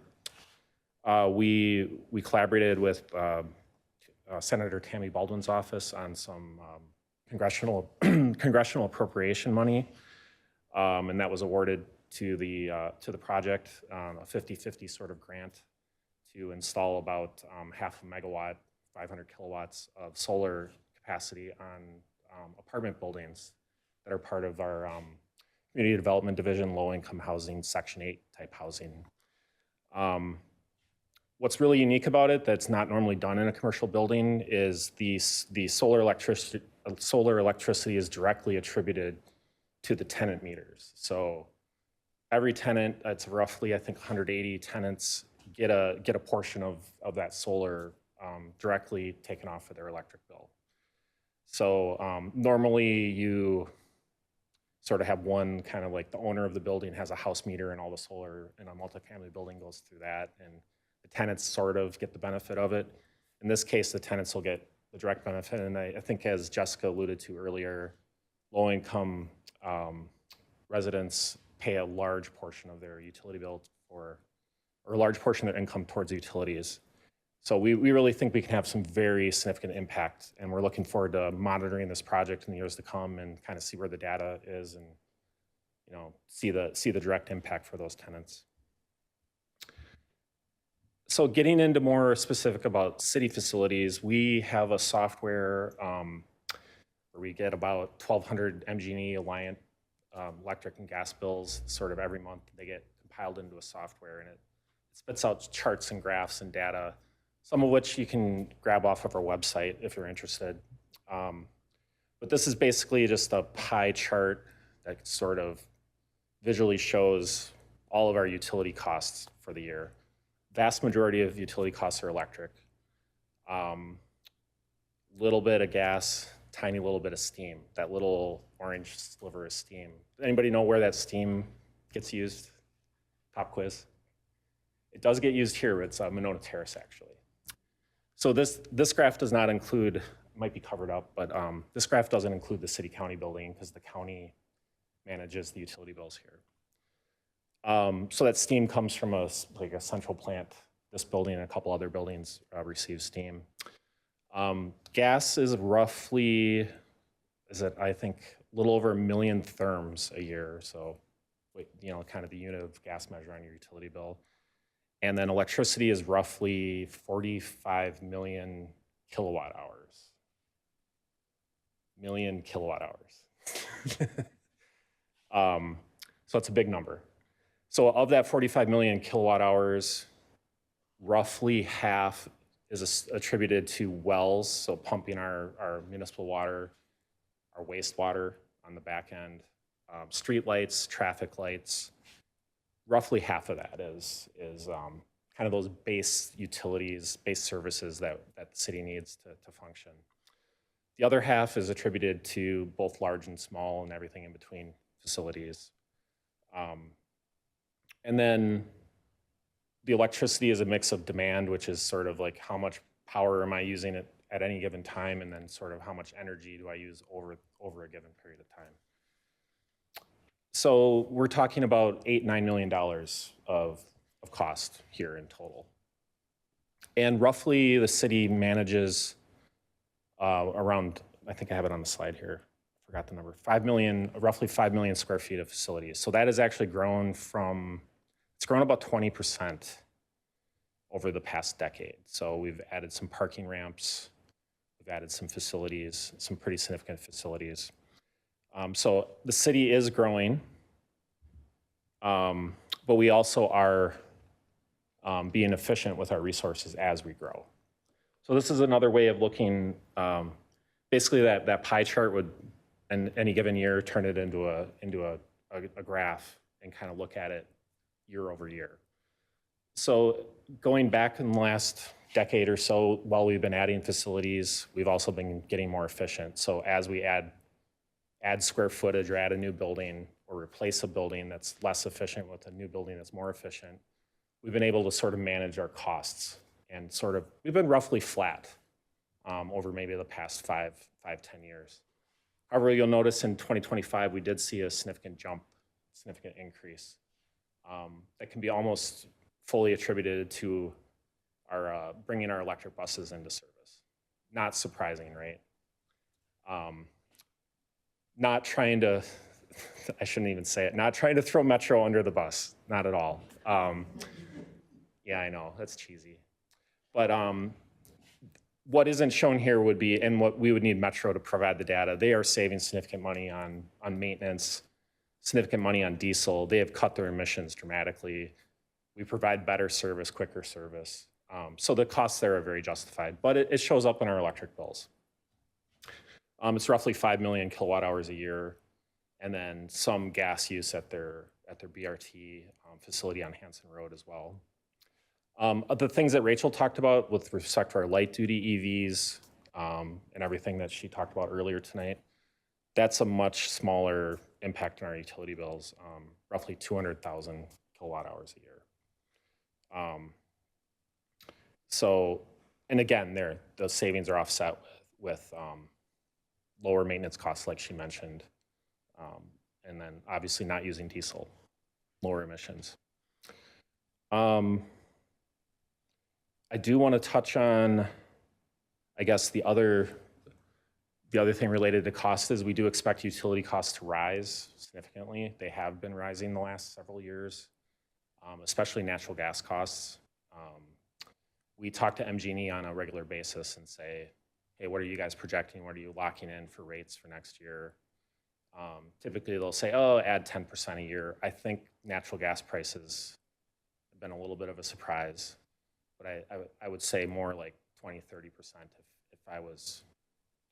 we collaborated with Senator Tammy Baldwin's office on some congressional appropriation money, and that was awarded to the project, a 50-50 sort of grant to install about half a megawatt, 500 kilowatts of solar capacity on apartment buildings that are part of our Community Development Division, low-income housing, Section 8 type housing. What's really unique about it that's not normally done in a commercial building is the solar electricity is directly attributed to the tenant meters. So every tenant, it's roughly, I think 180 tenants, get a portion of that solar directly taken off of their electric bill. So normally you sort of have one kind of like the owner of the building has a house meter and all the solar in a multifamily building goes through that, and the tenants sort of get the benefit of it. In this case, the tenants will get the direct benefit, and I think as Jessica alluded to earlier, low-income residents pay a large portion of their utility bill or a large portion of their income towards utilities. So we really think we can have some very significant impact, and we're looking forward to monitoring this project in the years to come and kind of see where the data is and see the direct impact for those tenants. So getting into more specific about city facilities, we have a software where we get about 1,200 MG&E Alliant electric and gas bills sort of every month. They get compiled into a software, and it spits out charts and graphs and data, some of which you can grab off of our website if you're interested. But this is basically just a pie chart that sort of visually shows all of our utility costs for the year. Vast majority of utility costs are electric. Little bit of gas, tiny little bit of steam. That little orange sliver of steam. Anybody know where that steam gets used? Pop quiz. It does get used here, but it's Monona Terrace actually. So this graph does not include, might be covered up, but this graph doesn't include the city-county building because the county manages the utility bills here. So that steam comes from a central plant. This building and a couple other buildings receive steam. Gas is roughly, I think, a little over 1 million therms a year. So, kind of the unit of gas measure on your utility bill. And then electricity is roughly 45 million kilowatt hours. Million kilowatt hours. So it's a big number. So of that 45 million kilowatt hours, roughly half is attributed to wells, so pumping our municipal water, our wastewater on the back end, street lights, traffic lights, roughly half of that is kind of those base utilities, base services that the city needs to function. The other half is attributed to both large and small and everything in between facilities. And then the electricity is a mix of demand, which is sort of like how much power am I using at any given time, and then sort of how much energy do I use over a given period of time. So we're talking about $8-9 million of cost here in total. And roughly the city manages around, I think I have it on the slide here, I forgot the number, roughly 5 million square feet of facilities. So that has actually grown it's grown about 20% over the past decade. So we've added some parking ramps, we've added some facilities, some pretty significant facilities. So the city is growing, but we also are being efficient with our resources as we grow. So this is another way of looking, basically that pie chart would, in any given year, turn it into a graph and kind of look at it year over year. So going back in the last decade or so, while we've been adding facilities, we've also been getting more efficient. So as we add square footage or add a new building or replace a building that's less efficient with a new building that's more efficient, we've been able to sort of manage our costs and we've been roughly flat over maybe the past 5-10 years. However, you'll notice in 2025, we did see a significant jump, significant increase that can be almost fully attributed to our bringing our electric buses into service. Not surprising, right? Not trying to, I shouldn't even say it, not trying to throw Metro under the bus, not at all. Yeah, I know, that's cheesy. But what isn't shown here would be, and what we would need Metro to provide the data, they are saving significant money on maintenance, significant money on diesel. They have cut their emissions dramatically. We provide better service, quicker service. So the costs there are very justified, but it shows up in our electric bills. It's roughly 5 million kilowatt hours a year, and then some gas use at their BRT facility on Hanson Road as well. The things that Rachel talked about with respect to our light duty EVs and everything that she talked about earlier tonight, that's a much smaller impact on our utility bills, roughly 200,000 kilowatt hours a year. So, and again, the savings are offset with lower maintenance costs, like she mentioned, and then obviously not using diesel, lower emissions. I do want to touch on, I guess, the other thing related to cost is we do expect utility costs to rise significantly. They have been rising the last several years, especially natural gas costs. We talk to MG&E on a regular basis and say, hey, what are you guys projecting? What are you locking in for rates for next year? Typically they'll say, oh, add 10% a year. I think natural gas prices have been a little bit of a surprise, but I would say more like 20-30% if I was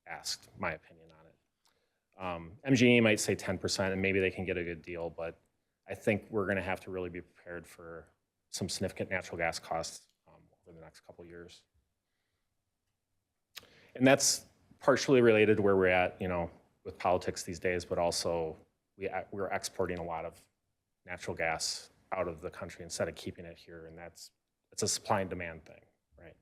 asked my opinion on it. MG&E might say 10% and maybe they can get a good deal, but I think we're gonna have to really be prepared for some significant natural gas costs over the next couple of years. And that's partially related to where we're at, with politics these days, but also we're exporting a lot of natural gas out of the country instead of keeping it here, and it's a supply and demand thing, right?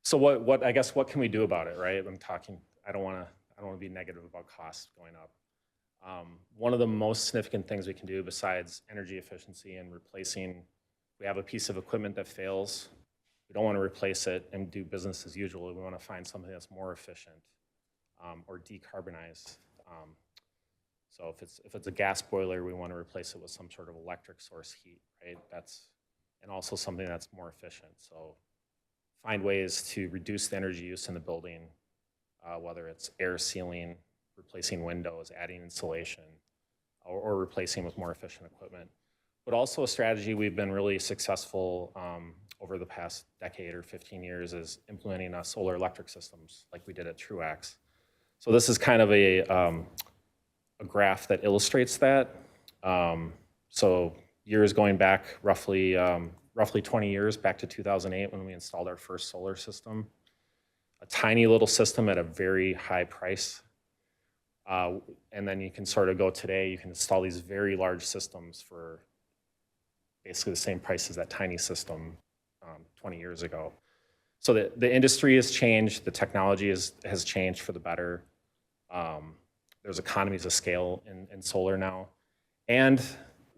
So what I guess what can we do about it, right? I don't want to be negative about costs going up. One of the most significant things we can do besides energy efficiency and replacing, we have a piece of equipment that fails, we don't want to replace it and do business as usual. We want to find something that's more efficient or decarbonized. So if it's a gas boiler, we want to replace it with some sort of electric source heat, right? And also something that's more efficient. So find ways to reduce the energy use in the building, whether it's air sealing, replacing windows, adding insulation, or replacing with more efficient equipment. But also a strategy we've been really successful over the past decade or 15 years is implementing solar electric systems like we did at Truax. So this is kind of a graph that illustrates that. So years going back roughly 20 years, back to 2008 when we installed our first solar system. A tiny little system at a very high price. And then you can sort of go today, you can install these very large systems for basically the same price as that tiny system 20 years ago. So the industry has changed, the technology has changed for the better. There's economies of scale in solar now. And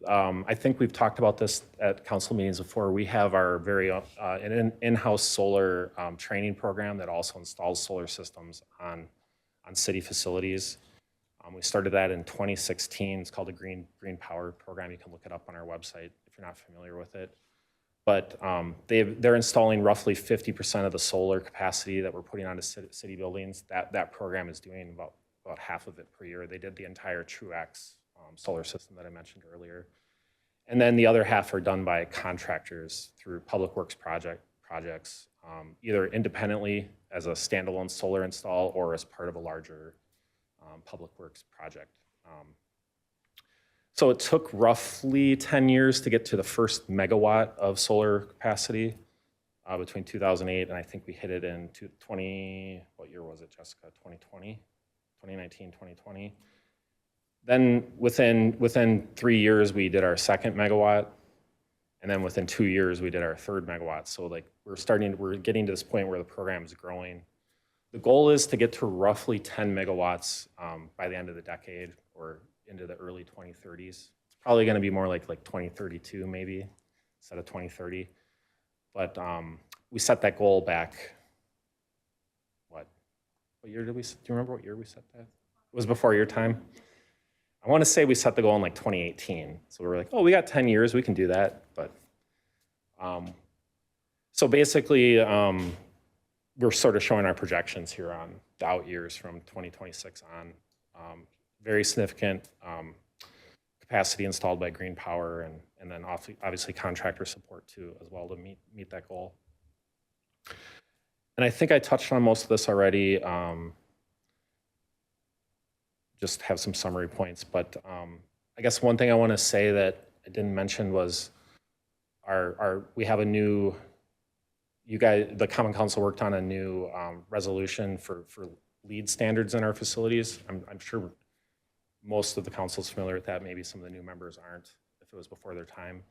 I think we've talked about this at council meetings before. We have our very in-house solar training program that also installs solar systems on city facilities. We started that in 2016. It's called the Green Power Program. You can look it up on our website if you're not familiar with it. But they're installing roughly 50% of the solar capacity that we're putting onto city buildings. That program is doing about half of it per year. They did the entire TrueX solar system that I mentioned earlier. And then the other half are done by contractors through public works projects, either independently as a standalone solar install or as part of a larger public works project. So it took roughly 10 years to get to the first megawatt of solar capacity between 2008 and I think we hit it in what year was it, Jessica? 2020, 2019, 2020. Then within 3 years, we did our second megawatt. And then within 2 years, we did our third megawatt. So like we're getting to this point where the program is growing. The goal is to get to roughly 10 megawatts by the end of the decade or into the early 2030s. It's probably going to be more like 2032 maybe instead of 2030. But we set that goal back, what year did we, do you remember what year we set that? It was before your time. I want to say we set the goal in like 2018. So we were like, oh, we got 10 years, we can do that. But so basically, we're sort of showing our projections here on the out years from 2026 on. Very significant capacity installed by Green Power and then obviously contractor support too as well to meet that goal. And I think I touched on most of this already. Just have some summary points, but I guess one thing I want to say that I didn't mention was we have a new, the Common Council worked on a new resolution for LEED standards in our facilities. I'm sure most of the council is familiar with that. Maybe some of the new members aren't, if it was before their time.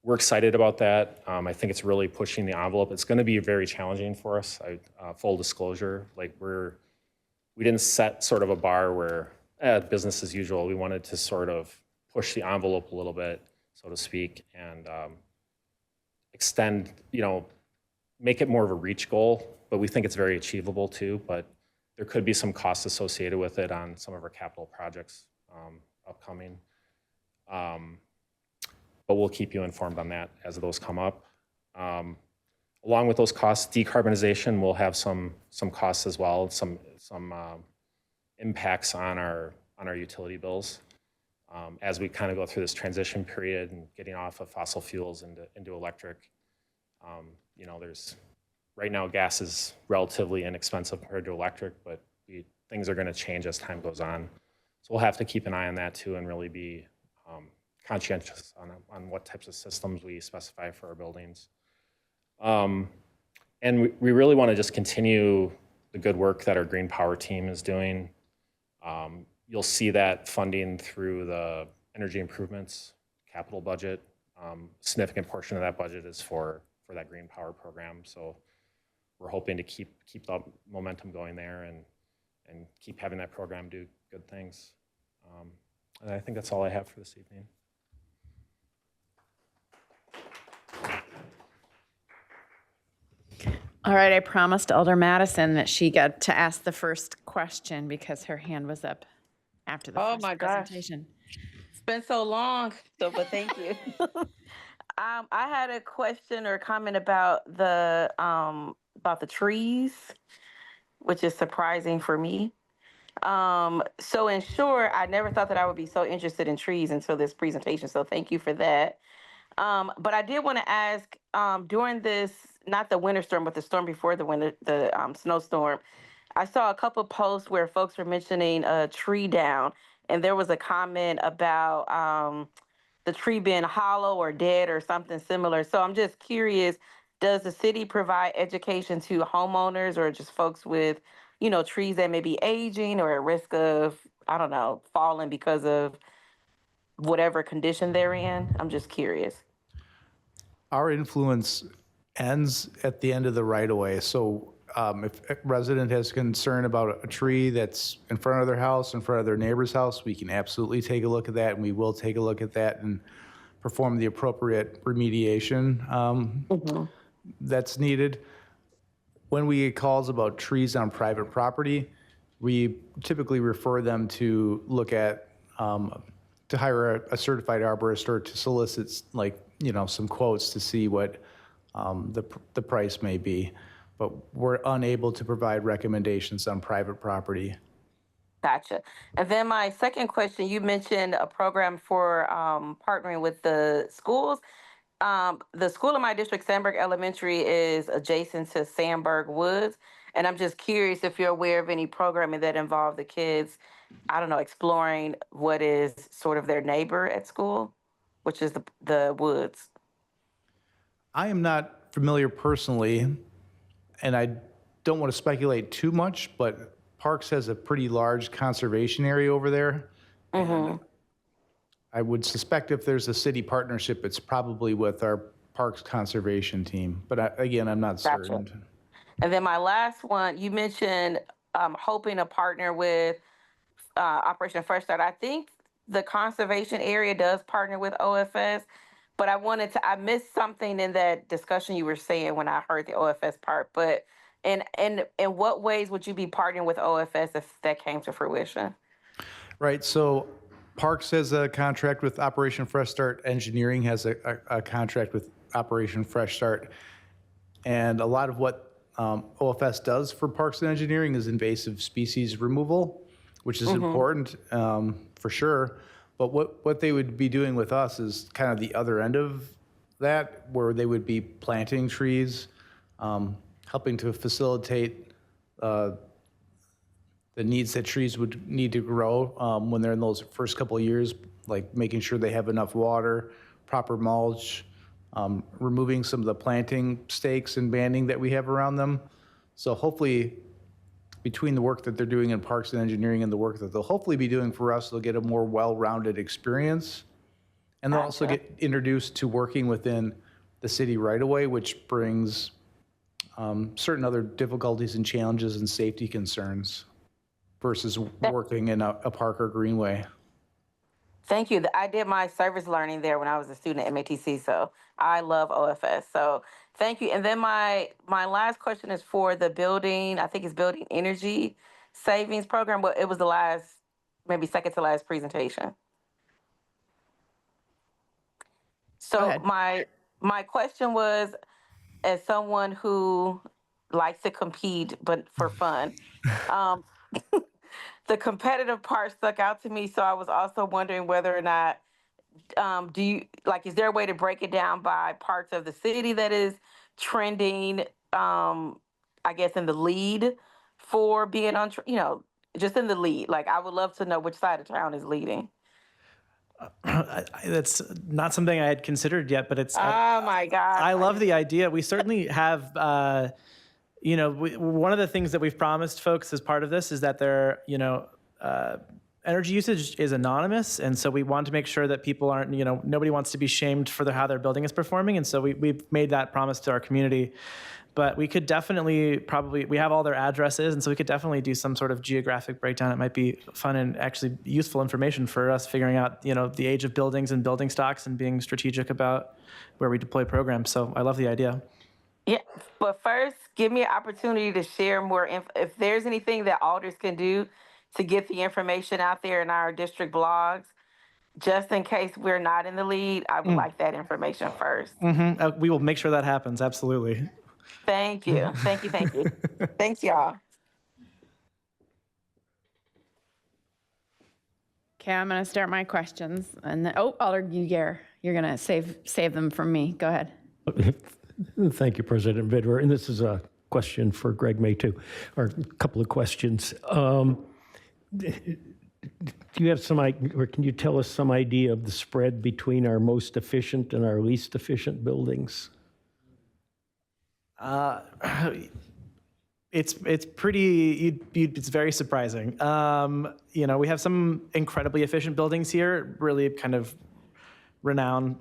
We're excited about that. I think it's really pushing the envelope. It's going to be very challenging for us. Full disclosure, like we didn't set sort of a bar where business as usual. We wanted to sort of push the envelope a little bit, so to speak, and extend, make it more of a reach goal, but we think it's very achievable too. But there could be some costs associated with it on some of our capital projects upcoming. But we'll keep you informed on that as those come up. Along with those costs, decarbonization will have some costs as well, some impacts on our utility bills as we kind of go through this transition period and getting off of fossil fuels into electric. There's right now gas is relatively inexpensive compared to electric, but things are going to change as time goes on. So we'll have to keep an eye on that too and really be conscientious on what types of systems we specify for our buildings. And we really want to just continue the good work that our Green Power team is doing. You'll see that funding through the energy improvements capital budget. Significant portion of that budget is for that Green Power program. So we're hoping to keep the momentum going there and keep having that program do good things. And I think that's all I have for this evening. All right, I promised Elder Madison that she got to ask the first question because her hand was up after the first presentation. It's been so long, but thank you. I had a question or comment about the trees, which is surprising for me. So in short, I never thought that I would be so interested in trees until this presentation. So thank you for that. But I did want to ask, during this, not the winter storm, but the storm before the snowstorm, I saw a couple posts where folks were mentioning a tree down. and there was a comment about the tree being hollow or dead or something similar. So I'm just curious, does the city provide education to homeowners or just folks with, trees that may be aging or at risk of, I don't know, falling because of whatever condition they're in? I'm just curious. Our influence ends at the end of the right of way. So if a resident has concern about a tree that's in front of their house, in front of their neighbor's house, we can absolutely take a look at that, and we will take a look at that and perform the appropriate remediation that's needed. When we get calls about trees on private property, we typically refer them to look at, to hire a certified arborist or to solicit some quotes to see what the price may be. But we're unable to provide recommendations on private property. Gotcha. And then my second question, you mentioned a program for partnering with the schools. The school in my district, Sandberg Elementary, is adjacent to Sandberg Woods. And I'm just curious if you're aware of any programming that involve the kids, I don't know, exploring what is sort of their neighbor at school, which is the woods. I am not familiar personally, and I don't want to speculate too much, but Parks has a pretty large conservation area over there. And I would suspect if there's a city partnership, it's probably with our Parks conservation team. But again, I'm not certain. And then my last one, you mentioned hoping to partner with Operation Fresh Start. I think the conservation area does partner with OFS, but I missed something in that discussion you were saying when I heard the OFS part. But in what ways would you be partnering with OFS if that came to fruition? Right. So Parks has a contract with Operation Fresh Start. Engineering has a contract with Operation Fresh Start. And a lot of what OFS does for Parks and Engineering is invasive species removal, which is important for sure. But what they would be doing with us is kind of the other end of that, where they would be planting trees, helping to facilitate the needs that trees would need to grow when they're in those first couple of years, like making sure they have enough water, proper mulch, removing some of the planting stakes and banding that we have around them. So hopefully, between the work that they're doing in Parks and Engineering and the work that they'll hopefully be doing for us, they'll get a more well-rounded experience. And they'll also get introduced to working within the city right away, which brings certain other difficulties and challenges and safety concerns versus working in a park or greenway. Thank you. I did my service learning there when I was a student at MATC, so I love OFS. So thank you. And then my last question is for the building, I think it's Building Energy Savings Program, but it was the last, maybe second to last presentation. So my question was, as someone who likes to compete, but for fun, the competitive part stuck out to me. So I was also wondering whether or not, is there a way to break it down by parts of the city that is trending, I guess, in the lead for being on, just in the lead? Like, I would love to know which side of town is leading. That's not something I had considered yet, but it's. Oh my God. I love the idea. We certainly have, one of the things that we've promised folks as part of this is that energy usage is anonymous. And so we want to make sure that people aren't, nobody wants to be shamed for how their building is performing. And so we've made that promise to our community. But we could definitely we have all their addresses, and so we could definitely do some sort of geographic breakdown. It might be fun and actually useful information for us figuring out, the age of buildings and building stocks and being strategic about where we deploy programs. So I love the idea. Yeah, but first, give me an opportunity to share more. If there's anything that alders can do to get the information out there in our district blogs, just in case we're not in the lead, I would like that information first. We will make sure that happens. Absolutely. Thank you. Thank you. Thank you. Thanks, y'all. Okay, I'm going to start my questions. And then, Alder Guyer, you're going to save them from me. Go ahead. Thank you, President Vidwer. And this is a question for Greg May, too, or a couple of questions. do you have some, or can you tell us some idea of the spread between our most efficient and our least efficient buildings? It's pretty, it's very surprising. You know, we have some incredibly efficient buildings here, really kind of renowned,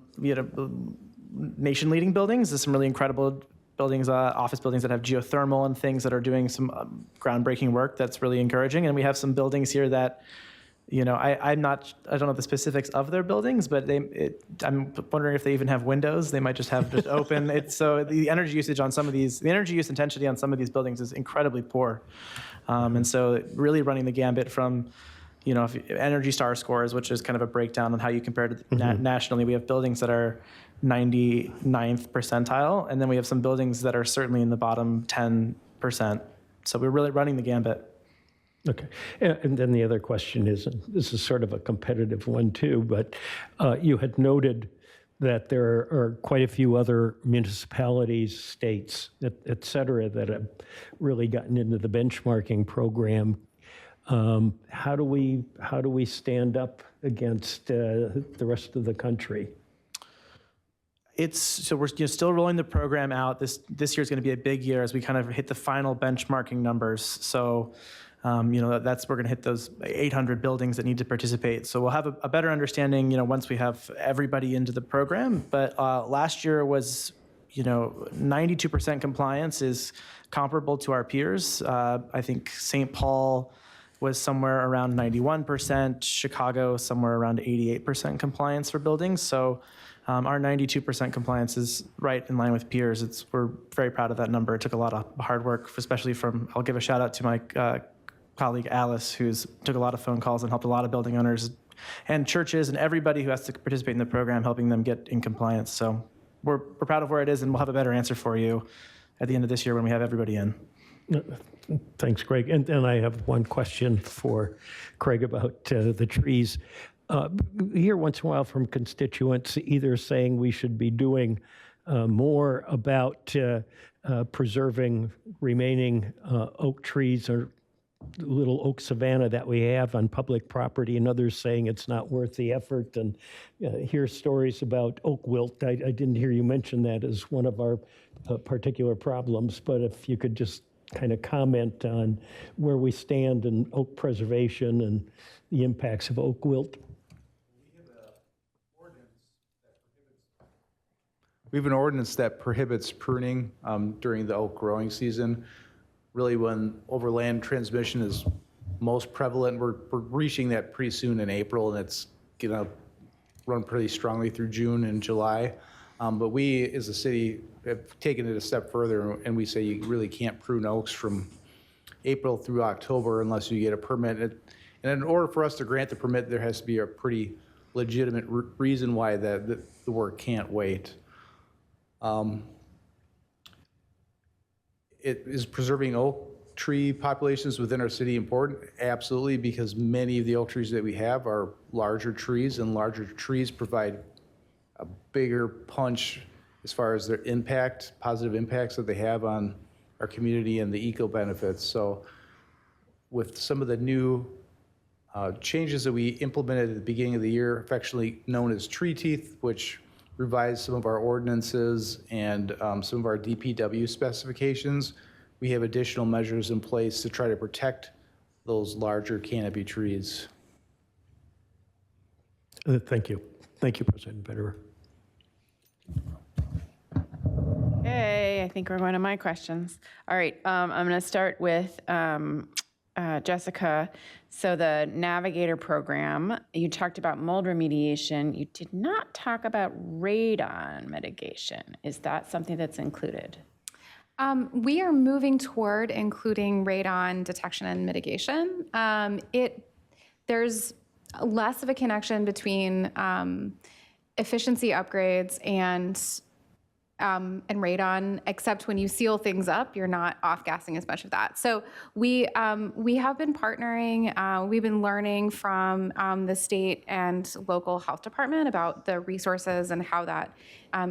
nation-leading buildings. There's some really incredible buildings, office buildings that have geothermal and things that are doing some groundbreaking work that's really encouraging. And we have some buildings here that, you know, I don't know the specifics of their buildings, but I'm wondering if they even have windows. They might just have open. So the energy usage on some of these, the energy use intensity on some of these buildings is incredibly poor. And so really running the gambit from, you know, Energy Star scores, which is kind of a breakdown on how you compare to nationally. We have buildings that are 99th percentile, and then we have some buildings that are certainly in the bottom 10%. So we're really running the gambit. Okay. And then the other question is, and this is sort of a competitive one too, but you had noted that there are quite a few other municipalities, states, et cetera, that have really gotten into the benchmarking program. How do we stand up against the rest of the country? So we're still rolling the program out. This year is going to be a big year as we kind of hit the final benchmarking numbers. So, you know, we're going to hit those 800 buildings that need to participate. So we'll have a better understanding, you know, once we have everybody into the program. But last year was, you know, 92% compliance is comparable to our peers. I think St. Paul was somewhere around 91%, Chicago somewhere around 88% compliance for buildings. So our 92% compliance is right in line with peers. We're very proud of that number. It took a lot of hard work, especially I'll give a shout out to my colleague Alice, who's took a lot of phone calls and helped a lot of building owners and churches and everybody who has to participate in the program, helping them get in compliance. So we're proud of where it is, and we'll have a better answer for you at the end of this year when we have everybody in. Thanks, Greg. And I have one question for Craig about the trees. Hear once in a while from constituents either saying we should be doing more about preserving remaining oak trees or little oak savanna that we have on public property, and others saying it's not worth the effort, and hear stories about oak wilt. I didn't hear you mention that as one of our particular problems, but if you could just kind of comment on where we stand in oak preservation and the impacts of oak wilt. We have an ordinance that prohibits pruning during the oak growing season. Really, when overland transmission is most prevalent, we're reaching that pretty soon in April, and it's gonna run pretty strongly through June and July. But we, as a city, have taken it a step further, and we say you really can't prune oaks from April through October unless you get a permit. And in order for us to grant the permit, there has to be a pretty legitimate reason why the work can't wait. Is preserving oak tree populations within our city important? Absolutely, because many of the oak trees that we have are larger trees, and larger trees provide a bigger punch as far as their impact, positive impacts that they have on our community and the eco benefits. So with some of the new changes that we implemented at the beginning of the year, affectionately known as tree teeth, which revised some of our ordinances and some of our DPW specifications, we have additional measures in place to try to protect those larger canopy trees. Thank you. Thank you, President Betterer. Okay, I think we're going to my questions. All right, I'm going to start with Jessica. So the Navigator program, you talked about mold remediation. You did not talk about radon mitigation. Is that something that's included? We are moving toward including radon detection and mitigation. There's less of a connection between efficiency upgrades and radon, except when you seal things up, you're not off-gassing as much of that. So we have been partnering. We've been learning from the state and local health department about the resources and how that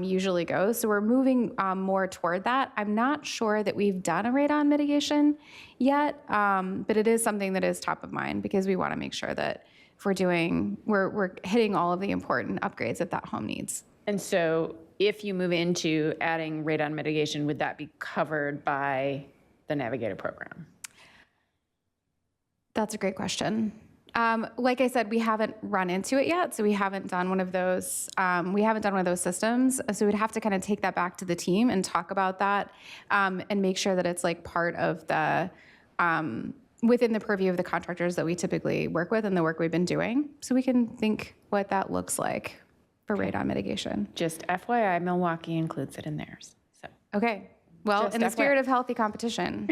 usually goes. So we're moving more toward that. I'm not sure that we've done a radon mitigation yet, but it is something that is top of mind because we want to make sure that we're hitting all of the important upgrades that home needs. And so if you move into adding radon mitigation, would that be covered by the Navigator program? That's a great question. Like I said, we haven't run into it yet, so we haven't done one of those. We haven't done one of those systems, so we'd have to kind of take that back to the team and talk about that, and make sure that it's like part of the within the purview of the contractors that we typically work with and the work we've been doing, so we can think what that looks like for radon mitigation. Just FYI, Milwaukee includes it in theirs. So Okay. Well, Just in the FYI. spirit of healthy competition,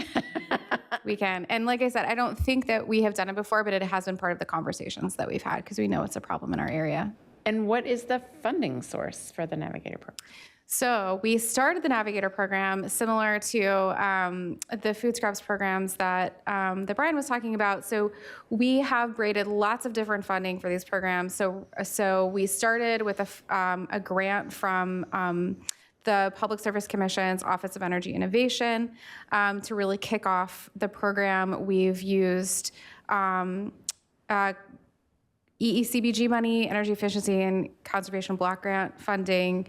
we can. And like I said, I don't think that we have done it before, but it has been part of the conversations that we've had because we know it's a problem in our area. And what is the funding source for the Navigator program? So we started the Navigator program similar to the food scraps programs that Brian was talking about. So we have braided lots of different funding for these programs. So we started with a grant from the Public Service Commission's Office of Energy Innovation to really kick off the program. We've used EECBG money, Energy Efficiency and Conservation Block Grant funding.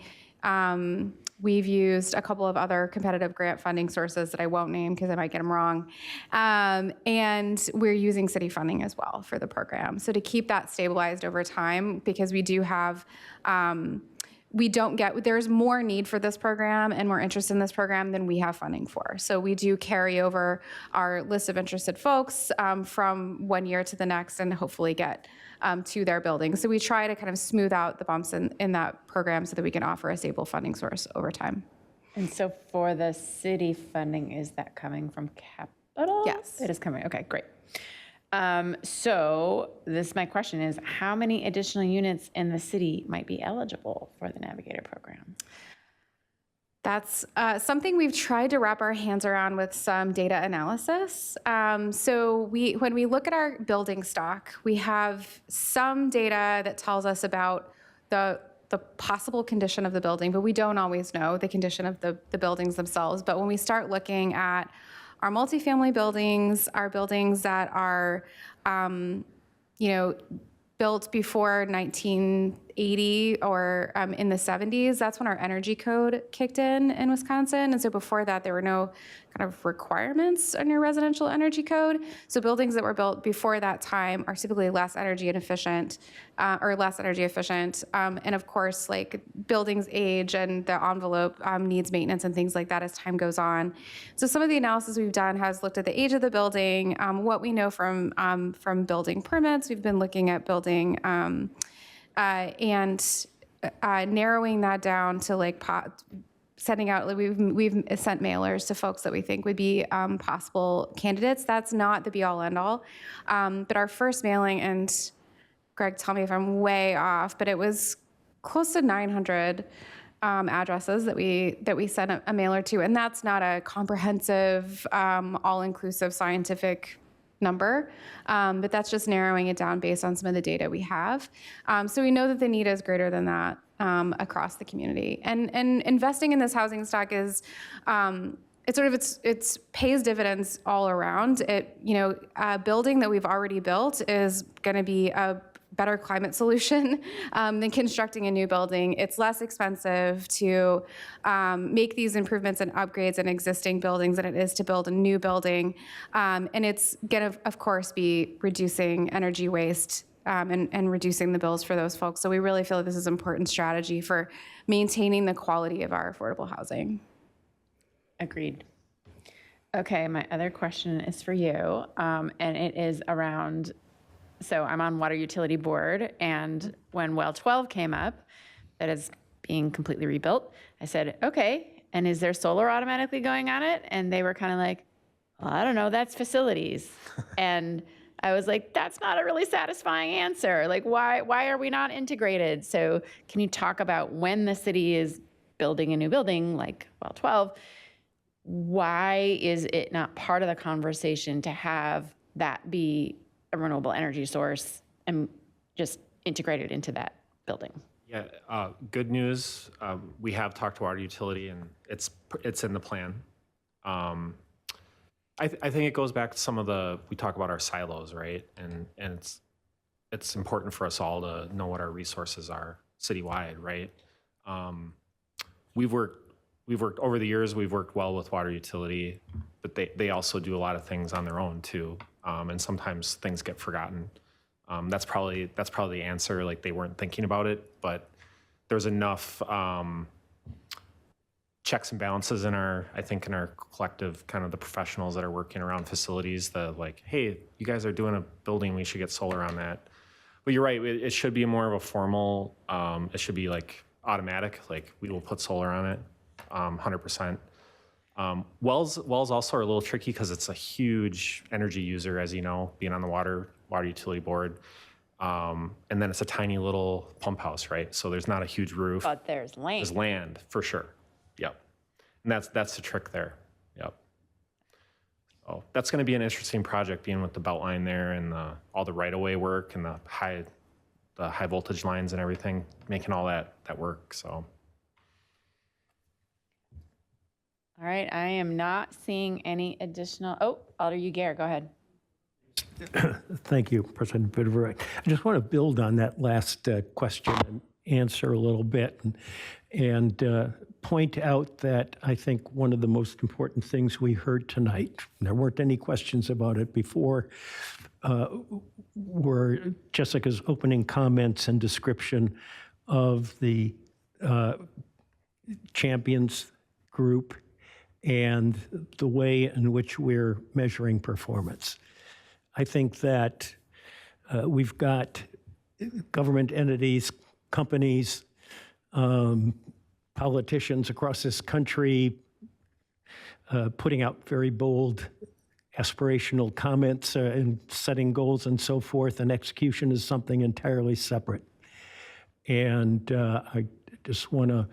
We've used a couple of other competitive grant funding sources that I won't name because I might get them wrong. And we're using city funding as well for the program. So to keep that stabilized over time, because we do have, there's more need for this program and more interest in this program than we have funding for. So we do carry over our list of interested folks from one year to the next and hopefully get to their building. So we try to kind of smooth out the bumps in that program so that we can offer a stable funding source over time. And so for the city funding, is that coming from capital? Yes. It is coming. Okay, great. So my question is, how many additional units in the city might be eligible for the Navigator program? That's something we've tried to wrap our hands around with some data analysis. So when we look at our building stock, we have some data that tells us about the possible condition of the building, but we don't always know the condition of the buildings themselves. But when we start looking at our multifamily buildings, our buildings that are, built before 1980 or in the 70s, that's when our energy code kicked in Wisconsin. And so before that, there were no kind of requirements on your residential energy code. So buildings that were built before that time are typically less energy efficient. And of course, like buildings age and the envelope needs maintenance and things like that as time goes on. So some of the analysis we've done has looked at the age of the building, what we know from building permits. We've been looking at building and narrowing that down to sending out, we've sent mailers to folks that we think would be possible candidates. That's not the be all end all. But our first mailing, and Greg, tell me if I'm way off, but it was close to 900 addresses that we sent a mailer to. And that's not a comprehensive, all-inclusive scientific number, but that's just narrowing it down based on some of the data we have. So we know that the need is greater than that across the community. And investing in this housing stock is, it pays dividends all around. A building that we've already built is going to be a better climate solution than constructing a new building. It's less expensive to make these improvements and upgrades in existing buildings than it is to build a new building. And it's going to, of course, be reducing energy waste and reducing the bills for those folks. So we really feel that this is an important strategy for maintaining the quality of our affordable housing. Agreed. Okay, my other question is for you, and it is around, so I'm on Water Utility Board, and when Well 12 came up, that is being completely rebuilt, I said, okay, and is there solar automatically going on it? And they were kind of like, well, I don't know, that's facilities. And I was like, that's not a really satisfying answer. Like, why are we not integrated? So can you talk about when the city is building a new building, like Well 12, why is it not part of the conversation to have that be a renewable energy source and just integrated into that building? Yeah, good news. We have talked to our utility, and it's in the plan. I think it goes back to some of we talk about our silos, right? And it's it's important for us all to know what our resources are citywide, right? We've worked over the years, we've worked well with water utility, but they also do a lot of things on their own too. And sometimes things get forgotten. That's probably the answer. Like, they weren't thinking about it, but there's enough checks and balances in our collective, kind of the professionals that are working around facilities, that like, hey, you guys are doing a building, we should get solar on that. But you're right, it should be more of a formal, it should be like automatic, like we will put solar on it, 100%. Wells also are a little tricky because it's a huge energy user, as you know, being on the water utility board. And then it's a tiny little pump house, right? So there's not a huge roof. But there's land. There's land, for sure. Yep. And that's the trick there. Yep. Oh, that's going to be an interesting project, being with the belt line there and all the right-of-way work and the high voltage lines and everything, making all that work. So. All right, I am not seeing any additional, Alder Uguer, go ahead. Thank you, President Bittever. I just want to build on that last question and answer a little bit and point out that I think one of the most important things we heard tonight, there weren't any questions about it before, were Jessica's opening comments and description of the champions group and the way in which we're measuring performance. I think that we've got government entities, companies, politicians across this country putting out very bold aspirational comments and setting goals and so forth, and execution is something entirely separate. And I just want to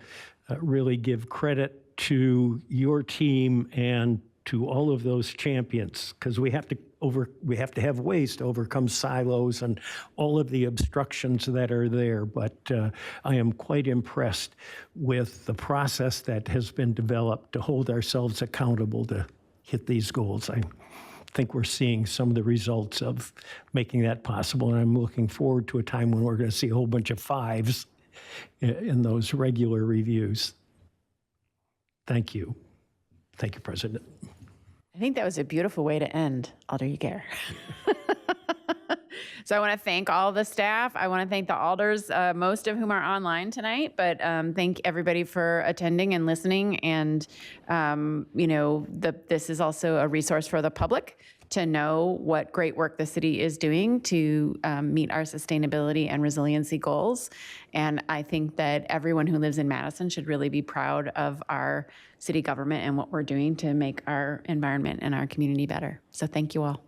really give credit to your team and to all of those champions, because we have to have ways to overcome silos and all of the obstructions that are there. But I am quite impressed with the process that has been developed to hold ourselves accountable to hit these goals. I think we're seeing some of the results of making that possible, and I'm looking forward to a time when we're going to see a whole bunch of fives in those regular reviews. Thank you. Thank you, President. I think that was a beautiful way to end, Alder Uguer. So I want to thank all the staff. I want to thank the alders, most of whom are online tonight, but thank everybody for attending and listening. And, this is also a resource for the public to know what great work the city is doing to meet our sustainability and resiliency goals. And I think that everyone who lives in Madison should really be proud of our city government and what we're doing to make our environment and our community better. So thank you all.